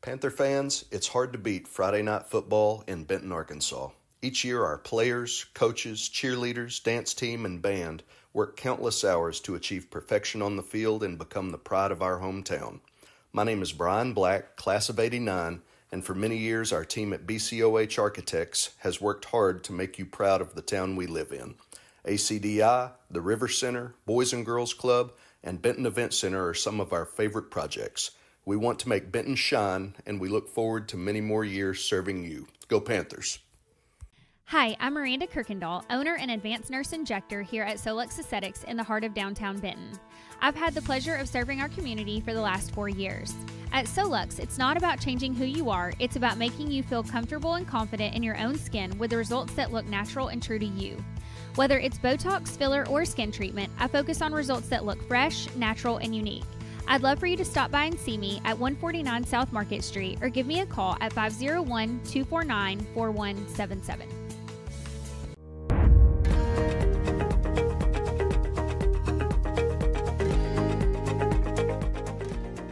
Speaker 10: Panther fans, it's hard to beat Friday night football in Benton, Arkansas. Each year, our players, coaches, cheerleaders, dance team, and band work countless hours to achieve perfection on the field and become the pride of our hometown. My name is Brian Black, class of '89, and for many years, our team at BCOH Architects has worked hard to make you proud of the town we live in. ACDI, the River Center, Boys and Girls Club, and Benton Event Center are some of our favorite projects. We want to make Benton shine, and we look forward to many more years serving you. Go Panthers!
Speaker 14: Hi, I'm Miranda Kirkendall, owner and advanced nurse injector here at Solux Aesthetics in the heart of downtown Benton. I've had the pleasure of serving our community for the last 4 years. At Solux, it's not about changing who you are, it's about making you feel comfortable and confident in your own skin with the results that look natural and true to you. Whether it's Botox, filler, or skin treatment, I focus on results that look fresh, natural, and unique. I'd love for you to stop by and see me at 149 South Market Street or give me a call at 501-249-4177.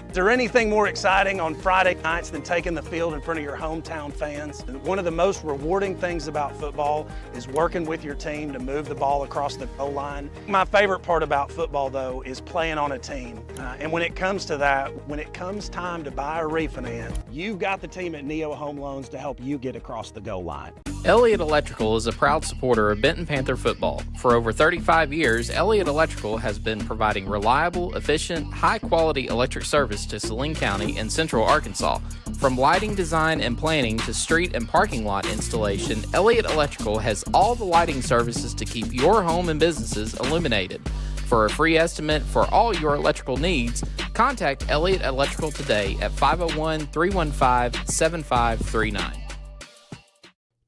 Speaker 3: Is there anything more exciting on Friday nights than taking the field in front of your hometown fans? One of the most rewarding things about football is working with your team to move the ball across the goal line. My favorite part about football, though, is playing on a team. And when it comes to that, when it comes time to buy or refinance, you've got the team at Neo Home Loans to help you get across the goal line.
Speaker 12: Elliott Electrical is a proud supporter of Benton Panther football. For over 35 years, Elliott Electrical has been providing reliable, efficient, high-quality electric service to Saline County and Central Arkansas. From lighting design and planning to street and parking lot installation, Elliott Electrical has all the lighting services to keep your home and businesses illuminated. For a free estimate for all your electrical needs, contact Elliott Electrical today at 501-315-7539.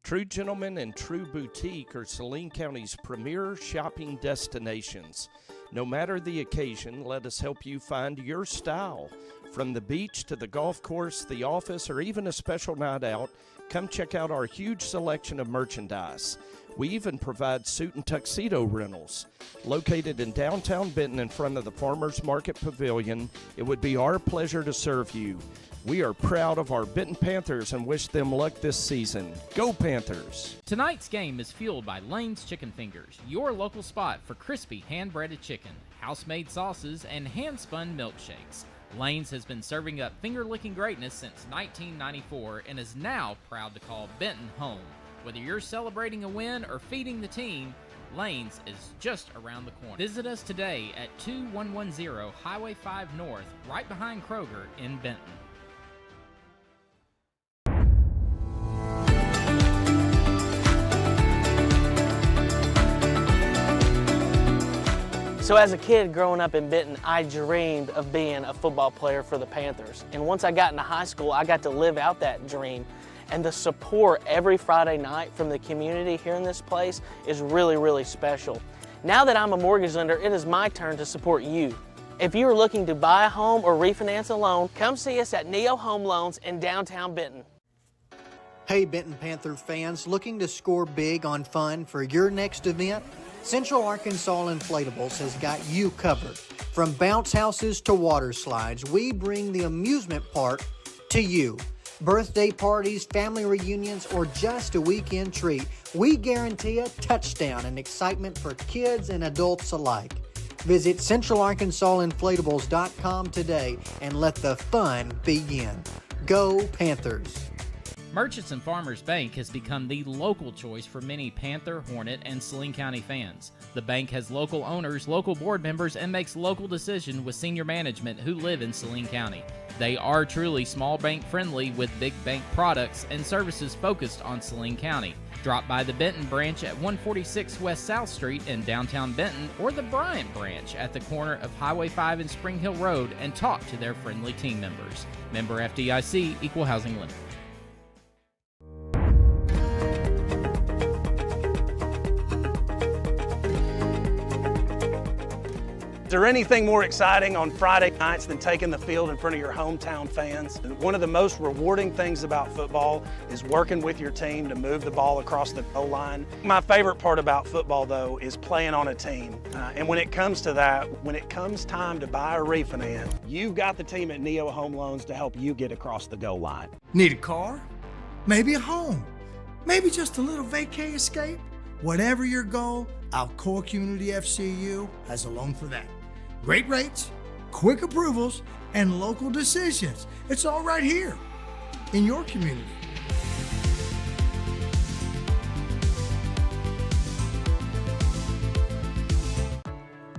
Speaker 2: True Gentleman and True Boutique are Saline County's premier shopping destinations. No matter the occasion, let us help you find your style. From the beach to the golf course, the office, or even a special night out, come check out our huge selection of merchandise. We even provide suit and tuxedo rentals. Located in downtown Benton in front of the Farmers Market Pavilion, it would be our pleasure to serve you. We are proud of our Benton Panthers and wish them luck this season. Go Panthers!
Speaker 12: Tonight's game is fueled by Lane's Chicken Fingers, your local spot for crispy hand-breaded chicken, house-made sauces, and hand-spun milkshakes. Lane's has been serving up finger-licking greatness since 1994 and is now proud to call Benton home. Whether you're celebrating a win or feeding the team, Lane's is just around the corner. Visit us today at 2110 Highway 5 North, right behind Kroger in Benton.
Speaker 18: So as a kid growing up in Benton, I dreamed of being a football player for the Panthers. And once I got into high school, I got to live out that dream. And the support every Friday night from the community here in this place is really, really special. Now that I'm a mortgage lender, it is my turn to support you. If you are looking to buy a home or refinance a loan, come see us at Neo Home Loans in downtown Benton.
Speaker 11: Hey Benton Panther fans, looking to score big on fun for your next event? Central Arkansas Inflatables has got you covered. From bounce houses to water slides, we bring the amusement park to you. Birthday parties, family reunions, or just a weekend treat, we guarantee a touchdown and excitement for kids and adults alike. Visit CentralArkansasInflatables.com today and let the fun begin. Go Panthers!
Speaker 12: Merchants and Farmers Bank has become the local choice for many Panther, Hornet, and Saline County fans. The bank has local owners, local board members, and makes local decisions with senior management who live in Saline County. They are truly small bank friendly with big bank products and services focused on Saline County. Drop by the Benton branch at 146 West South Street in downtown Benton or the Bryant branch at the corner of Highway 5 and Spring Hill Road and talk to their friendly team members. Member FDIC, Equal Housing Limited.
Speaker 19: Is there anything more exciting on Friday nights than taking the field in front of your hometown fans? One of the most rewarding things about football is working with your team to move the ball across the goal line. My favorite part about football, though, is playing on a team. And when it comes to that, when it comes time to buy or refinance, you've got the team at Neo Home Loans to help you get across the goal line.
Speaker 17: Need a car? Maybe a home? Maybe just a little vacay escape? Whatever your goal, Alcoa Community FCU has a loan for that. Great rates, quick approvals, and local decisions. It's all right here in your community.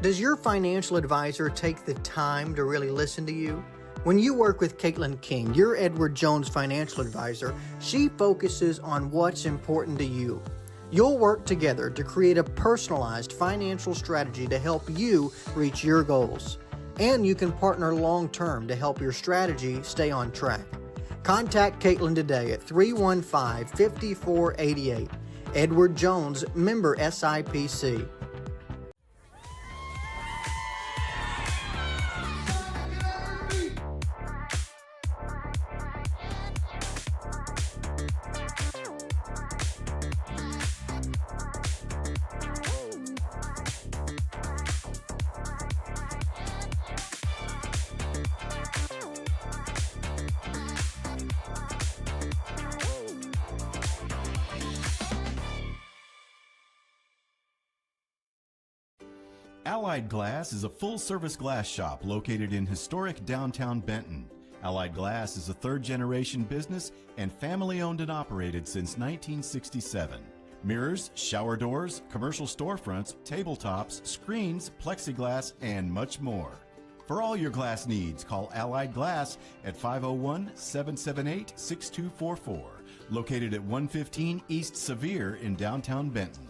Speaker 11: Does your financial advisor take the time to really listen to you? When you work with Caitlin King, your Edward Jones financial advisor, she focuses on what's important to you. You'll work together to create a personalized financial strategy to help you reach your goals. And you can partner long-term to help your strategy stay on track. Contact Caitlin today at 315-5488. Edward Jones, member SIPC.
Speaker 20: Allied Glass is a full-service glass shop located in historic downtown Benton. Allied Glass is a third-generation business and family-owned and operated since 1967. Mirrors, shower doors, commercial storefronts, tabletops, screens, plexiglass, and much more. For all your glass needs, call Allied Glass at 501-778-6244, located at 115 East Sevier in downtown Benton.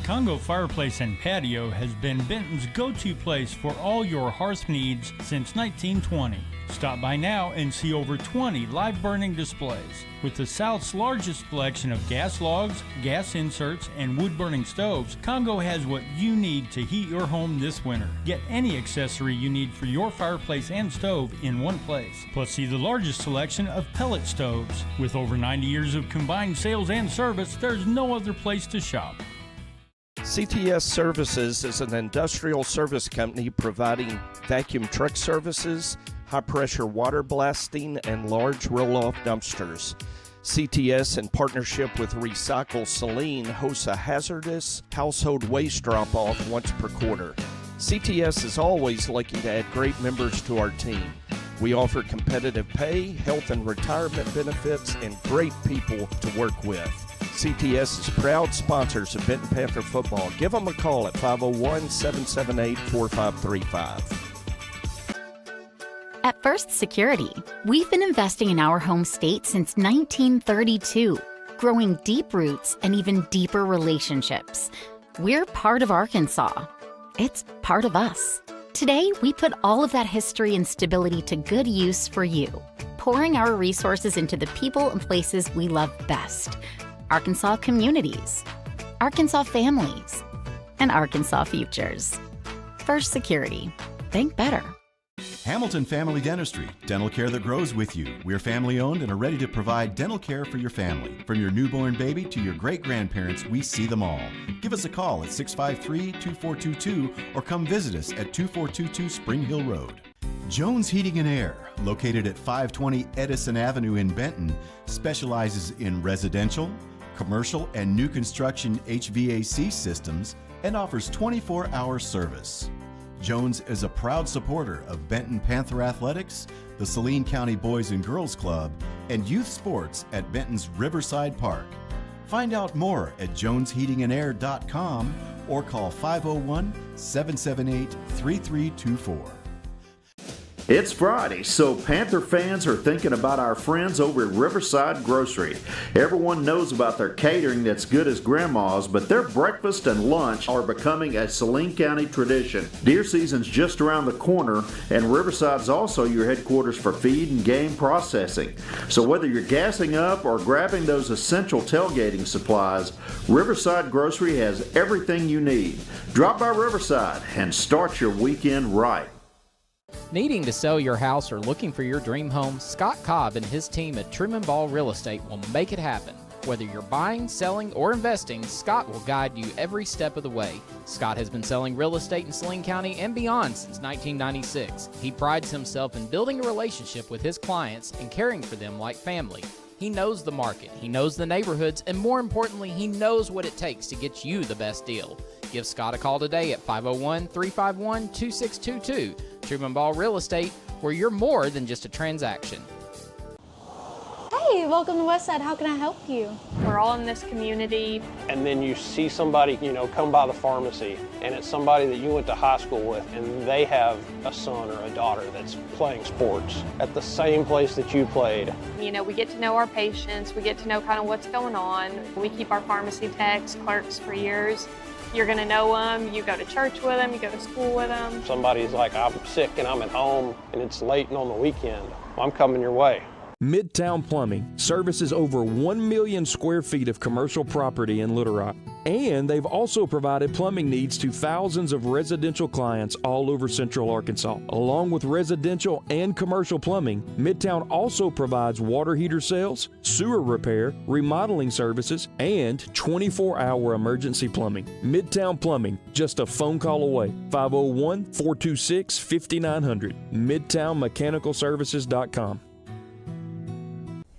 Speaker 21: Congo Fireplace and Patio has been Benton's go-to place for all your hearth needs since 1920. Stop by now and see over 20 live burning displays. With the South's largest selection of gas logs, gas inserts, and wood-burning stoves, Congo has what you need to heat your home this winter. Get any accessory you need for your fireplace and stove in one place. Plus, see the largest selection of pellet stoves. With over 90 years of combined sales and service, there's no other place to shop.
Speaker 2: CTS Services is an industrial service company providing vacuum truck services, high-pressure water blasting, and large roll-off dumpsters. CTS, in partnership with Recycle Saline, hosts a hazardous household waste drop-off once per quarter. CTS is always looking to add great members to our team. We offer competitive pay, health and retirement benefits, and great people to work with. CTS is proud sponsors of Benton Panther football. Give them a call at 501-778-4535.
Speaker 22: At First Security, we've been investing in our home state since 1932, growing deep roots and even deeper relationships. We're part of Arkansas. It's part of us. Today, we put all of that history and stability to good use for you, pouring our resources into the people and places we love best. Arkansas communities, Arkansas families, and Arkansas futures. First Security. Think better.
Speaker 20: Hamilton Family Dentistry, dental care that grows with you. We're family owned and are ready to provide dental care for your family. From your newborn baby to your great-grandparents, we see them all. Give us a call at 653-2422 or come visit us at 2422 Spring Hill Road. Jones Heating and Air, located at 520 Edison Avenue in Benton, specializes in residential, commercial, and new construction HVAC systems and offers 24-hour service. Jones is a proud supporter of Benton Panther Athletics, the Saline County Boys and Girls Club, and youth sports at Benton's Riverside Park. Find out more at jonesheatingandair.com or call 501-778-3324.
Speaker 8: It's Friday, so Panther fans are thinking about our friends over at Riverside Grocery. Everyone knows about their catering that's good as grandma's, but their breakfast and lunch are becoming a Saline County tradition. Deer season's just around the corner, and Riverside's also your headquarters for feed and game processing. So whether you're gassing up or grabbing those essential tailgating supplies, Riverside Grocery has everything you need. Drop by Riverside and start your weekend right.
Speaker 12: Needing to sell your house or looking for your dream home, Scott Cobb and his team at Trim and Ball Real Estate will make it happen. Whether you're buying, selling, or investing, Scott will guide you every step of the way. Scott has been selling real estate in Saline County and beyond since 1996. He prides himself in building a relationship with his clients and caring for them like family. He knows the market, he knows the neighborhoods, and more importantly, he knows what it takes to get you the best deal. Give Scott a call today at 501-351-2622. Trim and Ball Real Estate, where you're more than just a transaction.
Speaker 15: Hey, welcome to Westside. How can I help you? We're all in this community.
Speaker 23: And then you see somebody, come by the pharmacy, and it's somebody that you went to high school with, and they have a son or a daughter that's playing sports at the same place that you played.
Speaker 15: We get to know our patients. We get to know kind of what's going on. We keep our pharmacy techs, clerks for years. You're going to know them. You go to church with them. You go to school with them.
Speaker 23: Somebody's like, I'm sick and I'm at home, and it's late and on the weekend. I'm coming your way.
Speaker 13: Midtown Plumbing services over 1 million square feet of commercial property in Little Rock. And they've also provided plumbing needs to thousands of residential clients all over Central Arkansas. Along with residential and commercial plumbing, Midtown also provides water heater sales, sewer repair, remodeling services, and 24-hour emergency plumbing. Midtown Plumbing, just a phone call away. 501-426-5900. MidtownMechanicalServices.com.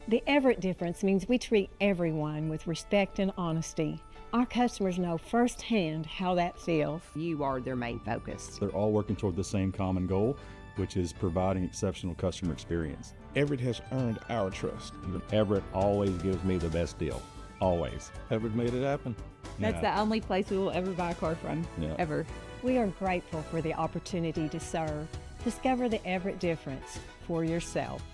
Speaker 5: The Everett difference means we treat everyone with respect and honesty. Our customers know firsthand how that feels.
Speaker 6: You are their main focus.
Speaker 7: They're all working toward the same common goal, which is providing exceptional customer experience.
Speaker 16: Everett has earned our trust.
Speaker 9: Everett always gives me the best deal. Always.
Speaker 16: Everett made it happen.
Speaker 6: That's the only place we will ever buy a car from, ever.
Speaker 5: We are grateful for the opportunity to serve. Discover the Everett difference for yourself.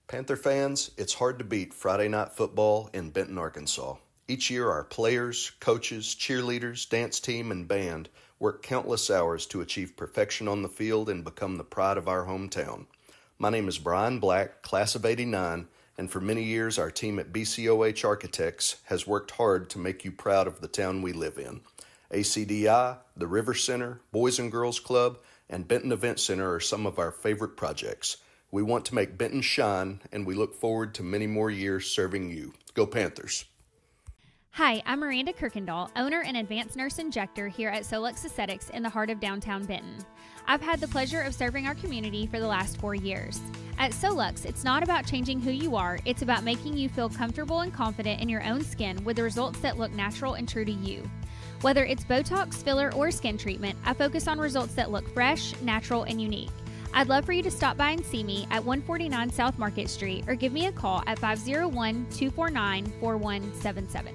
Speaker 10: Panther fans, it's hard to beat Friday night football in Benton, Arkansas. Each year, our players, coaches, cheerleaders, dance team, and band work countless hours to achieve perfection on the field and become the pride of our hometown. My name is Brian Black, class of '89, and for many years, our team at BCOH Architects has worked hard to make you proud of the town we live in. ACDI, the River Center, Boys and Girls Club, and Benton Event Center are some of our favorite projects. We want to make Benton shine, and we look forward to many more years serving you. Go Panthers!
Speaker 14: Hi, I'm Miranda Kirkendall, owner and advanced nurse injector here at Solux Aesthetics in the heart of downtown Benton. I've had the pleasure of serving our community for the last 4 years. At Solux, it's not about changing who you are, it's about making you feel comfortable and confident in your own skin with the results that look natural and true to you. Whether it's Botox, filler, or skin treatment, I focus on results that look fresh, natural, and unique. I'd love for you to stop by and see me at 149 South Market Street or give me a call at 501-249-4177.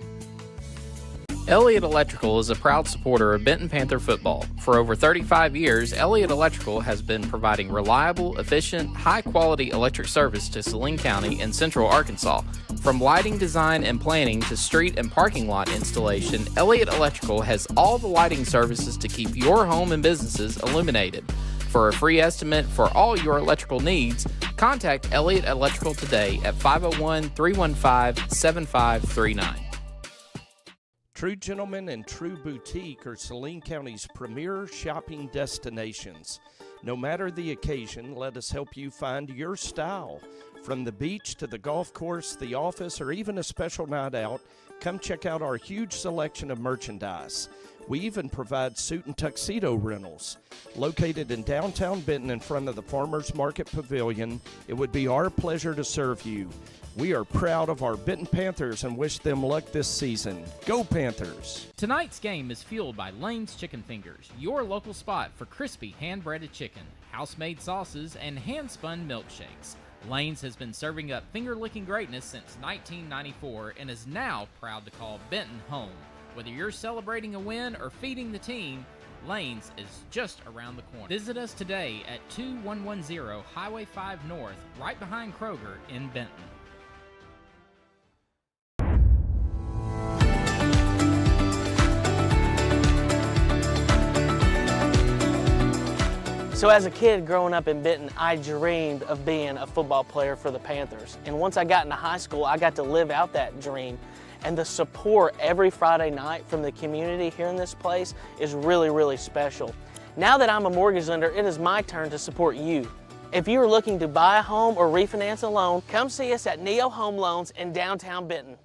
Speaker 12: Elliott Electrical is a proud supporter of Benton Panther football. For over 35 years, Elliott Electrical has been providing reliable, efficient, high-quality electric service to Saline County and Central Arkansas. From lighting design and planning to street and parking lot installation, Elliott Electrical has all the lighting services to keep your home and businesses illuminated. For a free estimate for all your electrical needs, contact Elliott Electrical today at 501-315-7539.
Speaker 2: True Gentleman and True Boutique are Saline County's premier shopping destinations. No matter the occasion, let us help you find your style. From the beach to the golf course, the office, or even a special night out, come check out our huge selection of merchandise. We even provide suit and tuxedo rentals. Located in downtown Benton in front of the Farmers Market Pavilion, it would be our pleasure to serve you. We are proud of our Benton Panthers and wish them luck this season. Go Panthers!
Speaker 12: Tonight's game is fueled by Lane's Chicken Fingers, your local spot for crispy hand-breaded chicken, house-made sauces, and hand-spun milkshakes. Lane's has been serving up finger-licking greatness since 1994 and is now proud to call Benton home. Whether you're celebrating a win or feeding the team, Lanes is just around the corner. Visit us today at 2110 Highway 5 North, right behind Kroger in Benton.
Speaker 18: So as a kid growing up in Benton, I dreamed of being a football player for the Panthers. And once I got into high school, I got to live out that dream. And the support every Friday night from the community here in this place is really, really special. Now that I'm a mortgage lender, it is my turn to support you. If you are looking to buy a home or refinance a loan, come see us at Neo Home Loans in downtown Benton.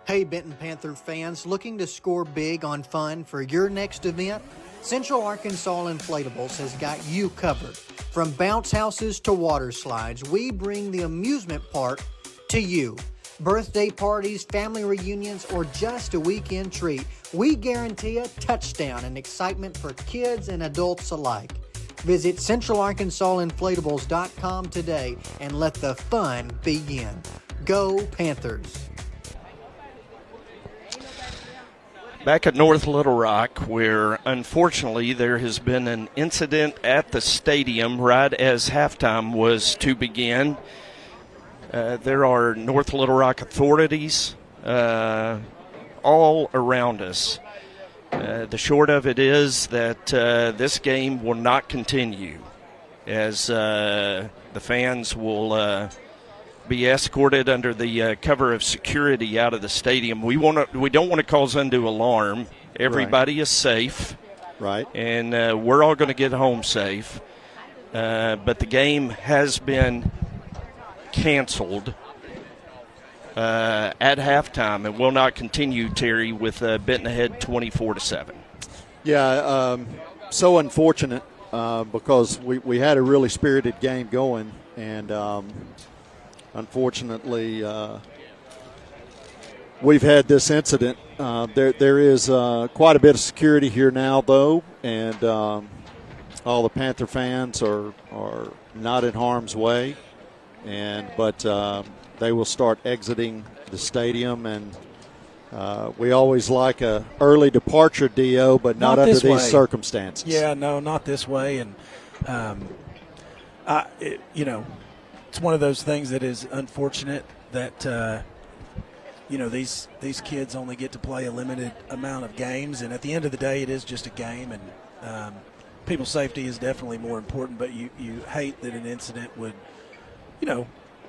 Speaker 11: Hey Benton Panther fans, looking to score big on fun for your next event? Central Arkansas Inflatables has got you covered. From bounce houses to water slides, we bring the amusement park to you. Birthday parties, family reunions, or just a weekend treat, we guarantee a touchdown and excitement for kids and adults alike. Visit CentralArkansasInflatables.com today and let the fun begin. Go Panthers!
Speaker 2: Back at North Little Rock, where unfortunately there has been an incident at the stadium right as halftime was to begin. There are North Little Rock authorities all around us. The short of it is that this game will not continue, as the fans will be escorted under the cover of security out of the stadium. We don't want to cause undue alarm. Everybody is safe,
Speaker 1: right? And
Speaker 2: we're all going to get home safe. But the game has been canceled at halftime and will not continue, Terry, with Benton ahead 24-7.
Speaker 1: Yeah, so unfortunate because we had a really spirited game going, and unfortunately, we've had this incident. There is quite a bit of security here now, though, and all the Panther fans are not in harm's way, but they will start exiting the stadium, and we always like a early departure, Dio, but not under these circumstances.
Speaker 3: Yeah, no, not this way, and it's one of those things that is unfortunate that these kids only get to play a limited amount of games, and at the end of the day, it is just a game, and people's safety is definitely more important. But you hate that an incident would,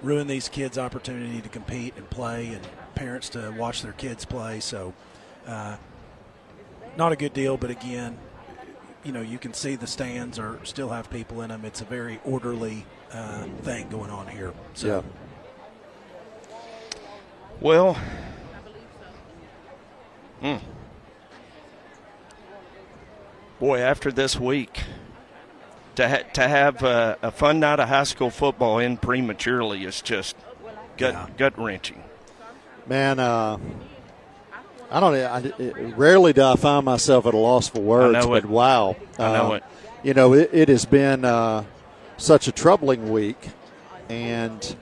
Speaker 3: ruin these kids' opportunity to compete and play, and parents to watch their kids play. So, not a good deal. But again, you can see the stands still have people in them. It's a very orderly thing going on here. So.
Speaker 1: Yeah.
Speaker 2: Well, boy, after this week, to have a fun night of high school football end prematurely is just gut-wrenching.
Speaker 1: Man, I don't know. Rarely do I find myself at a loss for words, but wow.
Speaker 2: I know it.
Speaker 1: It has been such a troubling week, and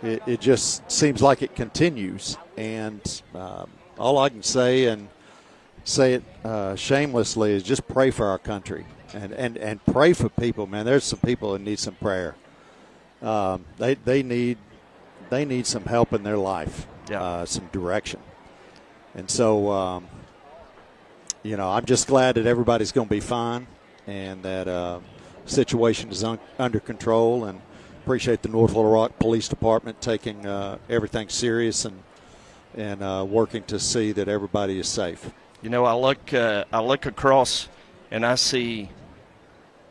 Speaker 1: it just seems like it continues. And all I can say, and say it shamelessly, is just pray for our country and pray for people, man. There's some people that need some prayer. They need some help in their life, some direction. And so, I'm just glad that everybody's going to be fine and that situation is under control, and appreciate the North Little Rock Police Department taking everything serious and working to see that everybody is safe.
Speaker 2: I look across and I see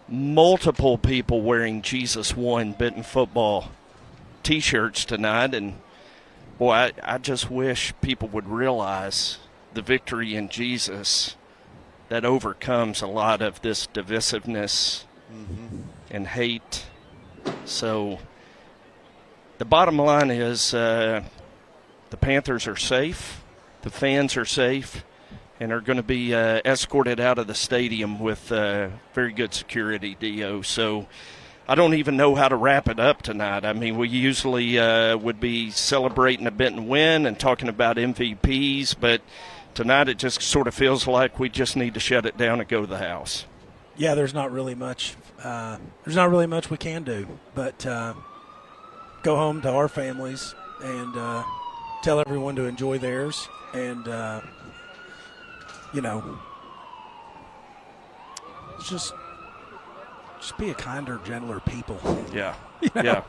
Speaker 2: multiple people wearing Jesus Won Benton football T-shirts tonight, and boy, I just wish people would realize the victory in Jesus that overcomes a lot of this divisiveness and hate. So the bottom line is the Panthers are safe, the fans are safe, and are going to be escorted out of the stadium with very good security, Dio. So I don't even know how to wrap it up tonight. I mean, we usually would be celebrating a Benton win and talking about MVPs, but tonight it just sort of feels like we just need to shut it down and go to the house.
Speaker 3: Yeah, there's not really much. There's not really much we can do, but go home to our families and tell everyone to enjoy theirs, and just be a kinder, gentler people.
Speaker 2: Yeah,
Speaker 3: yeah.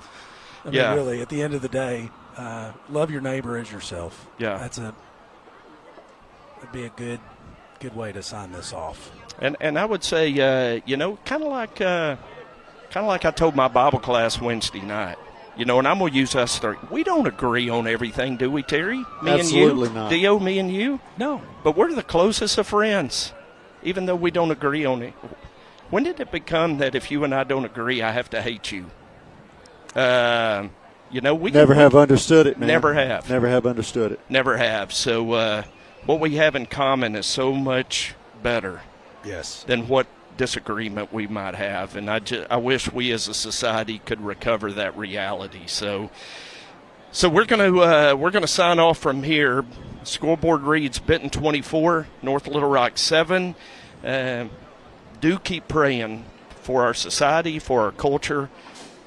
Speaker 3: I mean,
Speaker 2: yeah.
Speaker 3: Really, at the end of the day, love your neighbor as yourself.
Speaker 2: Yeah,
Speaker 3: that'd be a good way to sign this off.
Speaker 2: And I would say, kind of like I told my Bible class Wednesday night. And I'm going to use us three. We don't agree on everything, do we, Terry?
Speaker 1: Absolutely
Speaker 2: and you?
Speaker 1: not.
Speaker 2: Dio, me and you?
Speaker 3: No.
Speaker 2: But we're the closest of friends, even though we don't agree on it. When did it become that if you and I don't agree, I have to hate you? We
Speaker 1: never have understood it, man.
Speaker 2: Never have.
Speaker 1: Never have understood it.
Speaker 2: Never have. So what we have in common is so much better than what disagreement we might have, and I wish we as a society could recover that reality. So we're gonna sign off from here. Scoreboard reads Benton 24, North Little Rock 7. Do keep praying for our society, for our culture,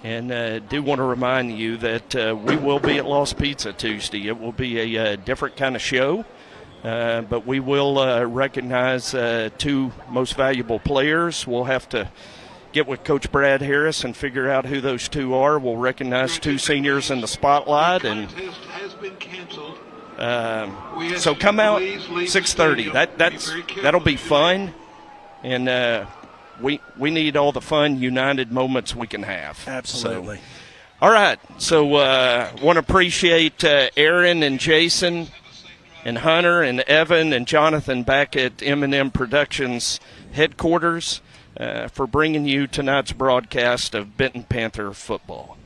Speaker 2: and do want to remind you that we will be at Lost Pizza Tuesday. It will be a different kind of show. But we will recognize two most valuable players. We'll have to get with Coach Brad Harris and figure out who those two are. We'll recognize two seniors in the spotlight, and so come out 6:30. That'll be fun, and we need all the fun, united moments we can have.
Speaker 3: Absolutely.
Speaker 2: So, all right. So want to appreciate Aaron and Jason, and Hunter and Evan and Jonathan back at M&M Productions headquarters for bringing you tonight's broadcast of Benton Panther football.